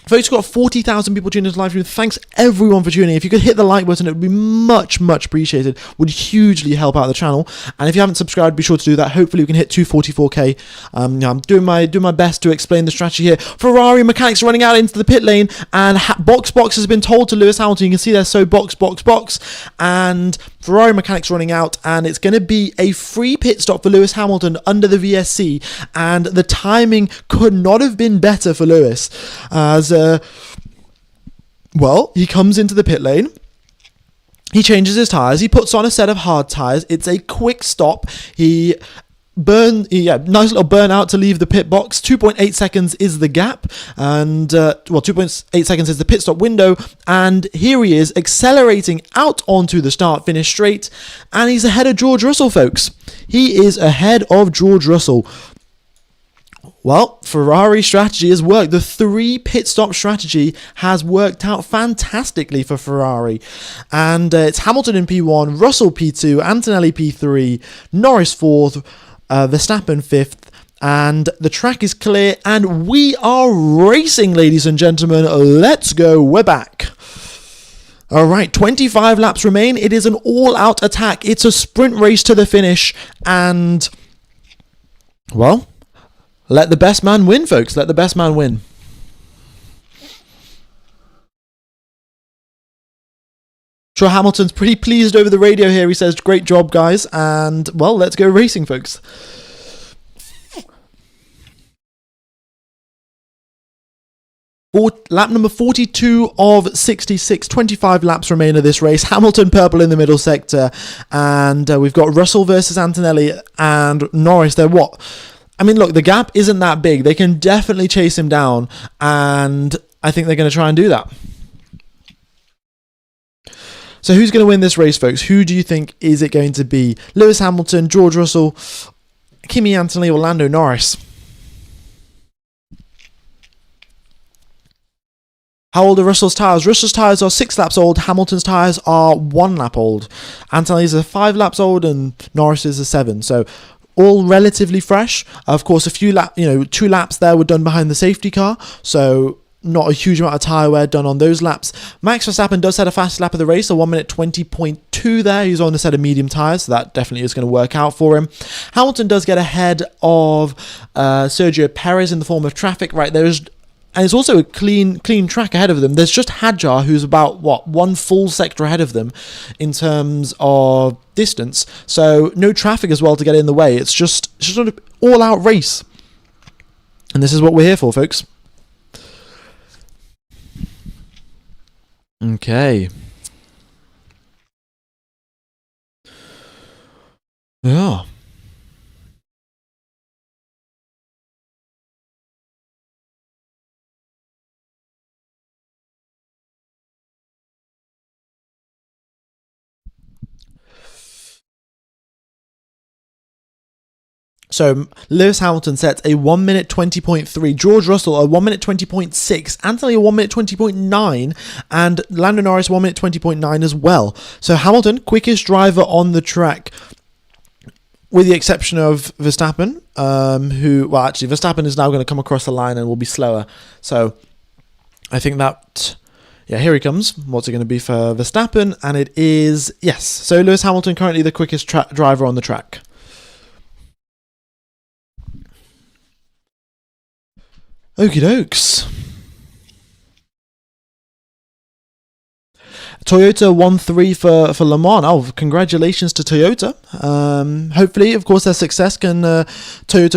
Folks, got 40,000 people tuning into live stream. Thanks everyone for tuning. If you could hit the like button, it would be much, much appreciated. Would hugely help out the channel. And if you haven't subscribed, be sure to do that. Hopefully we can hit 244k. I'm doing my best to explain the strategy here. Ferrari mechanics running out into the pit lane, and box has been told to Lewis Hamilton. You can see there, so box, and Ferrari mechanics running out, and it's going to be a free pit stop for Lewis Hamilton under the VSC, and the timing could not have been better for Lewis, as well, he comes into the pit lane, he changes his tyres, he puts on a set of hard tyres, it's a quick stop, nice little burnout to leave the pit box. 2.8 seconds is the gap, and 2.8 seconds is the pit stop window, and here he is accelerating out onto the start-finish straight, and he's ahead of George Russell, folks. He is ahead of George Russell. Well, Ferrari strategy has worked. The 3 pit stop strategy has worked out fantastically for Ferrari. And it's Hamilton in P1, Russell P2, Antonelli P3, Norris 4th, Verstappen 5th. And the track is clear, and we are racing, ladies and gentlemen. Let's go. We're back. All right, 25 laps remain. It is an all-out attack. It's a sprint race to the finish. And, well, let the best man win, folks. Let the best man win. Sure, Hamilton's pretty pleased over the radio here. He says, great job, guys. And, well, let's go racing, folks. Lap number 42 of 66, 25 laps remain of this race. Hamilton purple in the middle sector. And we've got Russell versus Antonelli and Norris. They're what? I mean, look, the gap isn't that big. They can definitely chase him down, and I think they're going to try and do that. So who's going to win this race, folks? Who do you think is it going to be? Lewis Hamilton, George Russell, Kimi Antonelli, or Lando Norris? How old are Russell's tyres? Russell's tyres are 6 laps old. Hamilton's tyres are 1 lap old. Antonelli's are 5 laps old, and Norris's are 7. So all relatively fresh. Of course, 2 laps there were done behind the safety car, so not a huge amount of tyre wear done on those laps. Max Verstappen does set a fast lap of the race, a 1 minute 20.2. 2 there. He's on a set of medium tyres, so that definitely is going to work out for him. Hamilton does get ahead of Sergio Perez in the form of traffic, right? And it's also a clean track ahead of them. There's just Hadjar, who's about, 1 full sector ahead of them in terms of distance. So no traffic as well to get in the way. It's just an all-out race. And this is what we're here for, folks. Okay. Yeah. So Lewis Hamilton sets a 1 minute 20.3, George Russell a 1 minute 20.6, Anthony a 1 minute 20.9, and Lando Norris 1 minute 20.9 as well. So Hamilton, quickest driver on the track, with the exception of Verstappen, Verstappen is now going to come across the line and will be slower. So I think that, here he comes. What's it going to be for Verstappen? And it is, yes. So Lewis Hamilton currently the quickest driver on the track. Okie dokes. Toyota 1-3 for Le Mans. Oh, congratulations to Toyota. Hopefully, of course, their success Toyota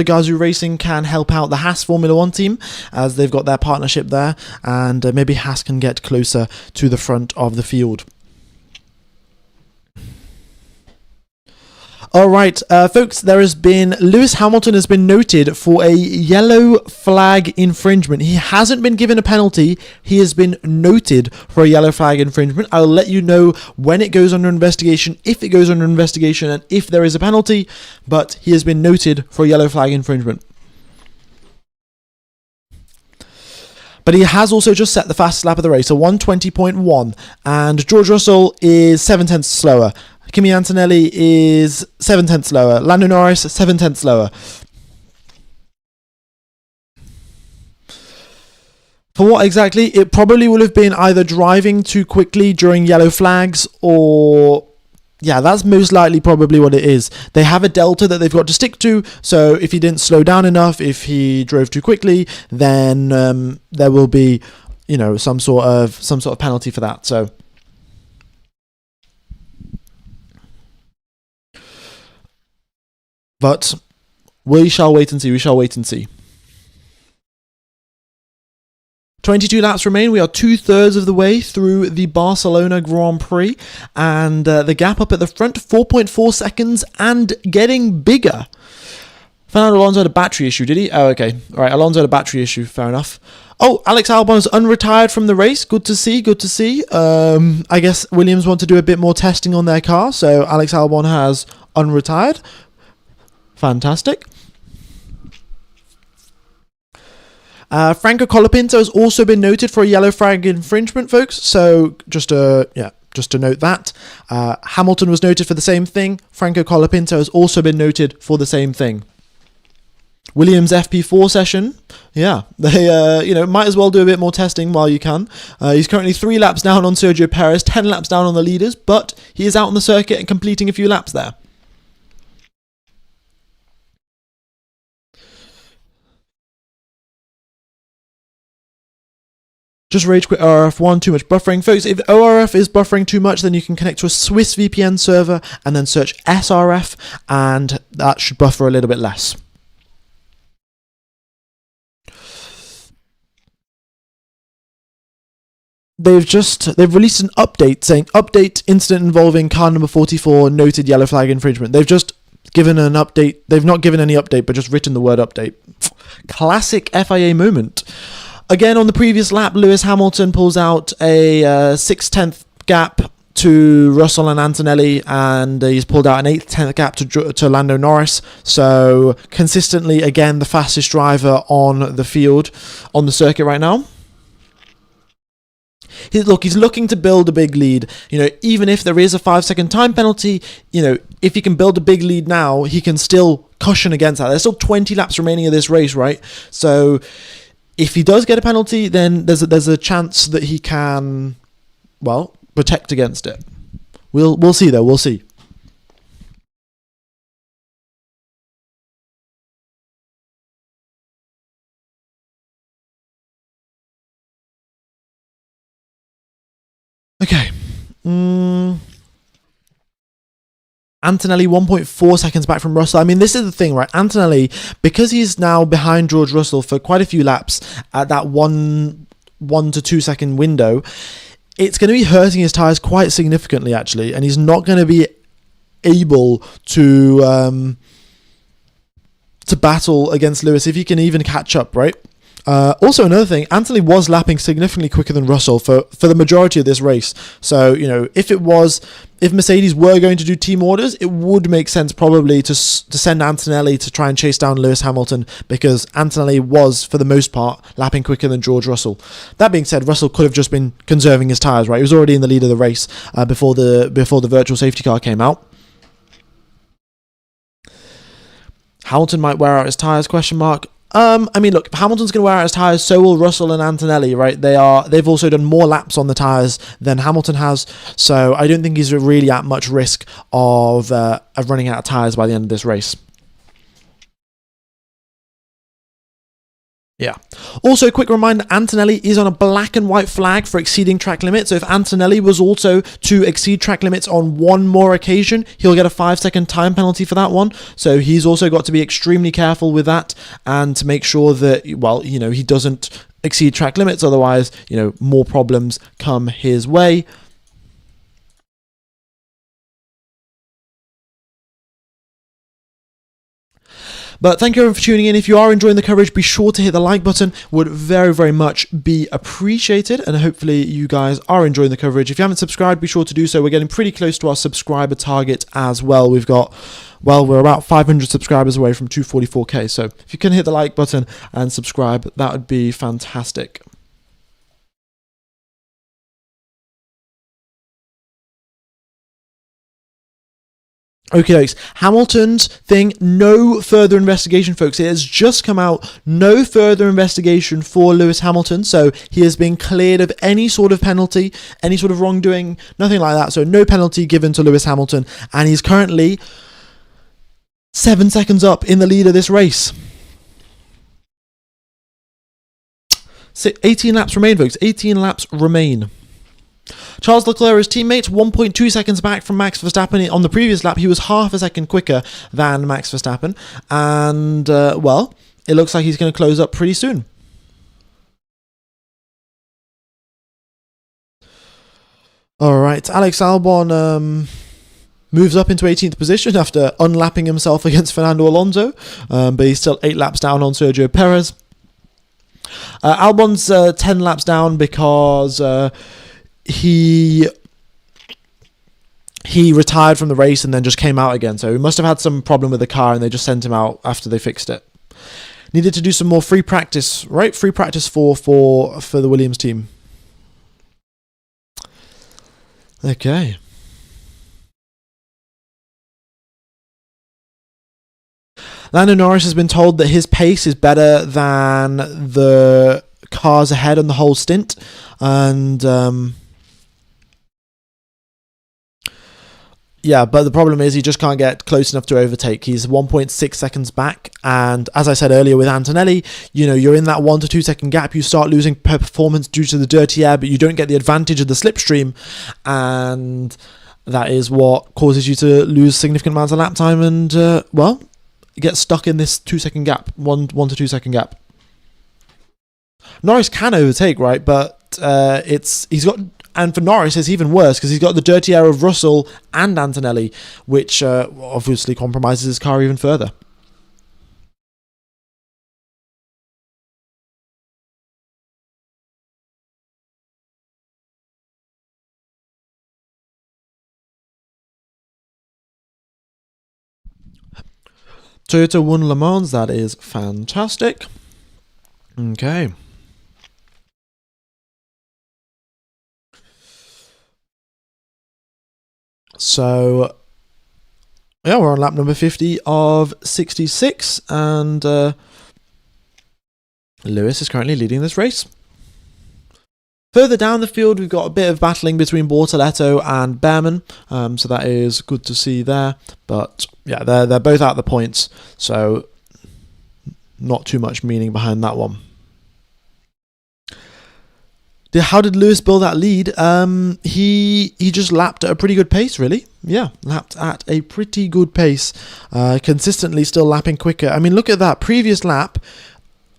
Gazoo Racing can help out the Haas Formula 1 team, as they've got their partnership there, and maybe Haas can get closer to the front of the field. All right, folks, Lewis Hamilton has been noted for a yellow flag infringement. He hasn't been given a penalty. He has been noted for a yellow flag infringement. I'll let you know when it goes under investigation, if it goes under investigation, and if there is a penalty, but he has been noted for a yellow flag infringement. But he has also just set the fastest lap of the race, a 1:20.1, and George Russell is 7/10 slower. Kimi Antonelli is 7/10 slower. Lando Norris, 7/10 slower. For what exactly? It probably would have been either driving too quickly during yellow flags, or... yeah, that's most likely probably what it is. They have a delta that they've got to stick to, so if he didn't slow down enough, if he drove too quickly, then there will be, some sort of penalty for that. So... but we shall wait and see. 22 laps remain. We are 2/3 of the way through the Barcelona Grand Prix, and the gap up at the front, 4.4 seconds, and getting bigger. Fernando Alonso had a battery issue, did he? Oh, okay. All right, Alonso had a battery issue. Fair enough. Oh, Alex Albon is unretired from the race. Good to see. I guess Williams want to do a bit more testing on their car, so Alex Albon has unretired. Fantastic. Franco Colapinto has also been noted for a yellow flag infringement, folks. So just to note that. Hamilton was noted for the same thing. Franco Colapinto has also been noted for the same thing. Williams FP4 session. Yeah, they might as well do a bit more testing while you can. He's currently 3 laps down on Sergio Perez, 10 laps down on the leaders, but he is out on the circuit and completing a few laps there. Just rage quit ORF1, too much buffering. Folks, if ORF is buffering too much, then you can connect to a Swiss VPN server and then search SRF, and that should buffer a little bit less. They've released an update saying, update incident involving car number 44 noted yellow flag infringement. They've just given an update. They've not given any update, but just written the word update. Classic FIA moment. Again, on the previous lap, Lewis Hamilton pulls out a 6/10 gap to Russell and Antonelli, and he's pulled out an 8/10 gap to Lando Norris. So consistently, again, the fastest driver on the field, on the circuit right now. He's looking to build a big lead. Even if there is a 5-second time penalty, if he can build a big lead now, he can still cushion against that. There's still 20 laps remaining of this race, right? So if he does get a penalty, then there's a chance that he can, protect against it. We'll see though. We'll see. Okay. Antonelli 1.4 seconds back from Russell. I mean, this is the thing, right? Antonelli, because he's now behind George Russell for quite a few laps at that 1 to 2 second window, it's going to be hurting his tyres quite significantly, actually, and he's not going to be able to battle against Lewis if he can even catch up, right? Also, another thing, Anthony was lapping significantly quicker than Russell for the majority of this race. So, you know, if Mercedes were going to do team orders, it would make sense probably to send Antonelli to try and chase down Lewis Hamilton, because Antonelli was, for the most part, lapping quicker than George Russell. That being said, Russell could have just been conserving his tyres, right? He was already in the lead of the race before the virtual safety car came out. Hamilton might wear out his tyres, question mark. I mean, look, if Hamilton's going to wear out his tyres, so will Russell and Antonelli, right? They've also done more laps on the tyres than Hamilton has, so I don't think he's really at much risk of running out of tyres by the end of this race. Yeah. Also, a quick reminder, Antonelli is on a black and white flag for exceeding track limits. So if Antonelli was also to exceed track limits on one more occasion, he'll get a 5-second time penalty for that one. So he's also got to be extremely careful with that and to make sure that, well, you know, he doesn't exceed track limits. Otherwise, you know, more problems come his way. But thank you everyone for tuning in. If you are enjoying the coverage, be sure to hit the like button. Would very, very much be appreciated. And hopefully you guys are enjoying the coverage. If you haven't subscribed, be sure to do so. We're getting pretty close to our subscriber target as well. We're about 500 subscribers away from 244k. So if you can hit the like button and subscribe, that would be fantastic. Okay, folks. Hamilton's thing, no further investigation, folks. It has just come out. No further investigation for Lewis Hamilton. So he has been cleared of any sort of penalty, any sort of wrongdoing, nothing like that. So no penalty given to Lewis Hamilton. And he's currently 7 seconds up in the lead of this race. 18 laps remain, folks. 18 laps remain. Charles Leclerc, his teammate, 1.2 seconds back from Max Verstappen. On the previous lap, he was half a second quicker than Max Verstappen. And, well, it looks like he's going to close up pretty soon. All right, Alex Albon moves up into 18th position after unlapping himself against Fernando Alonso. But he's still 8 laps down on Sergio Perez. Albon's 10 laps down because... He retired from the race and then just came out again. So he must have had some problem with the car and they just sent him out after they fixed it. Needed to do some more free practice, right? Free practice for the Williams team. Okay. Lando Norris has been told that his pace is better than the cars ahead on the whole stint. And... yeah, but the problem is he just can't get close enough to overtake. He's 1.6 seconds back. And as I said earlier with Antonelli, you know, you're in that 1 to 2 second gap. You start losing performance due to the dirty air, but you don't get the advantage of the slipstream. And that is what causes you to lose significant amounts of lap time and, well, get stuck in this 2 second gap, 1 to 2 second gap. Norris can overtake, right? But and for Norris, it's even worse because he's got the dirty air of Russell and Antonelli, which obviously compromises his car even further. Toyota won Le Mans. That is fantastic. Okay. So, yeah, we're on lap number 50 of 66, and Lewis is currently leading this race. Further down the field, we've got a bit of battling between Bortoleto and Behrman, so that is good to see there. But yeah, they're both out the points, so not too much meaning behind that one. How did Lewis build that lead? He just lapped at a pretty good pace, really. Yeah, lapped at a pretty good pace. Consistently still lapping quicker. I mean, look at that. Previous lap,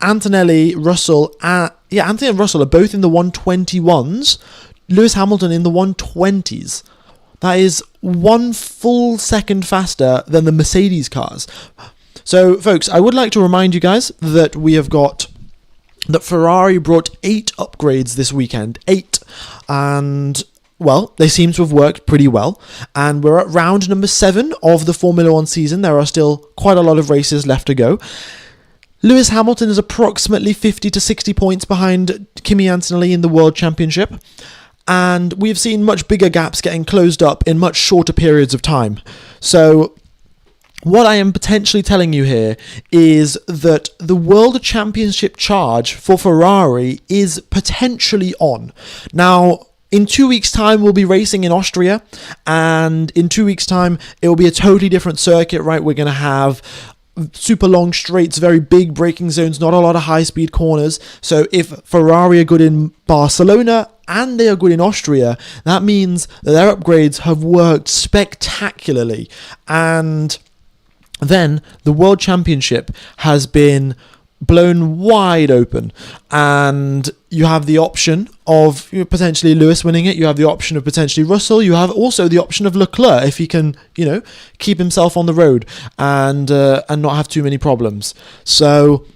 Antonelli, Russell, Anthony and Russell are both in the 121s. Lewis Hamilton in the 120s. That is 1 full second faster than the Mercedes cars. So, folks, I would like to remind you guys that that Ferrari brought 8 upgrades this weekend. 8. And, well, they seem to have worked pretty well. And we're at round number 7 of the Formula 1 season. There are still quite a lot of races left to go. Lewis Hamilton is approximately 50 to 60 points behind Kimi Antonelli in the World Championship. And we've seen much bigger gaps getting closed up in much shorter periods of time. So what I am potentially telling you here is that the World Championship charge for Ferrari is potentially on. Now, in 2 weeks' time, we'll be racing in Austria, and in 2 weeks' time, it will be a totally different circuit, right? We're going to have super long straights, very big braking zones, not a lot of high-speed corners. So if Ferrari are good in Barcelona and they are good in Austria, that means that their upgrades have worked spectacularly. And then the World Championship has been blown wide open, and you have the option of potentially Lewis winning it. You have the option of potentially Russell. You have also the option of Leclerc if he can, keep himself on the road and not have too many problems. So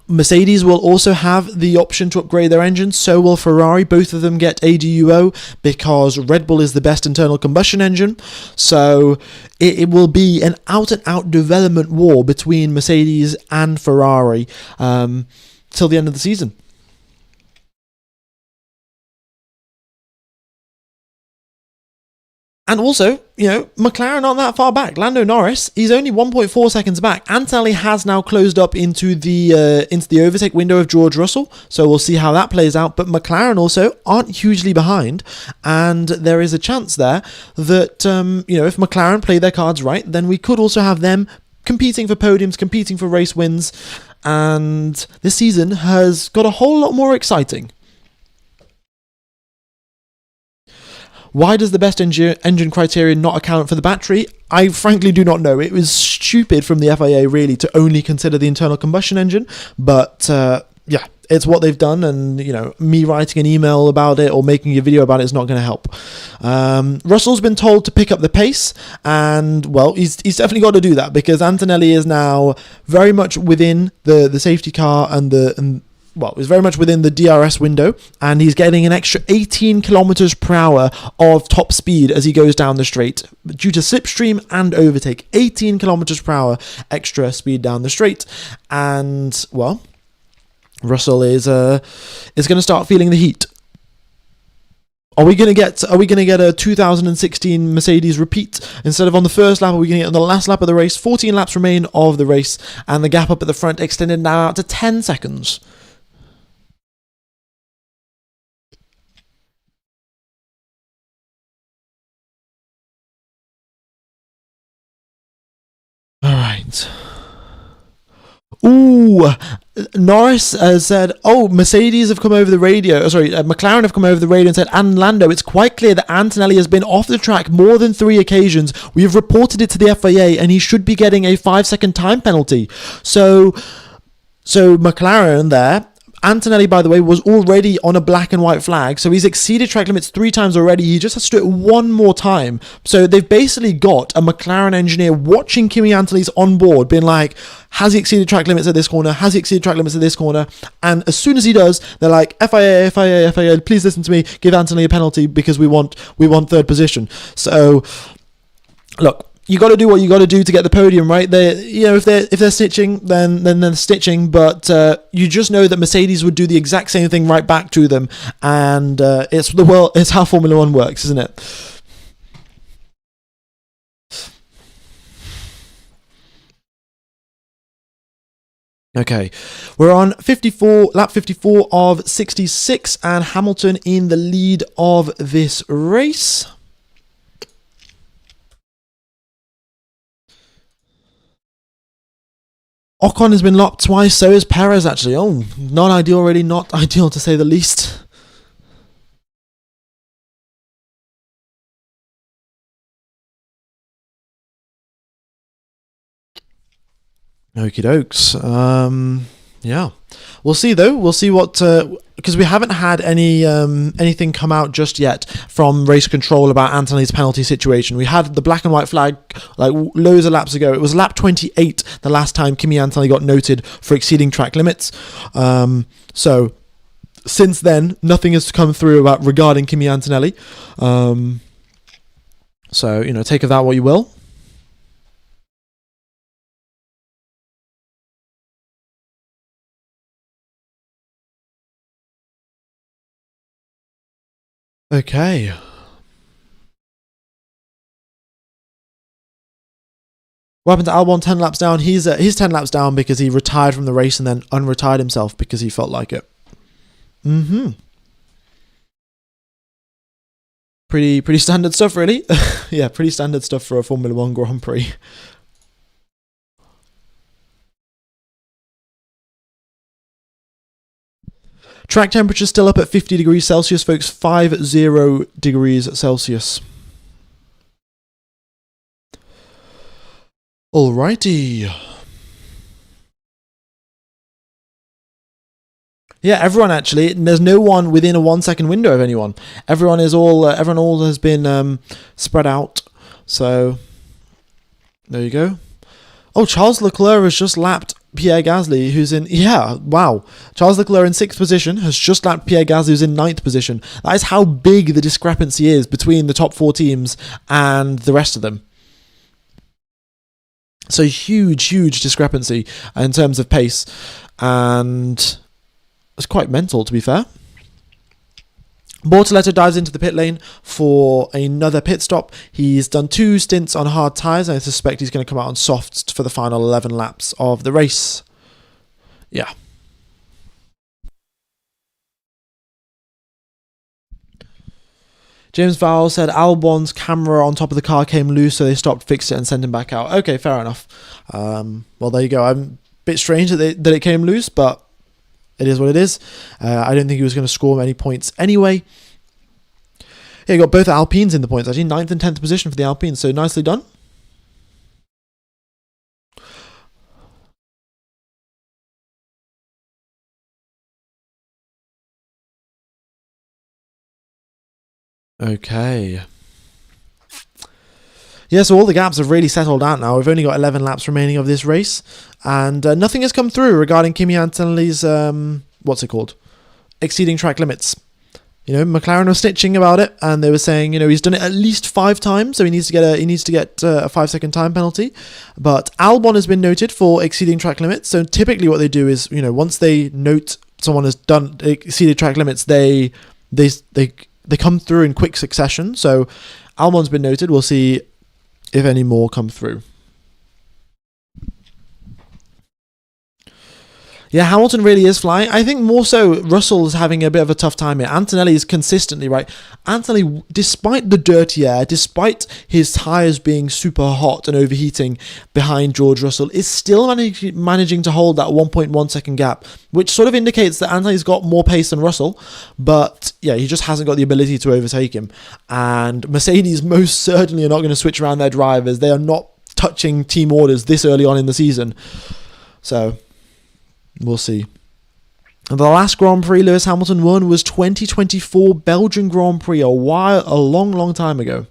Mercedes will also have the option to upgrade their engines, so will Ferrari. Both of them get ADUO because Red Bull is the best internal combustion engine. So it will be an out-and-out development war between Mercedes and Ferrari till the end of the season. And also, McLaren aren't that far back. Lando Norris, he's only 1.4 seconds back. Antonelli has now closed up into the overtake window of George Russell, so we'll see how that plays out. But McLaren also aren't hugely behind, and there is a chance there that if McLaren play their cards right, then we could also have them competing for podiums, competing for race wins, and this season has got a whole lot more exciting. Why does the best engine criterion not account for the battery? I frankly do not know. It was stupid from the FIA, really, to only consider the internal combustion engine. But, it's what they've done. And, me writing an email about it or making a video about it is not going to help. Russell's been told to pick up the pace. And, well, he's definitely got to do that because Antonelli is now very much within the safety car is very much within the DRS window, and he's getting an extra 18 kilometers per hour of top speed as he goes down the straight due to slipstream and overtake. 18 kilometers per hour extra speed down the straight, and Russell is going to start feeling the heat. Are we going to get a 2016 Mercedes repeat? Instead of on the first lap, are we going to get on the last lap of the race? 14 laps remain of the race, and the gap up at the front extended now out to 10 seconds. All right. Ooh, Norris has said, Mercedes have come over the radio. McLaren have come over the radio and said, and Lando, it's quite clear that Antonelli has been off the track more than 3 occasions. We have reported it to the FIA and he should be getting a 5-second time penalty. So McLaren there, Antonelli, by the way, was already on a black and white flag, so he's exceeded track limits 3 times already. He just has to do it one more time. So they've basically got a McLaren engineer watching Kimi Antonelli's on board, being like, has he exceeded track limits at this corner? Has he exceeded track limits at this corner? And as soon as he does, they're like, FIA, please listen to me, give Antonelli a penalty because we want 3rd position. So, look, you got to do what you got to do to get the podium, right? If they're stitching, then they're stitching. But you just know that Mercedes would do the exact same thing right back to them, and it's how Formula 1 works, isn't it? Okay, we're on lap 54 of 66, and Hamilton in the lead of this race. Ocon has been locked twice, so is Perez actually. Oh, not ideal already, not ideal to say the least. Okie dokes. Yeah, we'll see though. We'll see what, because we haven't had anything come out just yet from race control about Anthony's penalty situation. We had the black and white flag like loads of laps ago. It was lap 28 the last time Kimi Antonelli got noted for exceeding track limits. So since then, nothing has come through regarding Kimi Antonelli. So take of that what you will. Okay. What happened to Albon 10 laps down? He's 10 laps down because he retired from the race and then unretired himself because he felt like it. Pretty standard stuff, really. Yeah, pretty standard stuff for a Formula 1 Grand Prix. Track temperature still up at 50 degrees Celsius, folks. 50 degrees Celsius. Alrighty. Yeah, everyone actually. There's no one within a 1 second window of anyone. Everyone all has been spread out. So there you go. Oh, Charles Leclerc has just lapped Pierre Gasly, who's in... Yeah, wow. Charles Leclerc in 6th position has just lapped Pierre Gasly, who's in 9th position. That is how big the discrepancy is between the top 4 teams and the rest of them. So huge discrepancy in terms of pace. And it's quite mental, to be fair. Bortoleto dives into the pit lane for another pit stop. He's done 2 stints on hard tyres, and I suspect he's going to come out on softs for the final 11 laps of the race. Yeah. James Vowell said Albon's camera on top of the car came loose, so they stopped, fixed it, and sent him back out. Okay, fair enough. Well, there you go. I'm a bit strange that it came loose, but it is what it is. I don't think he was going to score many points anyway. Yeah, you got both Alpines in the points, actually. 9th and 10th position for the Alpines, so nicely done. Okay. Yeah, so all the gaps have really settled out now. We've only got 11 laps remaining of this race, and nothing has come through regarding Kimi Antonelli's, exceeding track limits. McLaren was snitching about it, and they were saying, he's done it at least 5 times, so he needs to get a 5-second time penalty. But Albon has been noted for exceeding track limits. So typically, what they do is, once they note someone has done exceeded track limits, they come through in quick succession. So Albon's been noted. We'll see if any more come through. Yeah, Hamilton really is flying. I think more so Russell is having a bit of a tough time here. Antonelli is consistently right. Antonelli, despite the dirty air, despite his tyres being super hot and overheating behind George Russell, is still managing to hold that 1.1 second gap, which sort of indicates that Antonelli's got more pace than Russell, but yeah, he just hasn't got the ability to overtake him. And Mercedes most certainly are not going to switch around their drivers. They are not touching team orders this early on in the season. So we'll see. And the last Grand Prix Lewis Hamilton won was 2024 Belgian Grand Prix, a long time ago.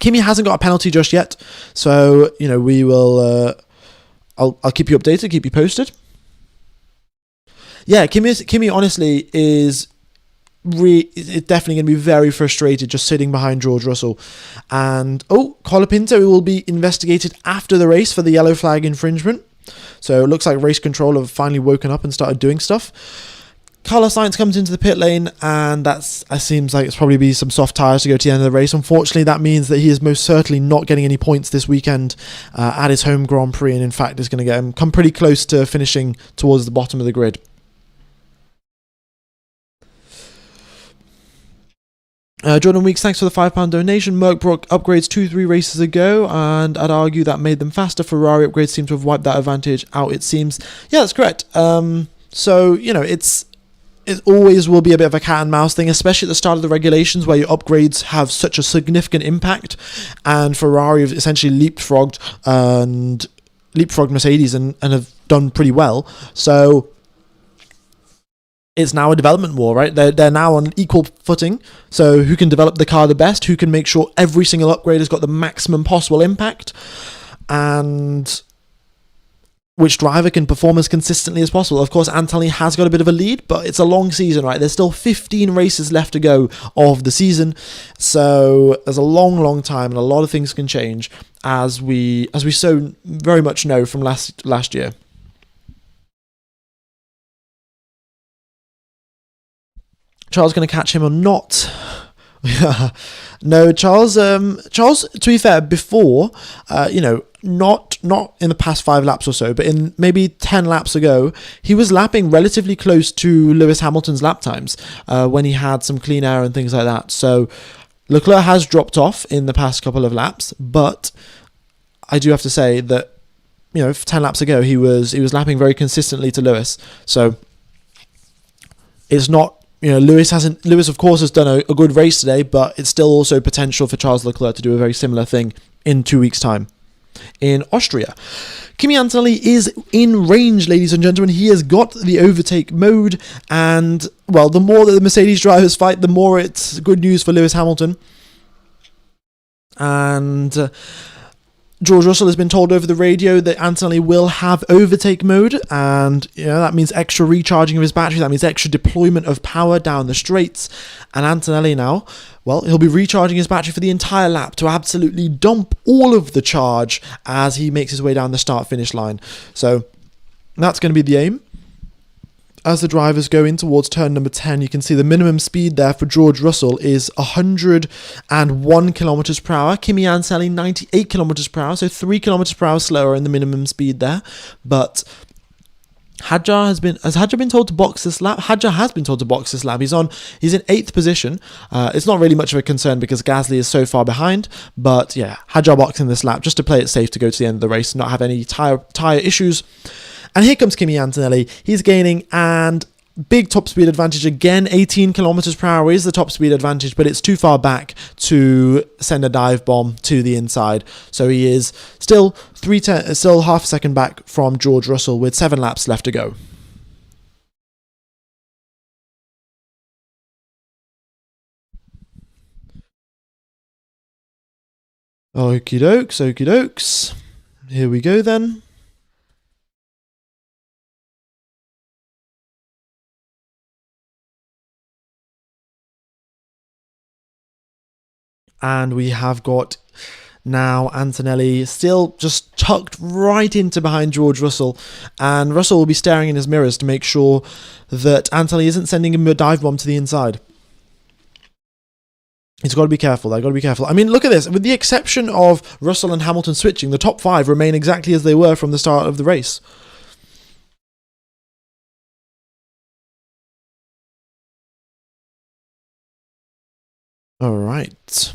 Kimi hasn't got a penalty just yet, so we will. I'll keep you updated, keep you posted. Yeah, Kimi honestly is definitely going to be very frustrated just sitting behind George Russell. And Colapinto will be investigated after the race for the yellow flag infringement. So it looks like race control have finally woken up and started doing stuff. Carlos Sainz comes into the pit lane, and that seems like it's probably be some soft tyres to go to the end of the race. Unfortunately, that means that he is most certainly not getting any points this weekend at his home Grand Prix, and in fact is going to come pretty close to finishing towards the bottom of the grid. Jordan Weeks, thanks for the £5 donation. Merck brought upgrades 2-3 races ago, and I'd argue that made them faster. Ferrari upgrades seem to have wiped that advantage out, it seems. Yeah, that's correct. So, it always will be a bit of a cat and mouse thing, especially at the start of the regulations where your upgrades have such a significant impact, and Ferrari have essentially leapfrogged Mercedes and have done pretty well. So it's now a development war, right? They're now on equal footing. So who can develop the car the best? Who can make sure every single upgrade has got the maximum possible impact? And which driver can perform as consistently as possible? Of course, Antonelli has got a bit of a lead, but it's a long season, right? There's still 15 races left to go of the season. So there's a long, long time, and a lot of things can change, as we so very much know from last year. Charles going to catch him or not? No, Charles, to be fair, before, not in the past 5 laps or so, but in maybe 10 laps ago, he was lapping relatively close to Lewis Hamilton's lap times when he had some clean air and things like that. So Leclerc has dropped off in the past couple of laps, but I do have to say that, 10 laps ago, he was lapping very consistently to Lewis. So it's not, Lewis of course has done a good race today, but it's still also potential for Charles Leclerc to do a very similar thing in 2 weeks' time in Austria. Kimi Antonelli is in range, ladies and gentlemen. He has got the overtake mode, and, well, the more that the Mercedes drivers fight, the more it's good news for Lewis Hamilton. And George Russell has been told over the radio that Antonelli will have overtake mode, and that means extra recharging of his battery, that means extra deployment of power down the straights. And Antonelli now, well, he'll be recharging his battery for the entire lap to absolutely dump all of the charge as he makes his way down the start-finish line. So that's going to be the aim. As the drivers go in towards turn number 10, you can see the minimum speed there for George Russell is 101 kilometers per hour. Kimi Antonelli 98 kilometers per hour, so 3 kilometers per hour slower in the minimum speed there. But has Hadjar been told to box this lap? Hadjar has been told to box this lap. He's in 8th position. It's not really much of a concern because Gasly is so far behind. But yeah, Hadjar boxing this lap just to play it safe to go to the end of the race and not have any tire issues. And here comes Kimi Antonelli. He's gaining, and big top speed advantage again. 18 kilometers per hour is the top speed advantage, but it's too far back to send a dive bomb to the inside. So he is still half a second back from George Russell with 7 laps left to go. Okie dokes. Here we go then. And we have got now Antonelli still just tucked right into behind George Russell. And Russell will be staring in his mirrors to make sure that Antonelli isn't sending him a dive bomb to the inside. He's got to be careful. They've got to be careful. I mean, look at this. With the exception of Russell and Hamilton switching, the top 5 remain exactly as they were from the start of the race. All right.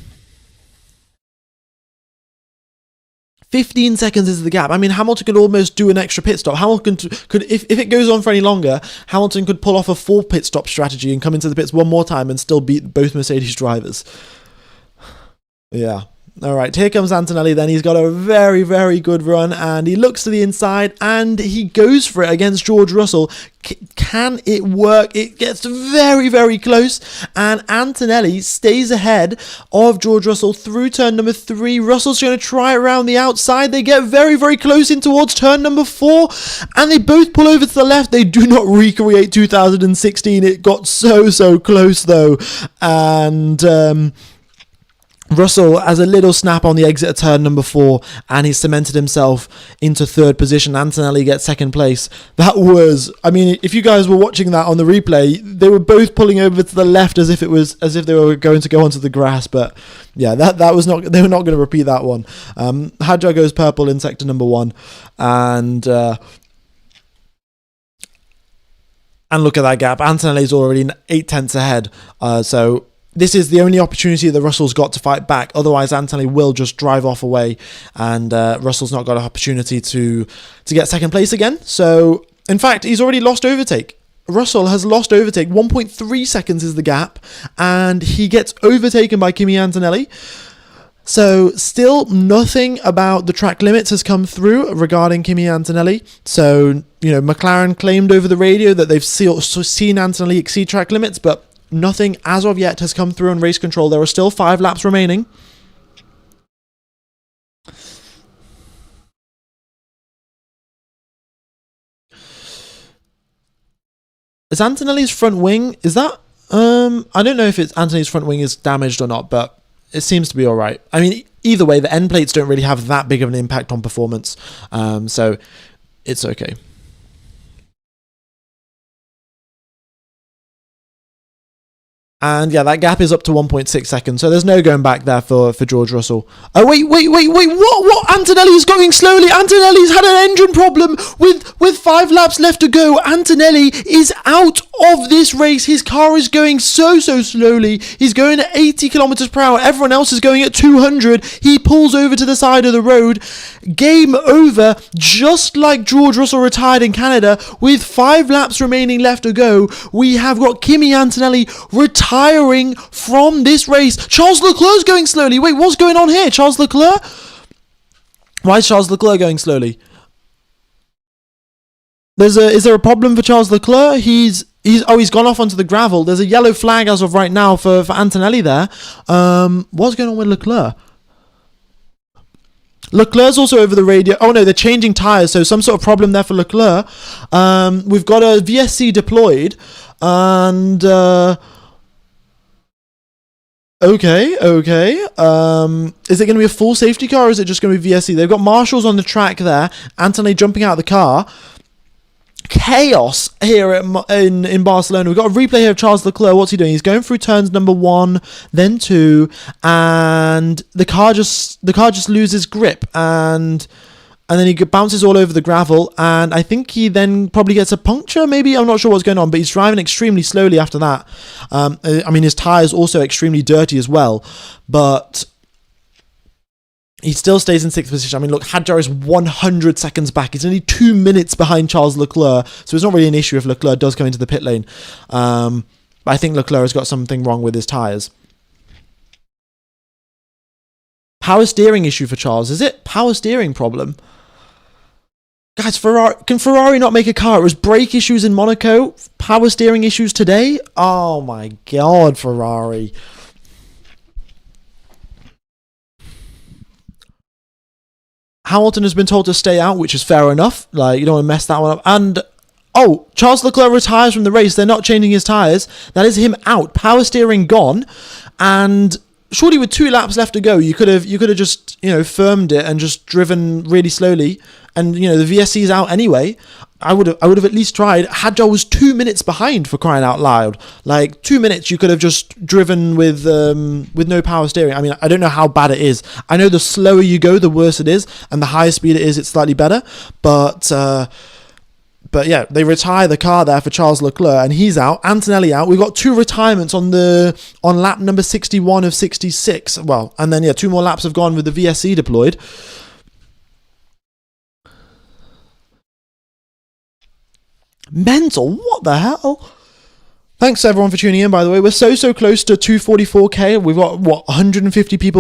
15 seconds is the gap. I mean, Hamilton could almost do an extra pit stop. Hamilton could, if it goes on for any longer, Hamilton could pull off a 4 pit stop strategy and come into the pits one more time and still beat both Mercedes drivers. Yeah. All right, here comes Antonelli then. He's got a very, very good run, and he looks to the inside, and he goes for it against George Russell. Can it work? It gets very, very close, and Antonelli stays ahead of George Russell through turn number 3. Russell's going to try around the outside. They get very, very close in towards turn number 4, and they both pull over to the left. They do not recreate 2016. It got so close, though, and Russell has a little snap on the exit of turn number 4, and he's cemented himself into 3rd position. Antonelli gets 2nd place. That was, I mean, if you guys were watching that on the replay, they were both pulling over to the left as if they were going to go onto the grass. But yeah, that was not. They were not going to repeat that one. Hadjar goes purple in sector number 1, and look at that gap. Antonelli's already 8/10 ahead. So this is the only opportunity that Russell's got to fight back. Otherwise, Antonelli will just drive off away, and Russell's not got an opportunity to get 2nd place again. So, in fact, he's already lost overtake. Russell has lost overtake. 1.3 seconds is the gap, and he gets overtaken by Kimi Antonelli. So, still nothing about the track limits has come through regarding Kimi Antonelli. So, McLaren claimed over the radio that they've seen Antonelli exceed track limits, but nothing as of yet has come through on race control. There are still 5 laps remaining. Is Antonelli's front wing, is that, I don't know if it's Antonelli's front wing is damaged or not, but it seems to be all right. I mean, either way, the end plates don't really have that big of an impact on performance, so it's okay. And yeah, that gap is up to 1.6 seconds, so there's no going back there for George Russell. Oh, wait, what? Antonelli's going slowly. Antonelli's had an engine problem with 5 laps left to go. Antonelli is out of this race. His car is going so slowly. He's going at 80 kilometers per hour. Everyone else is going at 200. He pulls over to the side of the road. Game over, just like George Russell retired in Canada. With 5 laps remaining left to go, we have got Kimi Antonelli retiring from this race. Charles Leclerc's going slowly. Wait, what's going on here? Charles Leclerc? Why is Charles Leclerc going slowly? Is there a problem for Charles Leclerc? He's gone off onto the gravel. There's a yellow flag as of right now for Antonelli there. What's going on with Leclerc? Leclerc's also over the radio. Oh no, they're changing tyres, so some sort of problem there for Leclerc. We've got a VSC deployed, and Okay. Is it going to be a full safety car, or is it just going to be VSC? They've got marshals on the track there. Anthony jumping out of the car. Chaos here in Barcelona. We've got a replay here of Charles Leclerc. What's he doing? He's going through turns number 1, then 2, and the car just loses grip, and then he bounces all over the gravel, and I think he then probably gets a puncture, maybe? I'm not sure what's going on, but he's driving extremely slowly after that. I mean, his tyre's also extremely dirty as well, but he still stays in 6th position. I mean, look, Hadjar is 100 seconds back. He's only 2 minutes behind Charles Leclerc, so it's not really an issue if Leclerc does come into the pit lane. But I think Leclerc has got something wrong with his tyres. Power steering issue for Charles. Is it power steering problem? Guys, can Ferrari not make a car? It was brake issues in Monaco, power steering issues today. Oh my god, Ferrari. Hamilton has been told to stay out, which is fair enough. Like, you don't want to mess that one up. And Charles Leclerc retires from the race. They're not changing his tyres. That is him out. Power steering gone. And surely with 2 laps left to go, you could have just, firmed it and just driven really slowly. And, the VSC's out anyway. I would have at least tried. Hadjar was 2 minutes behind, for crying out loud. Like, 2 minutes you could have just driven with no power steering. I mean, I don't know how bad it is. I know the slower you go, the worse it is, and the higher speed it is, it's slightly better. But yeah, they retire the car there for Charles Leclerc, and he's out. Antonelli out. We've got 2 retirements on lap number 61 of 66. Well, and then 2 more laps have gone with the VSC deployed. Mental, what the hell? Thanks everyone for tuning in, by the way. We're so close to 244k. We've got 150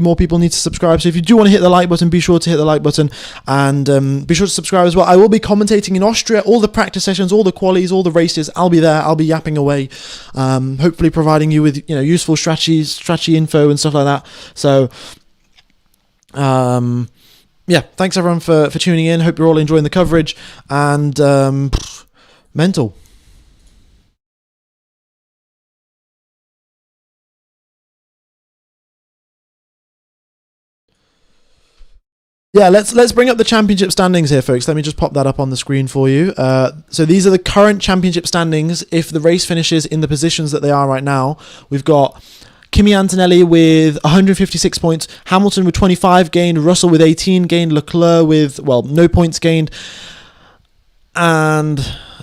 more people need to subscribe. So if you do want to hit the like button, be sure to hit the like button, and be sure to subscribe as well. I will be commentating in Austria, all the practice sessions, all the qualies, all the races. I'll be there. I'll be yapping away, hopefully providing you with useful strategy info and stuff like that. So yeah, thanks everyone for tuning in. Hope you're all enjoying the coverage, and mental. Yeah, let's bring up the championship standings here, folks. Let me just pop that up on the screen for you. So these are the current championship standings. If the race finishes in the positions that they are right now, we've got Kimi Antonelli with 156 points, Hamilton with 25 gained, Russell with 18 gained, Leclerc with, well, no points gained. And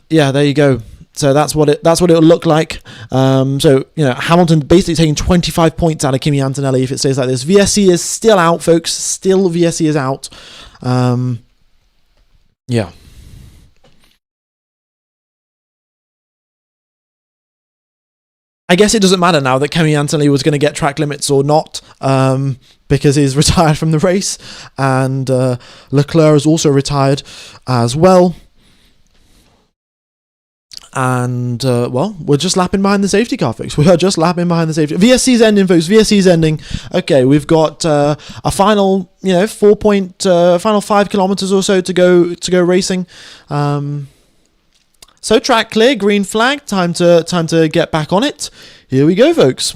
yeah, there you go. So that's what it'll look like. So, you know, Hamilton basically taking 25 points out of Kimi Antonelli if it stays like this. VSC is still out, folks. Still VSC is out. Yeah. I guess it doesn't matter now that Kimi Antonelli was going to get track limits or not, because he's retired from the race, and Leclerc is also retired as well. And, well, we're just lapping behind the safety car, folks. We are just lapping behind the safety. VSC's ending, folks. VSC's ending. Okay, we've got a final, you know, final 5 kilometers or so to go racing. So track clear, green flag. Time to get back on it. Here we go, folks.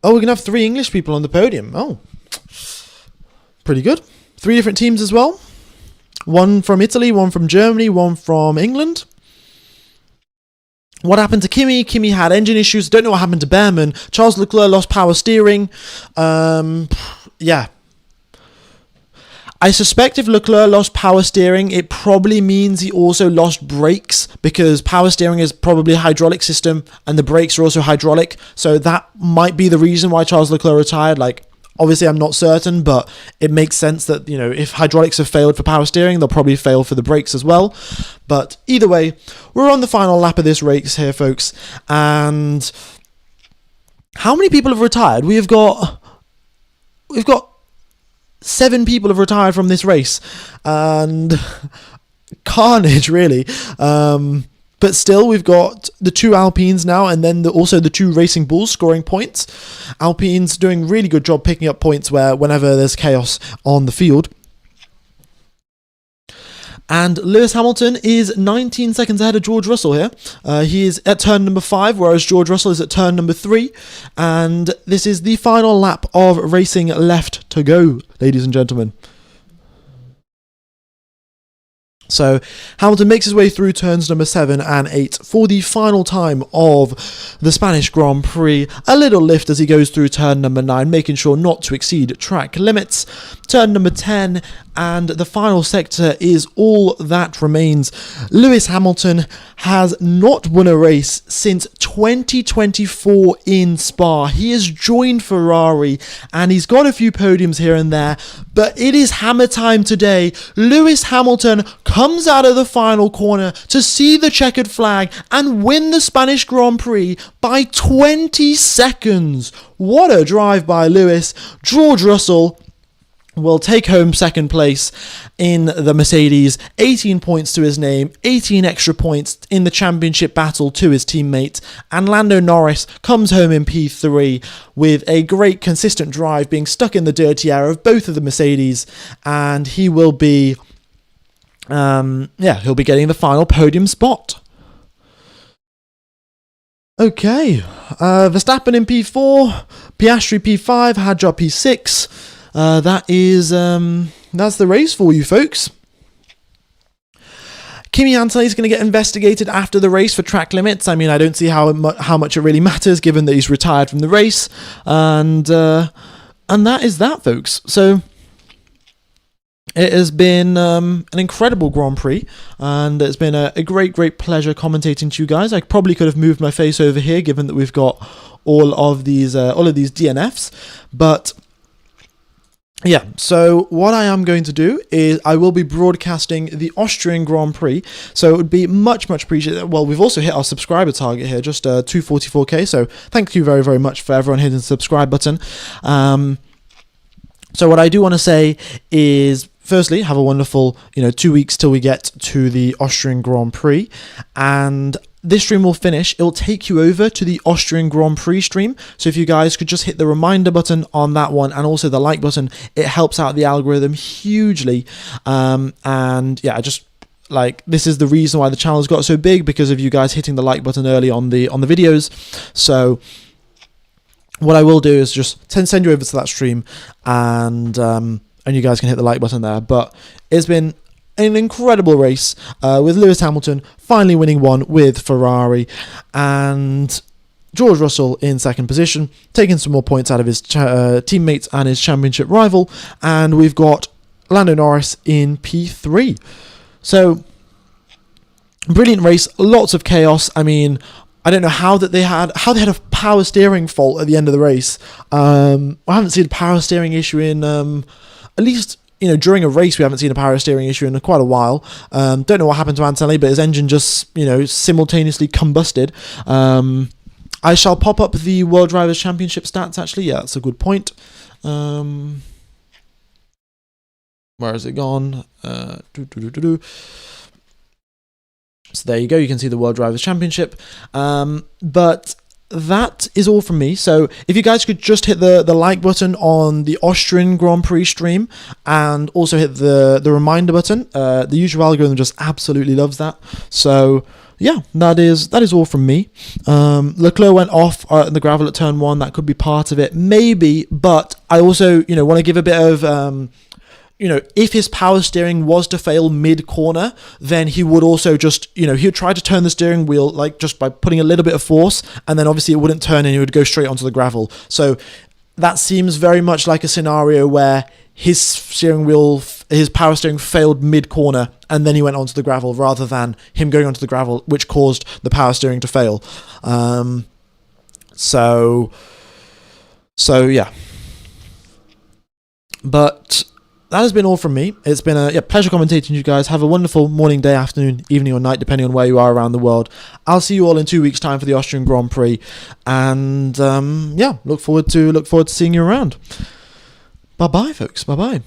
Oh, we're gonna have 3 English people on the podium. Oh, pretty good. 3 different teams as well. 1 from Italy, 1 from Germany, 1 from England. What happened to Kimi? Kimi had engine issues. Don't know what happened to Behrman. Charles Leclerc lost power steering. Yeah. I suspect if Leclerc lost power steering, it probably means he also lost brakes, because power steering is probably a hydraulic system and the brakes are also hydraulic. So that might be the reason why Charles Leclerc retired. Like, obviously, I'm not certain, but it makes sense that, you know, if hydraulics have failed for power steering, they'll probably fail for the brakes as well. But either way, we're on the final lap of this race here, folks. And how many people have retired? We've got 7 people have retired from this race, and carnage, really. But still, we've got the 2 Alpines now, and then also the 2 Racing Bulls scoring points. Alpines doing really good job picking up points whenever there's chaos on the field. And Lewis Hamilton is 19 seconds ahead of George Russell here. He is at turn number 5, whereas George Russell is at turn number 3. And this is the final lap of racing left to go, ladies and gentlemen. So Hamilton makes his way through turns number 7 and 8 for the final time of the Spanish Grand Prix. A little lift as he goes through turn number 9, making sure not to exceed track limits. Turn number 10 and the final sector is all that remains. Lewis Hamilton has not won a race since 2024 in Spa. He has joined Ferrari and he's got a few podiums here and there, but it is hammer time today. Lewis Hamilton comes out of the final corner to see the checkered flag and win the Spanish Grand Prix by 20 seconds. What a drive by Lewis. George Russell will take home second place in the Mercedes, 18 points to his name, 18 extra points in the championship battle to his teammate, and Lando Norris comes home in P3 with a great consistent drive, being stuck in the dirty air of both of the Mercedes, and he will be he'll be getting the final podium spot. Okay, Verstappen in P4, Piastri P5, Hadjar P6. That's the race for you, folks. Kimi Antonelli is going to get investigated after the race for track limits. I mean, I don't see how much it really matters, given that he's retired from the race, and that is that, folks. So it has been an incredible Grand Prix, and it's been a great pleasure commentating to you guys. I probably could have moved my face over here, given that we've got all of these DNFs, but yeah, so what I am going to do is I will be broadcasting the Austrian Grand Prix, so it would be much appreciated. Well, we've also hit our subscriber target here, just 244k, so thank you very much for everyone hitting the subscribe button. So what I do want to say is, firstly, have a wonderful 2 weeks till we get to the Austrian Grand Prix, and this stream will finish. It'll take you over to the Austrian Grand Prix stream. So if you guys could just hit the reminder button on that one and also the like button, it helps out the algorithm hugely. And yeah, this is the reason why the channel's got so big, because of you guys hitting the like button early on the videos. So what I will do is just send you over to that stream, and you guys can hit the like button there. But it's been an incredible race with Lewis Hamilton finally winning one with Ferrari, and George Russell in second position, taking some more points out of his teammates and his championship rival, and we've got Lando Norris in P3. So, brilliant race, lots of chaos. I mean, I don't know how they had a power steering fault at the end of the race. I haven't seen a power steering issue in at least, during a race, we haven't seen a power steering issue in quite a while. Don't know what happened to Antonelli, but his engine just, simultaneously combusted. I shall pop up the World Drivers' Championship stats, actually. Yeah, that's a good point. Where has it gone? So there you go. You can see the World Drivers' Championship. But that is all from me. So if you guys could just hit the like button on the Austrian Grand Prix stream, and also hit the reminder button. The YouTube algorithm just absolutely loves that. So yeah, that is all from me. Leclerc went off in the gravel at turn 1. That could be part of it, maybe. But I also, want to give a bit of, if his power steering was to fail mid-corner, then he would also just, he would try to turn the steering wheel, just by putting a little bit of force, and then obviously it wouldn't turn and he would go straight onto the gravel. So that seems very much like a scenario where his power steering failed mid-corner, and then he went onto the gravel, rather than him going onto the gravel, which caused the power steering to fail. So yeah. But that has been all from me. It's been a pleasure commentating you guys. Have a wonderful morning, day, afternoon, evening, or night, depending on where you are around the world. I'll see you all in 2 weeks' time for the Austrian Grand Prix, and look forward to seeing you around. Bye bye, folks. Bye bye.